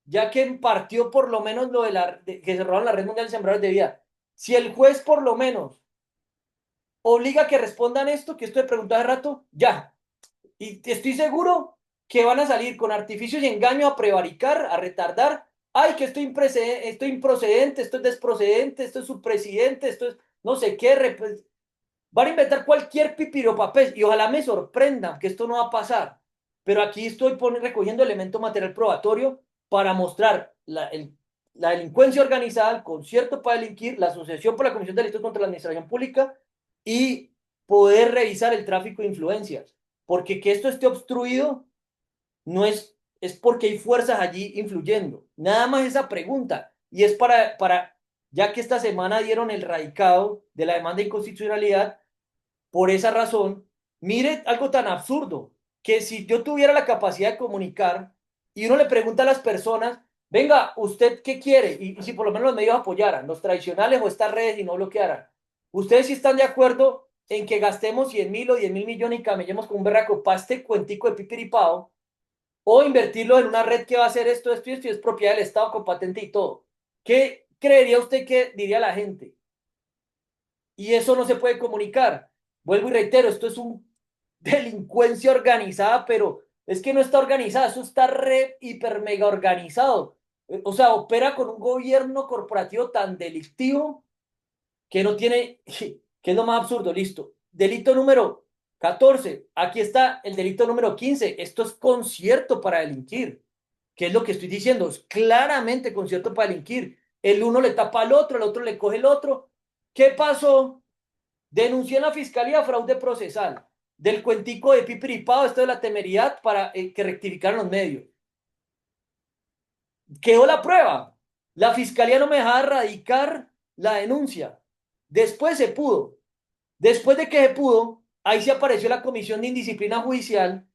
ya que partió por lo menos lo que se robaron la red mundial de sembradores de vida, si el juez por lo menos obliga a que respondan esto, que esto he preguntado hace rato, ya. Y estoy seguro que van a salir con artificios y engaño a prevaricar, a retardar. Ay, que esto es improcedente, esto es desprocedente, esto es subpresidente, esto es no sé qué. Pues, van a inventar cualquier pipiropapés y ojalá me sorprendan que esto no va a pasar. Pero aquí estoy recogiendo elemento material probatorio para mostrar la delincuencia organizada, el concierto para delinquir, la asociación por la Comisión de Delitos contra la Administración Pública y poder revisar el tráfico de influencias. Porque que esto esté obstruido no es porque hay fuerzas allí influyendo. Nada más esa pregunta. Y es ya que esta semana dieron el radicado de la demanda de inconstitucionalidad, por esa razón, mire algo tan absurdo, que si yo tuviera la capacidad de comunicar y uno le pregunta a las personas, venga, ¿usted qué quiere? Y si por lo menos los medios apoyaran, los tradicionales o estas redes y no bloquearan, ¿ustedes sí están de acuerdo en que gastemos 100.000 o 10.000 millones y camellemos con un berraco para este cuentico de pipiripao o invertirlo en una red que va a hacer esto y esto y es propiedad del Estado con patente y todo? ¿Qué creería usted que diría la gente? Y eso no se puede comunicar. Vuelvo y reitero, esto es un delincuencia organizada, pero es que no está organizada, eso está re hiper mega organizado. O sea, opera con un gobierno corporativo tan delictivo que no tiene, que es lo más absurdo, listo. Delito número 14, aquí está el delito número 15, esto es concierto para delinquir. ¿Qué es lo que estoy diciendo? Es claramente concierto para delinquir. El uno le tapa al otro, el otro le coge el otro. ¿Qué pasó? Denuncié en la fiscalía fraude procesal del cuentico de Pipiripao, esto de la temeridad para que rectificaran los medios. Quedó la prueba. La fiscalía no me dejaba radicar la denuncia. Después se pudo. Después de que se pudo, ahí se apareció la Comisión de Indisciplina Judicial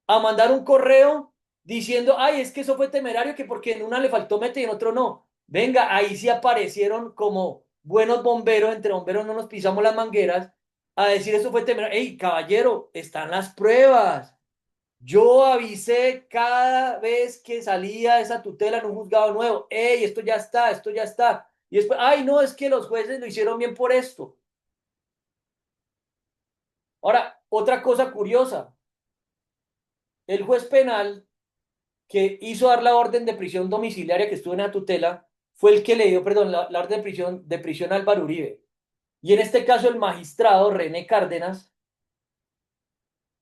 a mandar un correo diciendo, ay, es que eso fue temerario, que porque en una le faltó mete y en otro no. Venga, ahí sí aparecieron como buenos bomberos, entre bomberos no nos pisamos las mangueras, a decir eso fue temerario. Ey, caballero, están las pruebas. Yo avisé cada vez que salía esa tutela en un juzgado nuevo. Ey, esto ya está, esto ya está. Y después, ay, no, es que los jueces lo hicieron bien por esto. Ahora, otra cosa curiosa, el juez penal que hizo dar la orden de prisión domiciliaria que estuvo en la tutela fue el que le dio, perdón, la orden de prisión a Álvaro Uribe. Y en este caso el magistrado René Cárdenas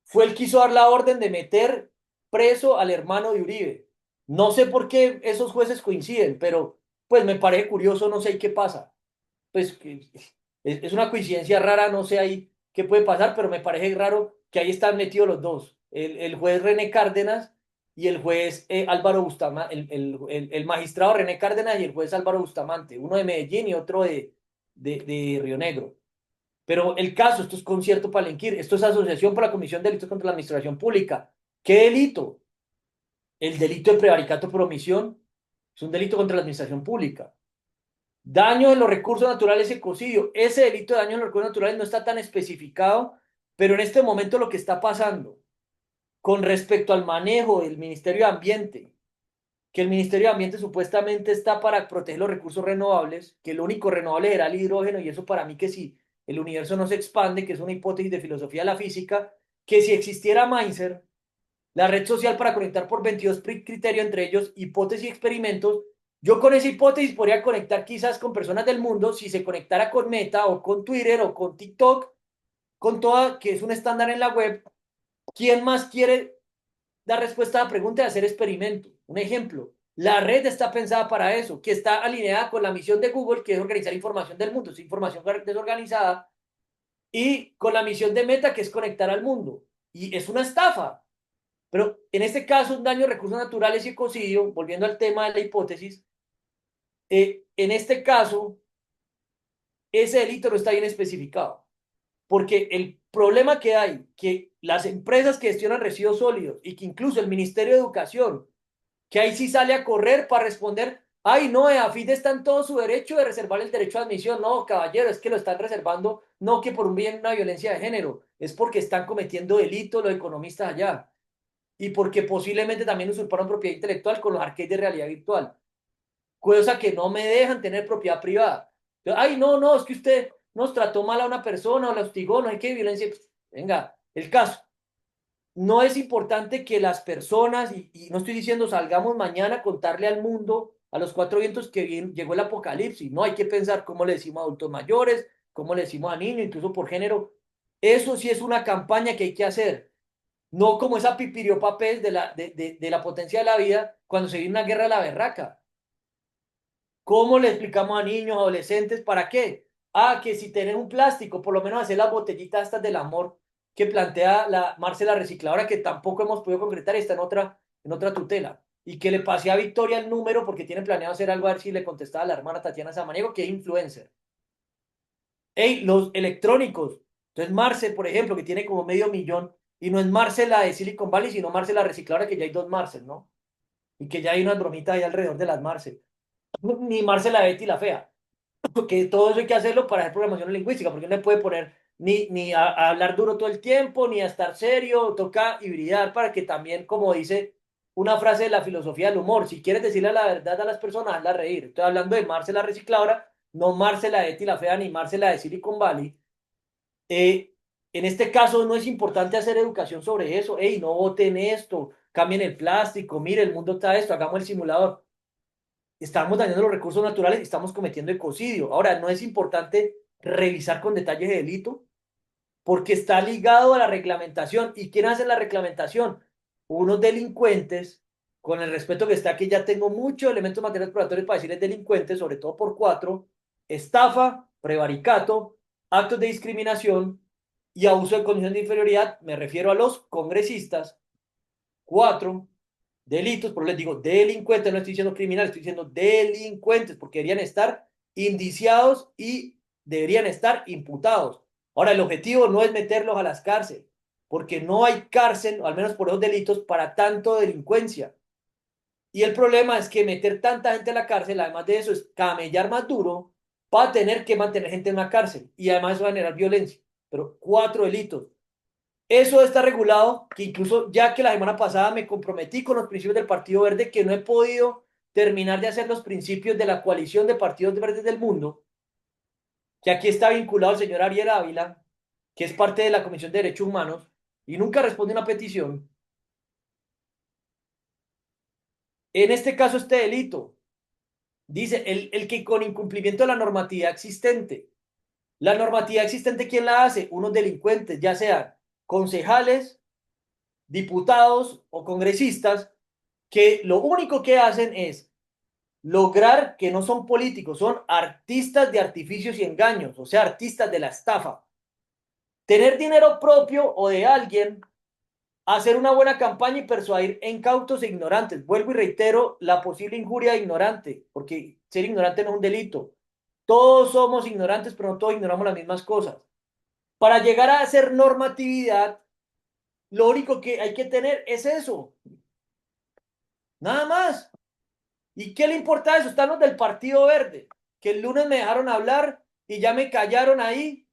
fue el que hizo dar la orden de meter preso al hermano de Uribe. No sé por qué esos jueces coinciden, pero pues me parece curioso, no sé qué pasa. Pues es una coincidencia rara, no sé ahí qué puede pasar, pero me parece raro que ahí están metidos los dos, el juez René Cárdenas y el juez Álvaro Bustamante, el magistrado René Cárdenas y el juez Álvaro Bustamante, uno de Medellín y otro de Río Negro. Pero el caso, esto es concierto palenquir, esto es asociación por la Comisión de Delitos contra la Administración Pública. ¿Qué delito? El delito de prevaricato por omisión es un delito contra la administración pública. Daño en los recursos naturales y ecocidio. Ese delito de daño en los recursos naturales no está tan especificado, pero en este momento lo que está pasando con respecto al manejo del Ministerio de Ambiente, que el Ministerio de Ambiente supuestamente está para proteger los recursos renovables, que lo único renovable era el hidrógeno, y eso para mí que sí el universo no se expande, que es una hipótesis de filosofía de la física, que si existiera Miser, la red social para conectar por 22 criterios, entre ellos hipótesis y experimentos, yo con esa hipótesis podría conectar quizás con personas del mundo si se conectara con Meta o con Twitter o con TikTok, con toda, que es un estándar en la web. ¿Quién más quiere dar respuesta a la pregunta de hacer experimentos? Un ejemplo, la red está pensada para eso, que está alineada con la misión de Google, que es organizar información del mundo, es información desorganizada, y con la misión de Meta, que es conectar al mundo. Y es una estafa. Pero en este caso, un daño a recursos naturales y ecocidio, volviendo al tema de la hipótesis, en este caso, ese delito no está bien especificado. Porque el problema que hay, que las empresas que gestionan residuos sólidos y que incluso el Ministerio de Educación, que ahí sí sale a correr para responder, ay, no, EAFID está en todo su derecho de reservar el derecho a admisión. No, caballero, es que lo están reservando, no que por un bien, una violencia de género, es porque están cometiendo delitos los economistas allá y porque posiblemente también usurparon propiedad intelectual con los arcades de realidad virtual, cosa que no me dejan tener propiedad privada. Ay, no, no, es que usted nos trató mal a una persona o la hostigó, no hay que violencia. Venga, el caso. No es importante que las personas, y no estoy diciendo salgamos mañana a contarle al mundo, a los cuatro vientos, que llegó el apocalipsis. No hay que pensar cómo le decimos a adultos mayores, cómo le decimos a niños, incluso por género. Eso sí es una campaña que hay que hacer. No como esa pipiriopapel de la potencia de la vida cuando se viene una guerra de la berraca. ¿Cómo le explicamos a niños, adolescentes, para qué? Ah, que si tenés un plástico, por lo menos hacer las botellitas estas del amor que plantea la Marcela Recicladora, que tampoco hemos podido concretar y está en otra tutela. Y que le pasé a Victoria el número porque tiene planeado hacer algo a ver si le contestaba a la hermana Tatiana Samaniego, que es influencer. Hey, los electrónicos. Entonces, Marce, por ejemplo, que tiene como 500.000, y no es Marce la de Silicon Valley, sino Marce la Recicladora, que ya hay dos Marces, ¿no? Y que ya hay unas bromitas ahí alrededor de las Marce. Ni Marce la Betty la Fea. Porque todo eso hay que hacerlo para hacer programación lingüística, porque no le puede poner ni a hablar duro todo el tiempo, ni a estar serio, toca hibridar para que también, como dice una frase de la filosofía del humor, si quieres decirle la verdad a las personas, hazla reír. Estoy hablando de Marce la Recicladora, no Marce la de Betty la Fea, ni Marce la de Silicon Valley. Eh, en este caso no es importante hacer educación sobre eso. Hey, no voten esto, cambien el plástico, mire, el mundo está esto, hagamos el simulador. Estamos dañando los recursos naturales y estamos cometiendo ecocidio. Ahora, no es importante revisar con detalles de delito porque está ligado a la reglamentación. ¿Y quién hace la reglamentación? Unos delincuentes, con el respeto que está aquí, ya tengo muchos elementos materiales probatorios para decirles delincuentes, sobre todo por cuatro: estafa, prevaricato, actos de discriminación y abuso de condición de inferioridad. Me refiero a los congresistas. Cuatro, delitos, pero les digo delincuentes, no estoy diciendo criminales, estoy diciendo delincuentes, porque deberían estar indiciados y deberían estar imputados. Ahora, el objetivo no es meterlos a las cárceles, porque no hay cárcel, o al menos por esos delitos, para tanto delincuencia. Y el problema es que meter tanta gente a la cárcel, además de eso, es camellar más duro para tener que mantener gente en una cárcel. Y además eso va a generar violencia. Pero cuatro delitos. Eso está regulado, que incluso ya que la semana pasada me comprometí con los principios del Partido Verde, que no he podido terminar de hacer los principios de la coalición de partidos verdes del mundo, que aquí está vinculado el señor Ariel Ávila, que es parte de la Comisión de Derechos Humanos, y nunca responde una petición. En este caso, este delito, dice el que con incumplimiento de la normatividad existente. La normatividad existente, ¿quién la hace? Unos delincuentes, ya sean concejales, diputados o congresistas, que lo único que hacen es lograr que no son políticos, son artistas de artificios y engaños, o sea, artistas de la estafa. Tener dinero propio o de alguien, hacer una buena campaña y persuadir incautos e ignorantes. Vuelvo y reitero la posible injuria de ignorante, porque ser ignorante no es un delito. Todos somos ignorantes, pero no todos ignoramos las mismas cosas. Para llegar a hacer normatividad, lo único que hay que tener es eso. Nada más. ¿Y qué le importa eso? Están los del Partido Verde, que el lunes me dejaron hablar y ya me callaron ahí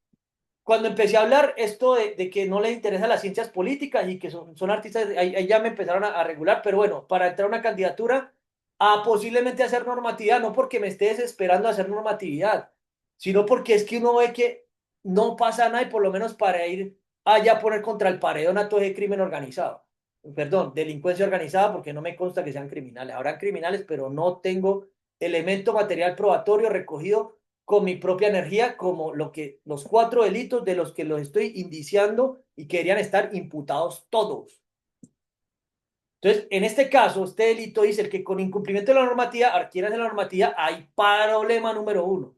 cuando empecé a hablar esto de que no les interesan las ciencias políticas y que son artistas, ahí ya me empezaron a regular, pero bueno, para entrar a una candidatura a posiblemente hacer normatividad, no porque me esté desesperando a hacer normatividad, sino porque es que uno ve que no pasa nada y por lo menos para ir allá a poner contra el paredón a todo ese crimen organizado. Perdón, delincuencia organizada, porque no me consta que sean criminales. Habrán criminales, pero no tengo elemento material probatorio recogido con mi propia energía, como los 4 delitos de los que los estoy indiciando y querían estar imputados todos. Entonces, en este caso, este delito dice el que con incumplimiento de la normativa, adquieran de la normativa, hay problema número uno.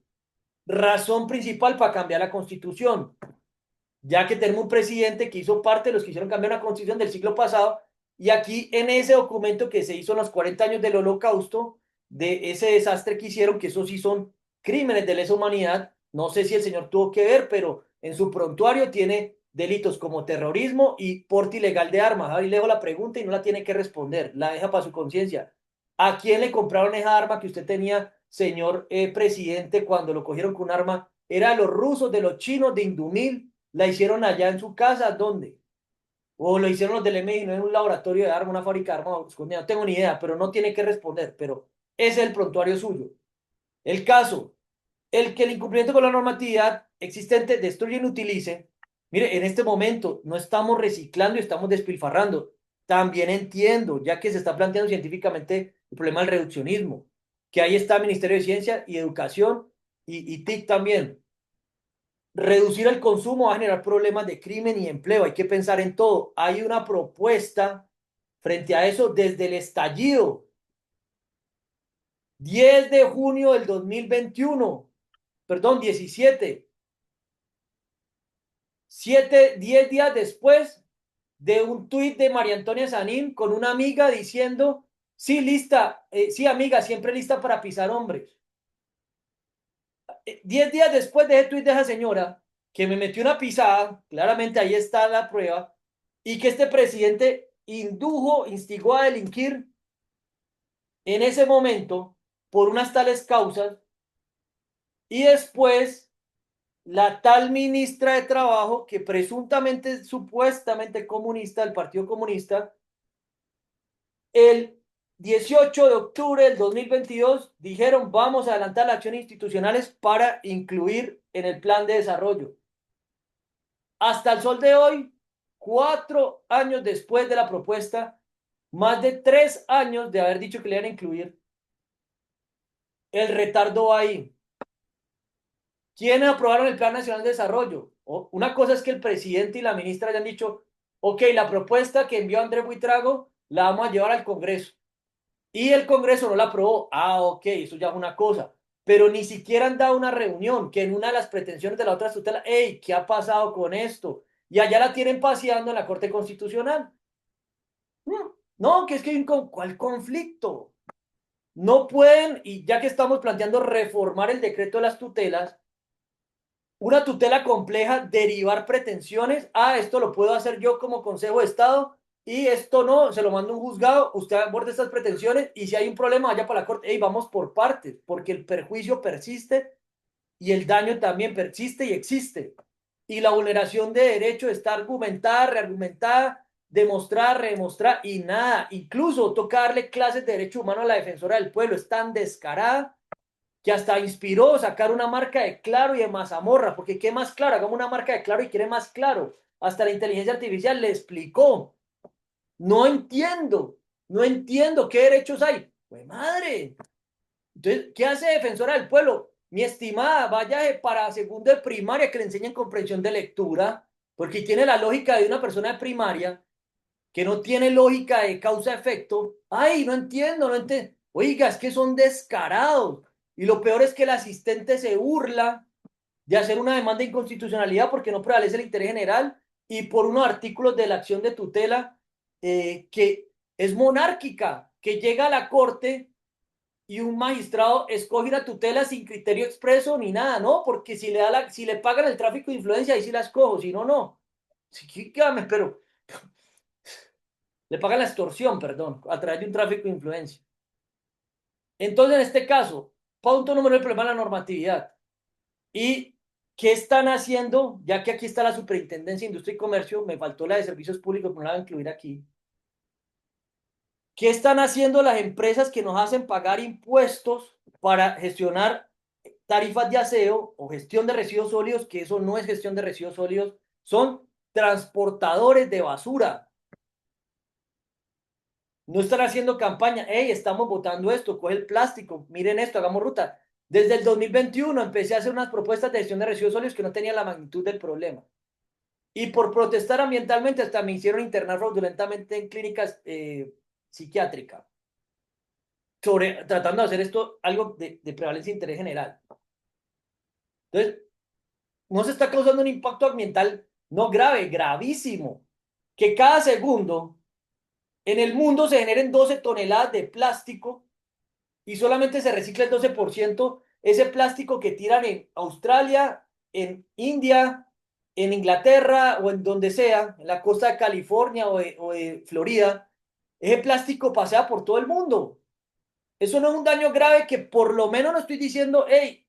Razón principal para cambiar la constitución, ya que tenemos un presidente que hizo parte de los que hicieron cambiar la constitución del siglo pasado, y aquí en ese documento que se hizo en los 40 años del holocausto, de ese desastre que hicieron, que eso sí son crímenes de lesa humanidad, no sé si el señor tuvo que ver, pero en su prontuario tiene delitos como terrorismo y porte ilegal de armas. Ahí le dejo la pregunta y no la tiene que responder, la deja para su conciencia. ¿A quién le compraron esa arma que usted tenía, señor presidente, cuando lo cogieron con un arma? Era de los rusos, de los chinos, de Indumil. ¿La hicieron allá en su casa? ¿Dónde? O lo hicieron los del M19 en un laboratorio de armas, una fábrica de armas escondida. No tengo ni idea, pero no tiene que responder. Pero ese es el prontuario suyo. El caso, el que el incumplimiento con la normatividad existente destruye y utilice. Mire, en este momento no estamos reciclando y estamos despilfarrando. También entiendo, ya que se está planteando científicamente el problema del reduccionismo, que ahí está el Ministerio de Ciencia y Educación y TIC también. Reducir el consumo va a generar problemas de crimen y empleo. Hay que pensar en todo. Hay una propuesta frente a eso desde el estallido. 10 de junio del 2021, perdón, 10 días después de un tuit de María Antonia Sanín con una amiga diciendo, sí, lista, sí, amiga, siempre lista para pisar hombres. 10 días después de ese tuit de esa señora, que me metió una pisada, claramente ahí está la prueba, y que este presidente instigó a delinquir en ese momento por unas tales causas, y después la tal ministra de Trabajo, que presuntamente, supuestamente comunista, del Partido Comunista, el 18 de octubre del 2022 dijeron, vamos a adelantar las acciones institucionales para incluir en el plan de desarrollo. Hasta el sol de hoy, 4 años después de la propuesta, más de 3 años de haber dicho que le iban a incluir, el retardo va ahí. ¿Quiénes aprobaron el Plan Nacional de Desarrollo? Una cosa es que el presidente y la ministra hayan dicho, ok, la propuesta que envió Andrés Buitrago la vamos a llevar al Congreso. Y el Congreso no la aprobó. Ah, ok, eso ya es una cosa. Pero ni siquiera han dado una reunión, que en una de las pretensiones de la otra tutela, hey, ¿qué ha pasado con esto? Y allá la tienen paseando en la Corte Constitucional. No, que es que hay ¿cuál conflicto? No pueden, y ya que estamos planteando reformar el decreto de las tutelas, una tutela compleja, derivar pretensiones, esto lo puedo hacer yo como Consejo de Estado, y esto no, se lo mando a un juzgado, usted aborde estas pretensiones, y si hay un problema, vaya para la corte, hey, vamos por partes, porque el perjuicio persiste, y el daño también persiste y existe, y la vulneración de derecho está argumentada, reargumentada, demostrar, redemostrar, y nada, incluso toca darle clases de derecho humano a la defensora del pueblo, es tan descarada, que hasta inspiró sacar una marca de Claro y de Mazamorra, porque qué más claro, hagamos una marca de Claro y quiere más claro. Hasta la inteligencia artificial le explicó. No entiendo, no entiendo qué derechos hay. Pues madre. Entonces, ¿qué hace Defensora del Pueblo? Mi estimada, vaya para segundo de primaria que le enseñen comprensión de lectura, porque tiene la lógica de una persona de primaria que no tiene lógica de causa-efecto. Ay, no entiendo, no entiendo. Oiga, es que son descarados. Y lo peor es que el asistente se burla de hacer una demanda de inconstitucionalidad porque no prevalece el interés general y por unos artículos de la acción de tutela que es monárquica, que llega a la corte y un magistrado escoge una tutela sin criterio expreso ni nada, ¿no? Porque si le pagan el tráfico de influencia, ahí sí la escojo, si no, no. Sí, pero le pagan la extorsión, perdón, a través de un tráfico de influencia. Entonces, en este caso, punto número uno, el problema de la normatividad. ¿Y qué están haciendo? Ya que aquí está la Superintendencia de Industria y Comercio, me faltó la de Servicios Públicos, pero no la voy a incluir aquí. ¿Qué están haciendo las empresas que nos hacen pagar impuestos para gestionar tarifas de aseo o gestión de residuos sólidos, que eso no es gestión de residuos sólidos, son transportadores de basura. No están haciendo campaña, hey, estamos votando esto, coge el plástico, miren esto, hagamos ruta. Desde el 2021 empecé a hacer unas propuestas de gestión de residuos sólidos que no tenían la magnitud del problema. Y por protestar ambientalmente hasta me hicieron internar fraudulentamente en clínicas psiquiátricas, tratando de hacer esto algo de prevalencia de interés general. Entonces, no se está causando un impacto ambiental no grave, gravísimo. Que cada segundo en el mundo se generen 12 toneladas de plástico y solamente se recicla el 12%, ese plástico que tiran en Australia, en India, en Inglaterra o en donde sea, en la costa de California o de Florida, ese plástico pasea por todo el mundo. Eso no es un daño grave que por lo menos no estoy diciendo, hey,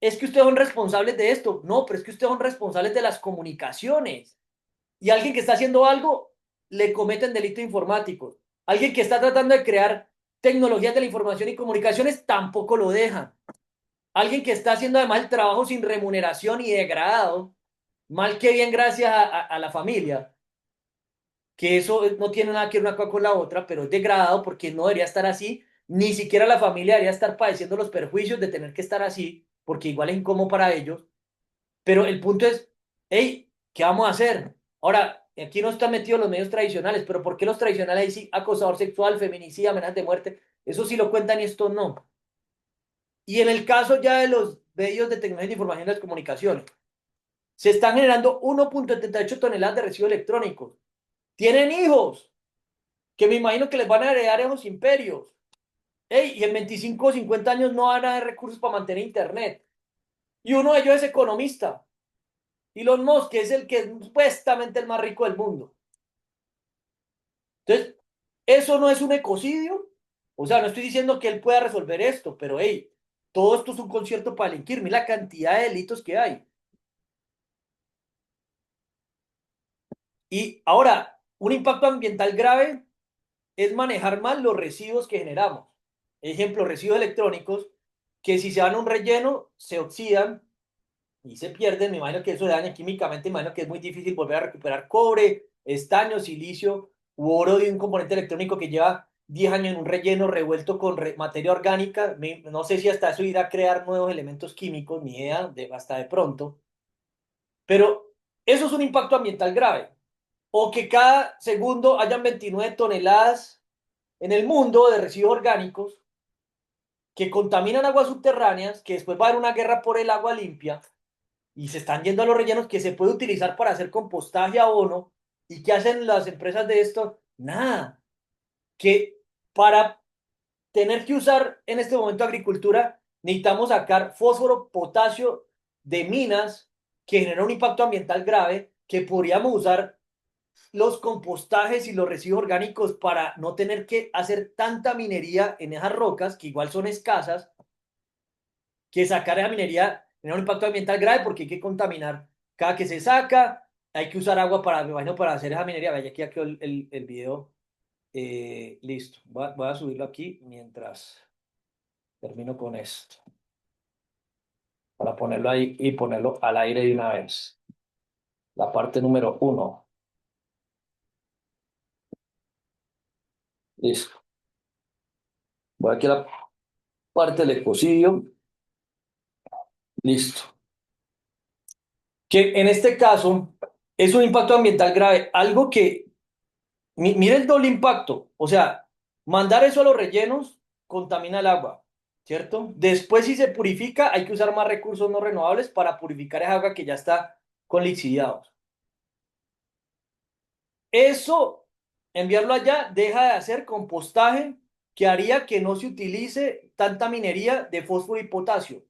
es que ustedes son responsables de esto. No, pero es que ustedes son responsables de las comunicaciones. Y alguien que está haciendo algo, le cometen delitos informáticos. Alguien que está tratando de crear tecnologías de la información y comunicaciones, tampoco lo dejan. Alguien que está haciendo además el trabajo sin remuneración y degradado, mal que bien gracias a la familia, que eso no tiene nada que ver una cosa con la otra, pero es degradado porque no debería estar así, ni siquiera la familia debería estar padeciendo los perjuicios de tener que estar así, porque igual es incómodo para ellos. Pero el punto es, hey, ¿qué vamos a hacer? Ahora, aquí no están metidos los medios tradicionales, pero ¿por qué los tradicionales ahí sí, acosador sexual, feminicidio, amenazas de muerte? Eso sí lo cuentan y esto no. Y en el caso ya de los medios de tecnología de información y las comunicaciones, se están generando 1,78 toneladas de residuos electrónicos. Tienen hijos, que me imagino que les van a heredar esos imperios. Hey, y en 25 o 50 años no van a haber recursos para mantener internet. Y uno de ellos es economista. Elon Musk, que es el que es supuestamente el más rico del mundo. Entonces, eso no es un ecocidio. O sea, no estoy diciendo que él pueda resolver esto, pero hey, todo esto es un concierto para delinquir. Mira la cantidad de delitos que hay. Y ahora, un impacto ambiental grave es manejar mal los residuos que generamos. Ejemplo, residuos electrónicos que si se van a un relleno se oxidan y se pierden. Me imagino que eso daña químicamente. Me imagino que es muy difícil volver a recuperar cobre, estaño, silicio u oro de un componente electrónico que lleva 10 años en un relleno revuelto con materia orgánica. No sé si hasta eso irá a crear nuevos elementos químicos, ni idea, hasta de pronto. Pero eso es un impacto ambiental grave. O que cada segundo hayan 29 toneladas en el mundo de residuos orgánicos que contaminan aguas subterráneas, que después va a haber una guerra por el agua limpia y se están yendo a los rellenos que se puede utilizar para hacer compostaje, abono. ¿Y qué hacen las empresas de esto? Nada. Que para tener que usar en este momento agricultura, necesitamos sacar fósforo, potasio de minas que generan un impacto ambiental grave, que podríamos usar los compostajes y los residuos orgánicos para no tener que hacer tanta minería en esas rocas, que igual son escasas, que sacar esa minería tiene un impacto ambiental grave porque hay que contaminar cada que se saca, hay que usar agua para, me imagino, para hacer esa minería. Vaya, aquí ya quedó el video listo. Voy a subirlo aquí mientras termino con esto, para ponerlo ahí y ponerlo al aire de una vez. La parte número 1. Listo. Voy aquí a la parte del ecocidio. Listo. Que en este caso es un impacto ambiental grave, algo que, mire el doble impacto, o sea, mandar eso a los rellenos contamina el agua, ¿cierto? Después si se purifica hay que usar más recursos no renovables para purificar esa agua que ya está con lixiviados. Eso, enviarlo allá, deja de hacer compostaje que haría que no se utilice tanta minería de fósforo y potasio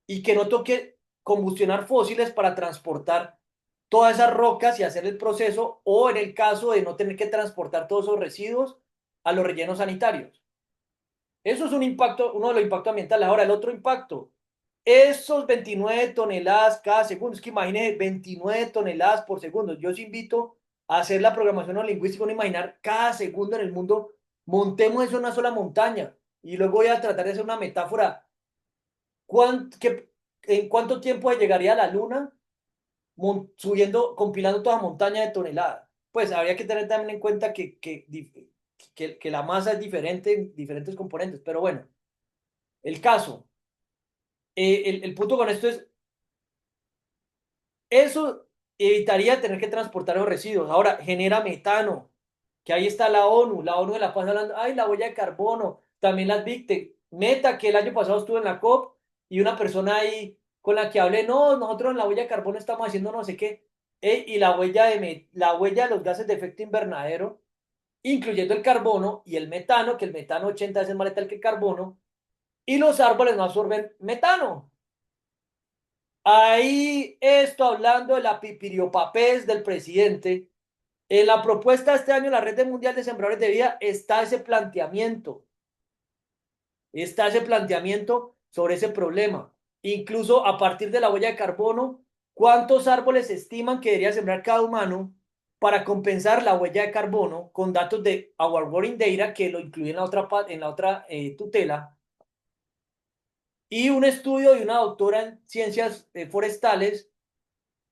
y que no toque combustionar fósiles para transportar todas esas rocas y hacer el proceso, o en el caso de no tener que transportar todos esos residuos a los rellenos sanitarios. Eso es un impacto, uno de los impactos ambientales. Ahora, el otro impacto, esos 29 toneladas cada segundo, es que imagine 29 toneladas por segundo. Yo os invito a hacer la programación o lingüística, no imaginar cada segundo en el mundo, montemos eso en una sola montaña y luego voy a tratar de hacer una metáfora ¿En cuánto tiempo llegaría a la luna subiendo, compilando toda montaña de toneladas? Pues habría que tener también en cuenta que la masa es diferente en diferentes componentes, pero bueno, el caso, el punto con esto es, eso evitaría tener que transportar los residuos. Ahora, genera metano, que ahí está la ONU de la paz hablando, ay, la huella de carbono, también las VICTE, Meta, que el año pasado estuvo en la COP, y una persona ahí con la que hablé, no, nosotros en la huella de carbono estamos haciendo no sé qué, y la huella de los gases de efecto invernadero, incluyendo el carbono y el metano, que el metano 80 veces más letal que el carbono, y los árboles no absorben metano. Ahí esto hablando de la pipiriopapés del presidente. En la propuesta de este año, la Red Mundial de Sembradores de Vida, está ese planteamiento sobre ese problema. Incluso a partir de la huella de carbono, ¿cuántos árboles estiman que debería sembrar cada humano para compensar la huella de carbono con datos de Our Working Data, que lo incluye en la otra tutela? Y un estudio de una doctora en ciencias forestales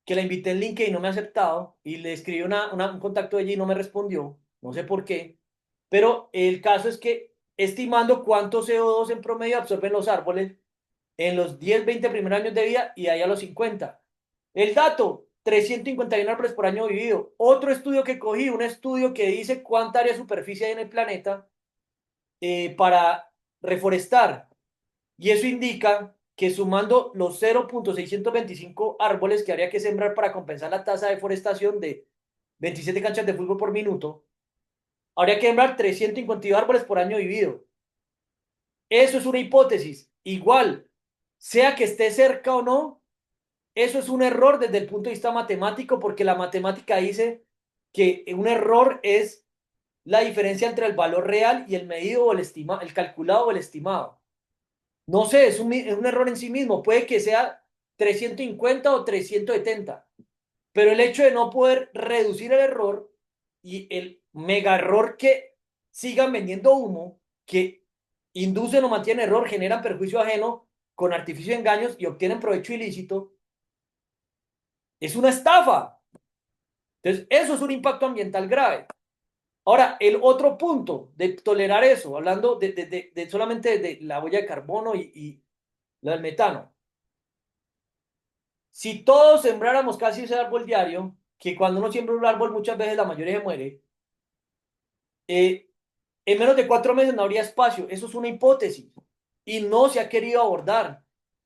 que la invité en LinkedIn y no me ha aceptado, y le escribí un contacto de ella y no me respondió, no sé por qué, pero el caso es que estimando cuánto CO2 en promedio absorben los árboles en los 10, 20 primeros años de vida y ahí a los 50. El dato, 351 árboles por año vivido. Otro estudio que cogí, un estudio que dice cuánta área de superficie hay en el planeta para reforestar. Y eso indica que sumando los 0,625 árboles que habría que sembrar para compensar la tasa de deforestación de 27 canchas de fútbol por minuto, habría que sembrar 352 árboles por año vivido. Eso es una hipótesis. Igual, sea que esté cerca o no, eso es un error desde el punto de vista matemático, porque la matemática dice que un error es la diferencia entre el valor real y el medido o el calculado o el estimado. No sé, es un error en sí mismo. Puede que sea 350 o 370, pero el hecho de no poder reducir el error y el mega error que sigan vendiendo humo, que inducen o mantienen error, generan perjuicio ajeno con artificio de engaños y obtienen provecho ilícito, es una estafa. Entonces, eso es un impacto ambiental grave. Ahora, el otro punto de tolerar eso, hablando de solamente de la huella de carbono y lo del metano. Si todos sembráramos casi ese árbol diario, que cuando uno siembra un árbol muchas veces la mayoría se muere, eh, en menos de 4 meses no habría espacio. Eso es una hipótesis y no se ha querido abordar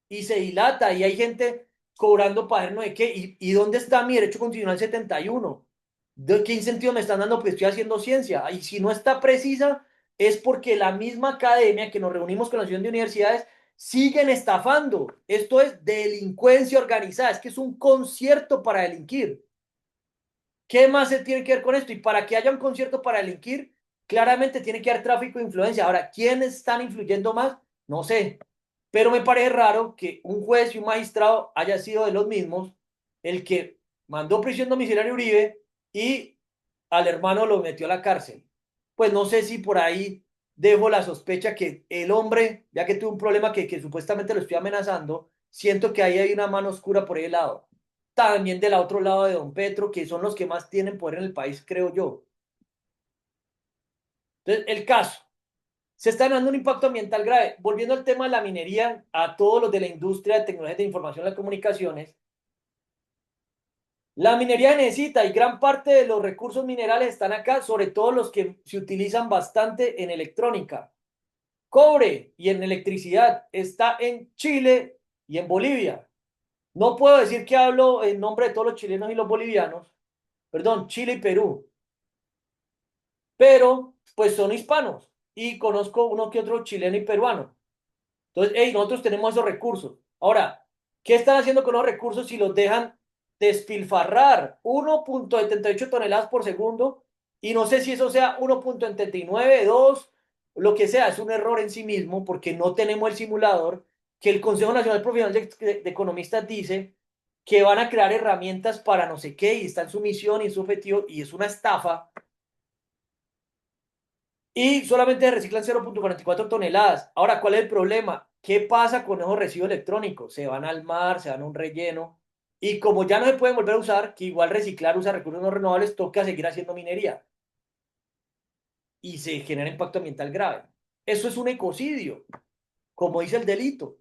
y se dilata y hay gente cobrando para ver no de qué. ¿Y dónde está mi derecho constitucional 71? ¿De qué incentivo me están dando? Pues estoy haciendo ciencia. Y si no está precisa, es porque la misma academia que nos reunimos con la Asociación de Universidades siguen estafando. Esto es delincuencia organizada. Es que es un concierto para delinquir. ¿Qué más se tiene que ver con esto? Y para que haya un concierto para delinquir, claramente tiene que haber tráfico de influencia. Ahora, ¿quiénes están influyendo más? No sé. Pero me parece raro que un juez y un magistrado haya sido de los mismos el que mandó prisión domiciliaria a Uribe y al hermano lo metió a la cárcel. Pues no sé si por ahí dejo la sospecha que el hombre, ya que tuvo un problema que supuestamente lo estoy amenazando, siento que ahí hay una mano oscura por ese lado. También del otro lado de Don Petro, que son los que más tienen poder en el país, creo yo. Entonces, el caso, se está dando un impacto ambiental grave. Volviendo al tema de la minería, a todos los de la industria de tecnologías de información y las comunicaciones, la minería necesita y gran parte de los recursos minerales están acá, sobre todo los que se utilizan bastante en electrónica. Cobre y en electricidad está en Chile y en Bolivia. No puedo decir que hablo en nombre de todos los chilenos y los bolivianos, perdón, Chile y Perú, pero pues son hispanos y conozco uno que otro chileno y peruano. Entonces, hey, nosotros tenemos esos recursos. Ahora, ¿qué están haciendo con los recursos si los dejan despilfarrar? 1,78 toneladas por segundo y no sé si eso sea 1,79, 2, lo que sea, es un error en sí mismo porque no tenemos el simulador que el Consejo Nacional Profesional de Economistas dice que van a crear herramientas para no sé qué y está en su misión y en su objetivo y es una estafa y solamente reciclan 0,44 toneladas. Ahora, ¿cuál es el problema? ¿qué pasa con esos residuos electrónicos? Se van al mar, se van a un relleno, y como ya no se pueden volver a usar, que igual reciclar usa recursos no renovables, toca seguir haciendo minería y se genera impacto ambiental grave. Eso es un ecocidio, como dice el delito.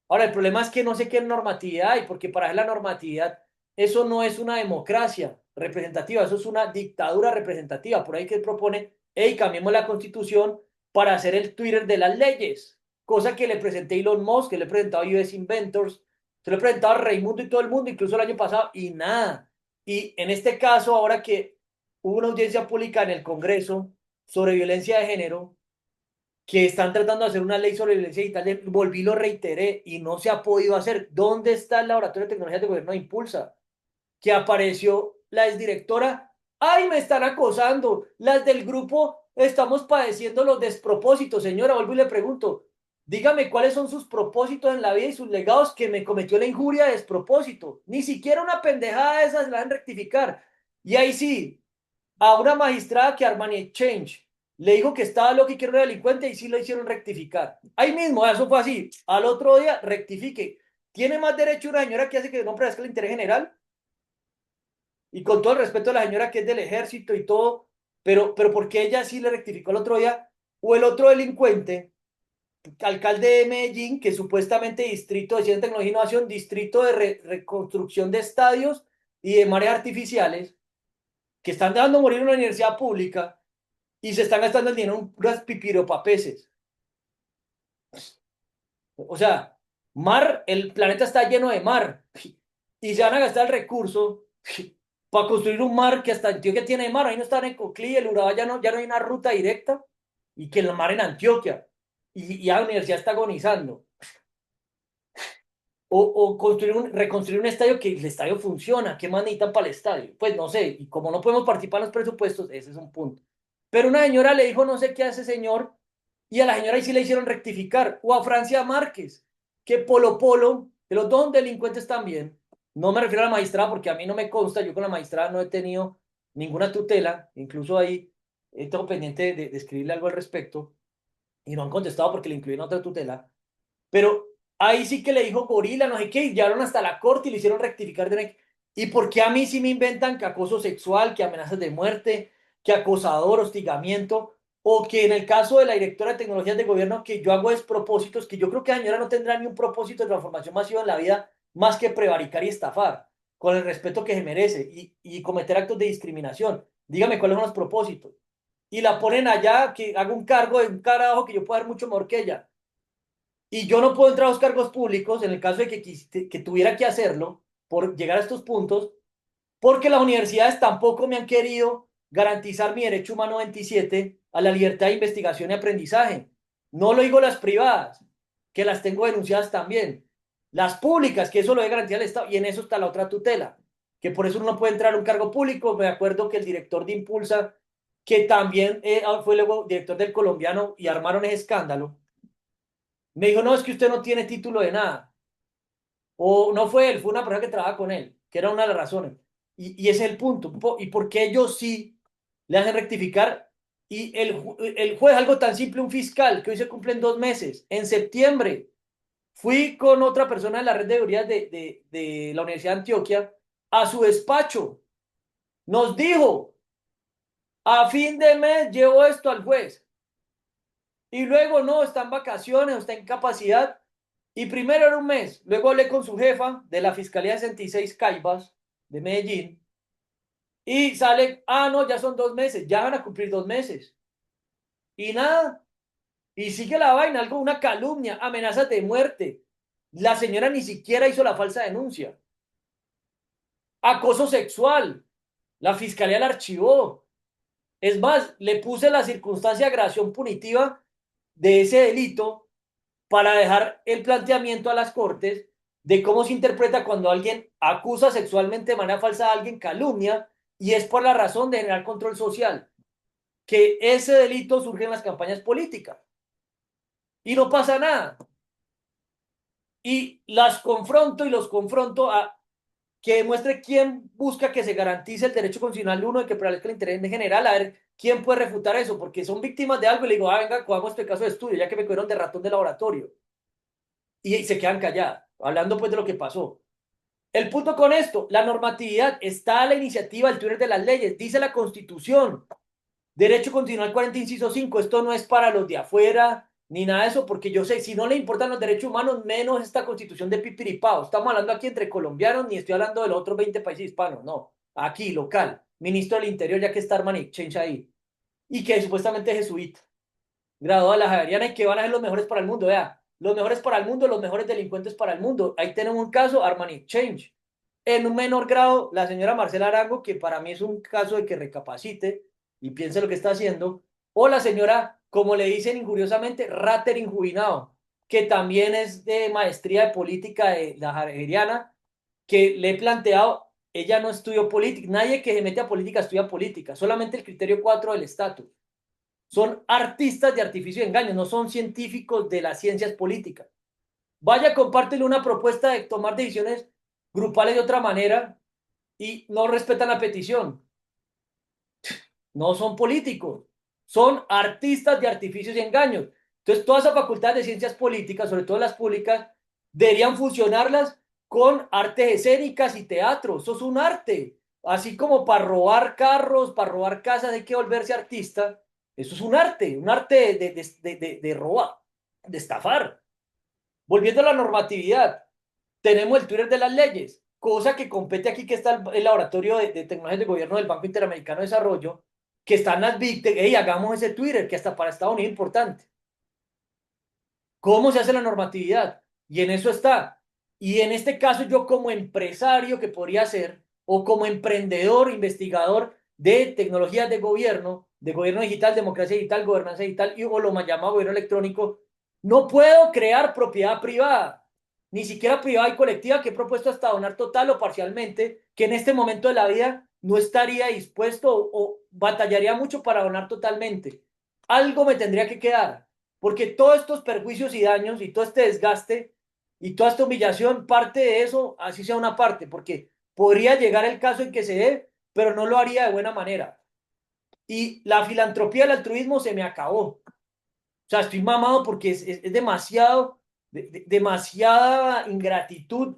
Ahora, el problema es que no sé qué normatividad hay, porque para la normatividad, eso no es una democracia representativa, eso es una dictadura representativa. Por ahí que propone, hey, cambiemos la constitución para hacer el Twitter de las leyes, cosa que le presenté a Elon Musk, que le he presentado a US Inventors, se lo he presentado a Raimundo y todo el mundo, incluso el año pasado, y nada. Y en este caso, ahora que hubo una audiencia pública en el Congreso sobre violencia de género, que están tratando de hacer una ley sobre violencia digital, volví, lo reiteré y no se ha podido hacer. ¿Dónde está el Laboratorio de Tecnologías de Gobierno de Impulsa? Que apareció la exdirectora, ¡ay, me están acosando! Las del grupo estamos padeciendo los despropósitos. Señora, vuelvo y le pregunto, dígame cuáles son sus propósitos en la vida y sus legados, que me cometió la injuria de despropósito. Ni siquiera una pendejada de esas la van a rectificar. Y ahí sí, a una magistrada que Armani Exchange le dijo que estaba loco y que era un delincuente y sí lo hicieron rectificar. Ahí mismo, eso fue así. Al otro día, rectifique. ¿Tiene más derecho una señora que hace que no prevalezca el interés general? Y con todo el respeto a la señora que es del ejército y todo, pero ¿por qué ella sí le rectificó el otro día? O el otro delincuente, alcalde de Medellín, que supuestamente distrito de Ciencia, Tecnología e Innovación, distrito de reconstrucción de estadios y de mareas artificiales, que están dejando morir una universidad pública y se están gastando el dinero en unas pipiropapeses. O sea, mar, el planeta está lleno de mar y se van a gastar el recurso para construir un mar que hasta Antioquia tiene mar. Ahí no está en Coclí, el Urabá ya no hay una ruta directa y que el mar en Antioquia y ya la universidad está agonizando. O construir reconstruir un estadio que el estadio funciona. ¿Qué más necesitan para el estadio? Pues no sé. Y como no podemos participar en los presupuestos, ese es un punto. Pero una señora le dijo, no sé qué hace señor, y a la señora ahí sí le hicieron rectificar. O a Francia Márquez, que Polo Polo, de los dos delincuentes también. No me refiero a la magistrada porque a mí no me consta, yo con la magistrada no he tenido ninguna tutela, incluso ahí tengo pendiente de escribirle algo al respecto, y no han contestado porque le incluyen otra tutela. Pero ahí sí que le dijo gorila, no sé qué, y llegaron hasta la corte y le hicieron rectificar de. ¿Y por qué a mí sí me inventan que acoso sexual, que amenazas de muerte, que acosador, hostigamiento? O que en el caso de la directora de tecnologías de gobierno, que yo hago despropósitos, que yo creo que la señora no tendrá ni un propósito de transformación masiva en la vida más que prevaricar y estafar, con el respeto que se merece y cometer actos de discriminación. Dígame cuáles son los propósitos. Y la ponen allá, que haga un cargo de un carajo que yo puedo dar mucho mejor que ella. Y yo no puedo entrar a los cargos públicos en el caso de que tuviera que hacerlo por llegar a estos puntos, porque las universidades tampoco me han querido garantizar mi derecho humano 27 a la libertad de investigación y aprendizaje. No lo digo las privadas, que las tengo denunciadas también. Las públicas, que eso lo debe garantizar el Estado, y en eso está la otra tutela, que por eso uno no puede entrar a un cargo público. Me acuerdo que el director de Impulsa, que también fue luego director del Colombiano y armaron ese escándalo, me dijo, no, es que usted no tiene título de nada. O no fue él, fue una persona que trabaja con él, que era una de las razones. Y ese es el punto. ¿Y por qué ellos sí le hacen rectificar? Y el juez, algo tan simple, un fiscal, que hoy se cumplen 2 meses, en septiembre, fui con otra persona de la red de seguridad de la Universidad de Antioquia a su despacho. Nos dijo, a fin de mes llevo esto al juez. Y luego no, está en vacaciones, está en incapacidad. Y primero era un mes, luego hablé con su jefa de la Fiscalía 66 Caibas de Medellín y sale, no, ya son 2 meses, ya van a cumplir 2 meses. Y nada, y sigue la vaina, algo, una calumnia, amenazas de muerte. La señora ni siquiera hizo la falsa denuncia. Acoso sexual, la Fiscalía la archivó. Es más, le puse la circunstancia de agravación punitiva de ese delito para dejar el planteamiento a las cortes de cómo se interpreta cuando alguien acusa sexualmente de manera falsa a alguien, calumnia, y es por la razón de generar control social, que ese delito surge en las campañas políticas y no pasa nada. Y las confronto y los confronto a que demuestre quién busca que se garantice el derecho constitucional de uno de que prevalezca el interés general, a ver quién puede refutar eso, porque son víctimas de algo y le digo, venga, cojamos este caso de estudio, ya que me cogieron de ratón de laboratorio. y se quedan calladas, hablando pues de lo que pasó. El punto con esto, la normatividad está a la iniciativa del Twitter de las leyes, dice la Constitución, derecho constitucional 40, inciso 5, esto no es para los de afuera ni nada de eso, porque yo sé, si no le importan los derechos humanos, menos esta Constitución de pipiripao. Estamos hablando aquí entre colombianos, ni estoy hablando de los otros 20 países hispanos, no, aquí, local, ministro del Interior, ya que está Armani Change ahí, y que supuestamente es jesuita, graduado de la Javeriana y que van a ser los mejores para el mundo, vea, los mejores para el mundo, los mejores delincuentes para el mundo. Ahí tenemos un caso, Armani Change. En un menor grado, la señora Marcela Arango, que para mí es un caso de que recapacite y piense lo que está haciendo, o la señora, como le dicen injuriosamente, Rater Injubinado, que también es de maestría de política de la Javeriana, que le he planteado, ella no estudió política, nadie que se mete a política estudia política, solamente el criterio 4 del estatus. Son artistas de artificio y engaño, no son científicos de las ciencias políticas. Vaya, compártele una propuesta de tomar decisiones grupales de otra manera y no respetan la petición. No son políticos, son artistas de artificios y engaños. Entonces, todas esas facultades de ciencias políticas, sobre todo las públicas, deberían fusionarlas con artes escénicas y teatro. Eso es un arte. Así como para robar carros, para robar casas, hay que volverse artista. Eso es un arte de robar, de estafar. Volviendo a la normatividad, tenemos el Twitter de las leyes, cosa que compete aquí, que está el laboratorio de tecnologías de gobierno del Banco Interamericano de Desarrollo, que están las big tech, hey, hagamos ese Twitter, que hasta para Estados Unidos es importante. ¿Cómo se hace la normatividad? Y en eso está. Y en este caso, yo como empresario que podría ser, o como emprendedor, investigador de tecnologías de gobierno digital, democracia digital, gobernanza digital, o lo más llamado gobierno electrónico, no puedo crear propiedad privada, ni siquiera privada y colectiva, que he propuesto hasta donar total o parcialmente, que en este momento de la vida no estaría dispuesto o batallaría mucho para donar totalmente. Algo me tendría que quedar. Porque todos estos perjuicios y daños y todo este desgaste y toda esta humillación, parte de eso, así sea una parte, porque podría llegar el caso en que se dé, pero no lo haría de buena manera. Y la filantropía, el altruismo se me acabó. O sea, estoy mamado porque es demasiado, demasiada ingratitud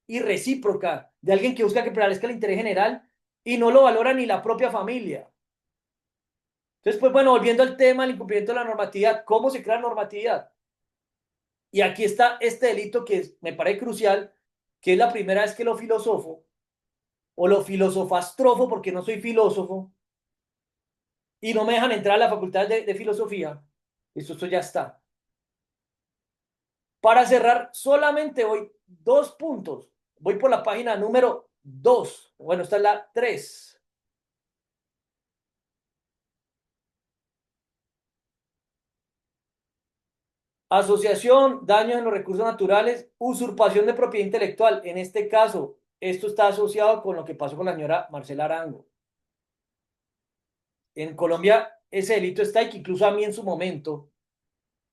irrecíproca de alguien que busca que prevalezca el interés general y no lo valora ni la propia familia. Entonces, pues bueno, volviendo al tema, el incumplimiento de la normatividad, ¿cómo se crea normatividad? Y aquí está este delito que me parece crucial, que es la primera vez que lo filosofo, o lo filosofastrofo porque no soy filósofo, y no me dejan entrar a la facultad de filosofía. Esto ya está. Para cerrar, solamente voy 2 puntos. Voy por la página número 2. Bueno, esta es la 3. Asociación, daños en los recursos naturales, usurpación de propiedad intelectual. En este caso, esto está asociado con lo que pasó con la señora Marcela Arango. En Colombia ese delito está y que incluso a mí en su momento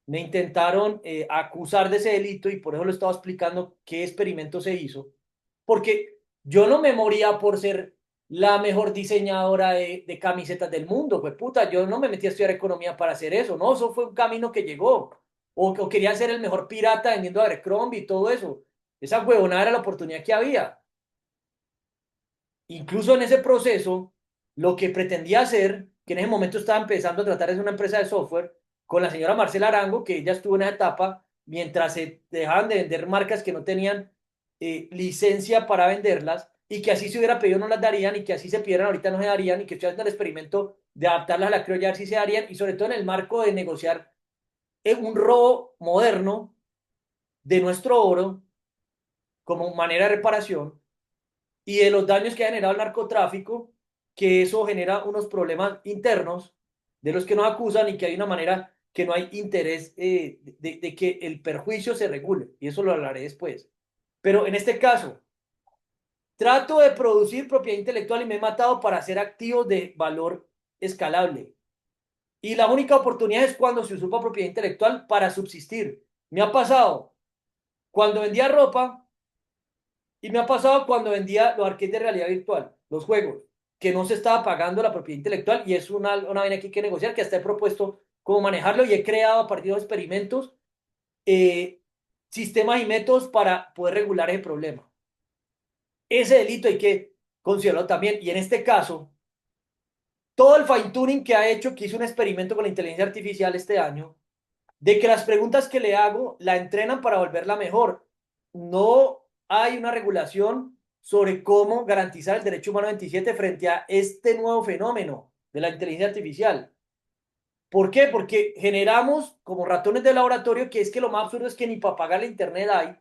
me intentaron acusar de ese delito y por eso lo estaba explicando qué experimento se hizo, porque yo no me moría por ser la mejor diseñadora de camisetas del mundo, pues puta, yo no me metí a estudiar economía para hacer eso, no, eso fue un camino que llegó, o quería ser el mejor pirata vendiendo Abercrombie y todo eso, esa huevonada era la oportunidad que había. Incluso en ese proceso, lo que pretendía hacer, que en ese momento estaba empezando a tratar de una empresa de software, con la señora Marcela Arango, que ella estuvo en esa etapa, mientras se dejaban de vender marcas que no tenían licencia para venderlas, y que así se hubiera pedido no las darían, y que así se pidieran ahorita no se darían, y que estoy haciendo el experimento de adaptarlas a la criolla a ver si se darían, y sobre todo en el marco de negociar un robo moderno de nuestro oro como manera de reparación y de los daños que ha generado el narcotráfico, que eso genera unos problemas internos de los que nos acusan y que hay una manera que no hay interés de que el perjuicio se regule. Y eso lo hablaré después. Pero en este caso, trato de producir propiedad intelectual y me he matado para hacer activos de valor escalable. Y la única oportunidad es cuando se usurpa propiedad intelectual para subsistir. Me ha pasado cuando vendía ropa. Y me ha pasado cuando vendía los arcades de realidad virtual, los juegos, que no se estaba pagando la propiedad intelectual y es una vaina que hay que negociar, que hasta he propuesto cómo manejarlo y he creado a partir de los experimentos sistemas y métodos para poder regular ese problema. Ese delito hay que considerarlo también. Y en este caso, todo el fine tuning que ha hecho, que hizo un experimento con la inteligencia artificial este año, de que las preguntas que le hago la entrenan para volverla mejor. No hay una regulación sobre cómo garantizar el derecho humano 27 frente a este nuevo fenómeno de la inteligencia artificial. ¿Por qué? Porque generamos como ratones de laboratorio que es que lo más absurdo es que ni para pagar la internet hay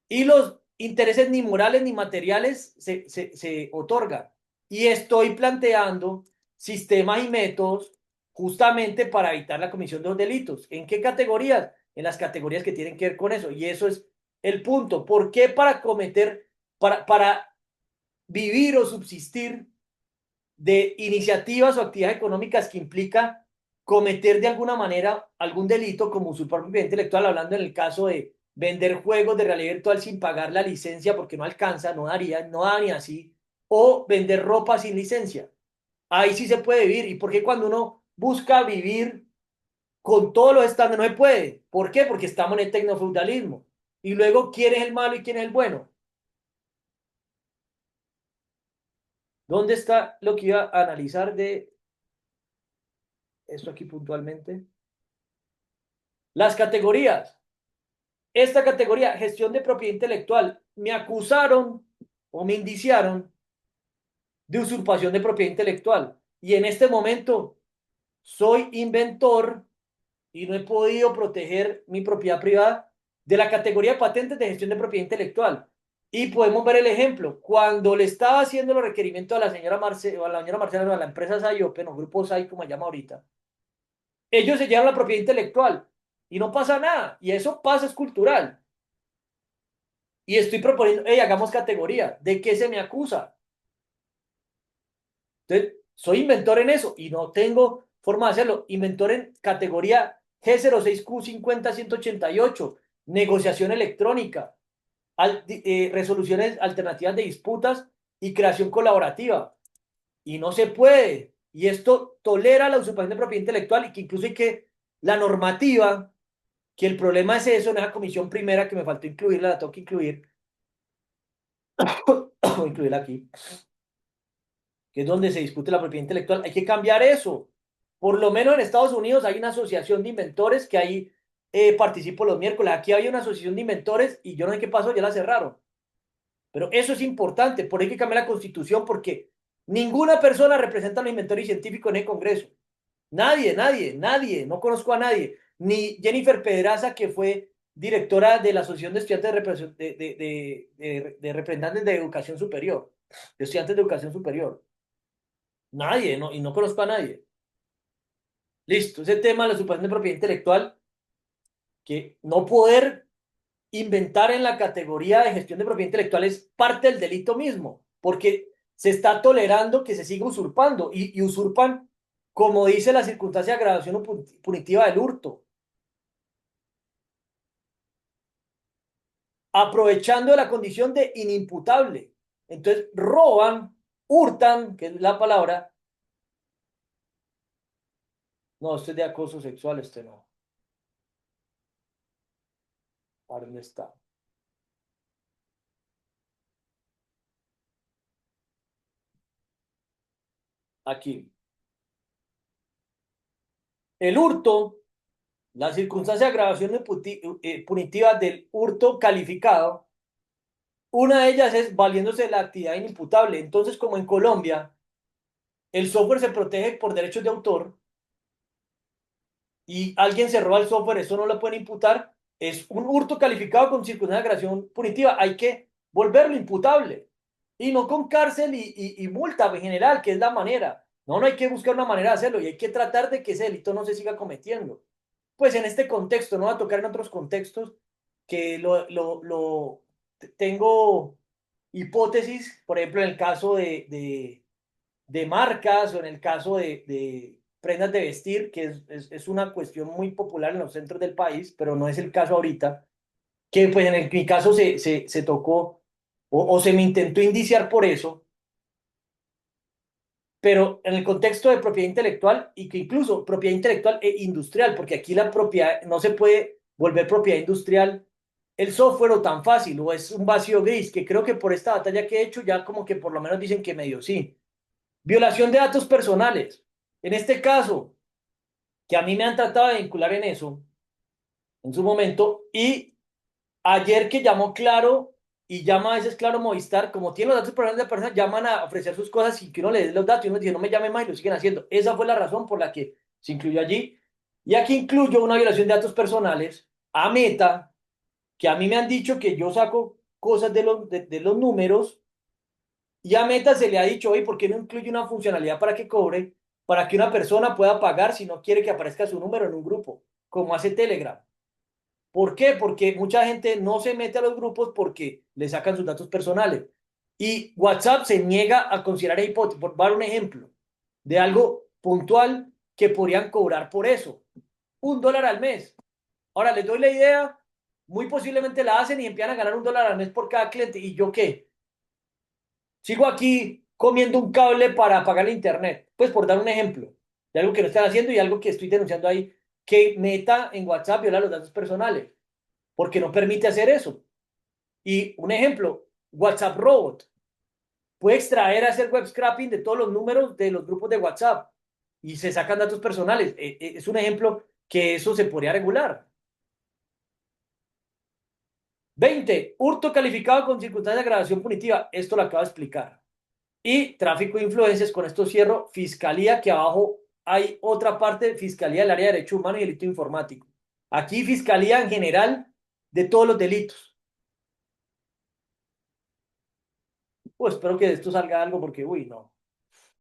y los intereses ni morales ni materiales se otorgan. Y estoy planteando sistemas y métodos justamente para evitar la comisión de los delitos. ¿En qué categorías? En las categorías que tienen que ver con eso. Y eso es el punto. ¿Por qué para vivir o subsistir de iniciativas o actividades económicas que implica cometer de alguna manera algún delito como usurpar propiedad intelectual, hablando en el caso de vender juegos de realidad virtual sin pagar la licencia porque no alcanza, no daría, no da ni así, o vender ropa sin licencia? Ahí sí se puede vivir. ¿Y por qué cuando uno busca vivir con todos los estándares no se puede? ¿Por qué? Porque estamos en el tecnofeudalismo. Y luego, ¿quién es el malo y quién es el bueno? ¿Dónde está lo que iba a analizar de esto aquí puntualmente? Las categorías. Esta categoría, gestión de propiedad intelectual, me acusaron o me indiciaron de usurpación de propiedad intelectual. Y en este momento soy inventor y no he podido proteger mi propiedad privada de la categoría de patentes de gestión de propiedad intelectual. Y podemos ver el ejemplo. Cuando le estaba haciendo los requerimientos a la señora Marcela, no, a la empresa SAIOPEN o Grupo SAI, como se llama ahorita, ellos se llevan la propiedad intelectual y no pasa nada. Y eso pasa, es cultural. Y estoy proponiendo, hey, hagamos categoría. ¿De qué se me acusa? Entonces, soy inventor en eso y no tengo forma de hacerlo. Inventor en categoría G06Q50188, negociación electrónica, resoluciones alternativas de disputas y creación colaborativa. Y no se puede. Y esto tolera la usurpación de propiedad intelectual y que incluso hay que la normativa, que el problema es eso, en esa comisión primera que me faltó incluirla, la tengo que incluir, voy a incluirla aquí, que es donde se discute la propiedad intelectual. Hay que cambiar eso. Por lo menos en Estados Unidos hay una asociación de inventores que ahí participo los miércoles. Aquí hay una asociación de inventores y yo no sé qué pasó, ya la cerraron. Pero eso es importante, por ahí hay que cambiar la constitución porque ninguna persona representa a los inventores científicos en el Congreso. Nadie, nadie, nadie, no conozco a nadie. Ni Jennifer Pedraza, que fue directora de la Asociación de Estudiantes de Representantes de Educación Superior, de Estudiantes de Educación Superior. Nadie, no, y no conozco a nadie. Listo, ese tema de la supresión de propiedad intelectual, que no poder inventar en la categoría de gestión de propiedad intelectual es parte del delito mismo, porque se está tolerando que se siga usurpando y usurpan, como dice la circunstancia de agravación punitiva del hurto, aprovechando la condición de inimputable. Entonces roban, hurtan, que es la palabra. No, este es de acoso sexual, este no. ¿Dónde está? Aquí. El hurto, la circunstancia de agravación punitiva del hurto calificado, una de ellas es valiéndose de la actividad inimputable. Entonces, como en Colombia, el software se protege por derechos de autor y alguien se roba el software, eso no lo pueden imputar, es un hurto calificado con circunstancia de agravación punitiva. Hay que volverlo imputable y no con cárcel y multa en general, que es la manera. No, no hay que buscar una manera de hacerlo y hay que tratar de que ese delito no se siga cometiendo. Pues en este contexto, no va a tocar en otros contextos que tengo hipótesis, por ejemplo, en el caso de marcas o en el caso de prendas de vestir, que es una cuestión muy popular en los centros del país, pero no es el caso ahorita, que pues en mi caso se tocó o se me intentó indiciar por eso, pero en el contexto de propiedad intelectual y que incluso propiedad intelectual e industrial, porque aquí la propiedad no se puede volver propiedad industrial el software o tan fácil o es un vacío gris, que creo que por esta batalla que he hecho ya como que por lo menos dicen que medio sí. Violación de datos personales. En este caso, que a mí me han tratado de vincular en eso, en su momento, y ayer que llamó Claro y llama a veces Claro Movistar, como tiene los datos personales de la persona, llaman a ofrecer sus cosas y que uno le dé los datos y uno dice, no me llame más y lo siguen haciendo. Esa fue la razón por la que se incluyó allí. Y aquí incluyo una violación de datos personales a Meta, que a mí me han dicho que yo saco cosas de los números y a Meta se le ha dicho, oye, ¿por qué no incluye una funcionalidad para que cobre, para que una persona pueda pagar si no quiere que aparezca su número en un grupo, como hace Telegram? ¿Por qué? Porque mucha gente no se mete a los grupos porque le sacan sus datos personales. Y WhatsApp se niega a considerar hipótesis. Por dar un ejemplo de algo puntual que podrían cobrar por eso. $1 al mes. Ahora les doy la idea, muy posiblemente la hacen y empiezan a ganar $1 al mes por cada cliente. ¿Y yo qué? Sigo aquí comiendo un cable para pagar el internet. Pues por dar un ejemplo de algo que no están haciendo y algo que estoy denunciando ahí, que Meta en WhatsApp viola los datos personales porque no permite hacer eso. Y un ejemplo, WhatsApp Robot puede extraer, hacer web scraping de todos los números de los grupos de WhatsApp y se sacan datos personales. Es un ejemplo que eso se podría regular. 20. Hurto calificado con circunstancia de agravación punitiva. Esto lo acabo de explicar. Y tráfico de influencias. Con esto cierro. Fiscalía, que abajo hay otra parte, Fiscalía del área de Derecho Humano y Delito Informático. Aquí Fiscalía en general de todos los delitos. Pues espero que de esto salga algo porque, uy, no.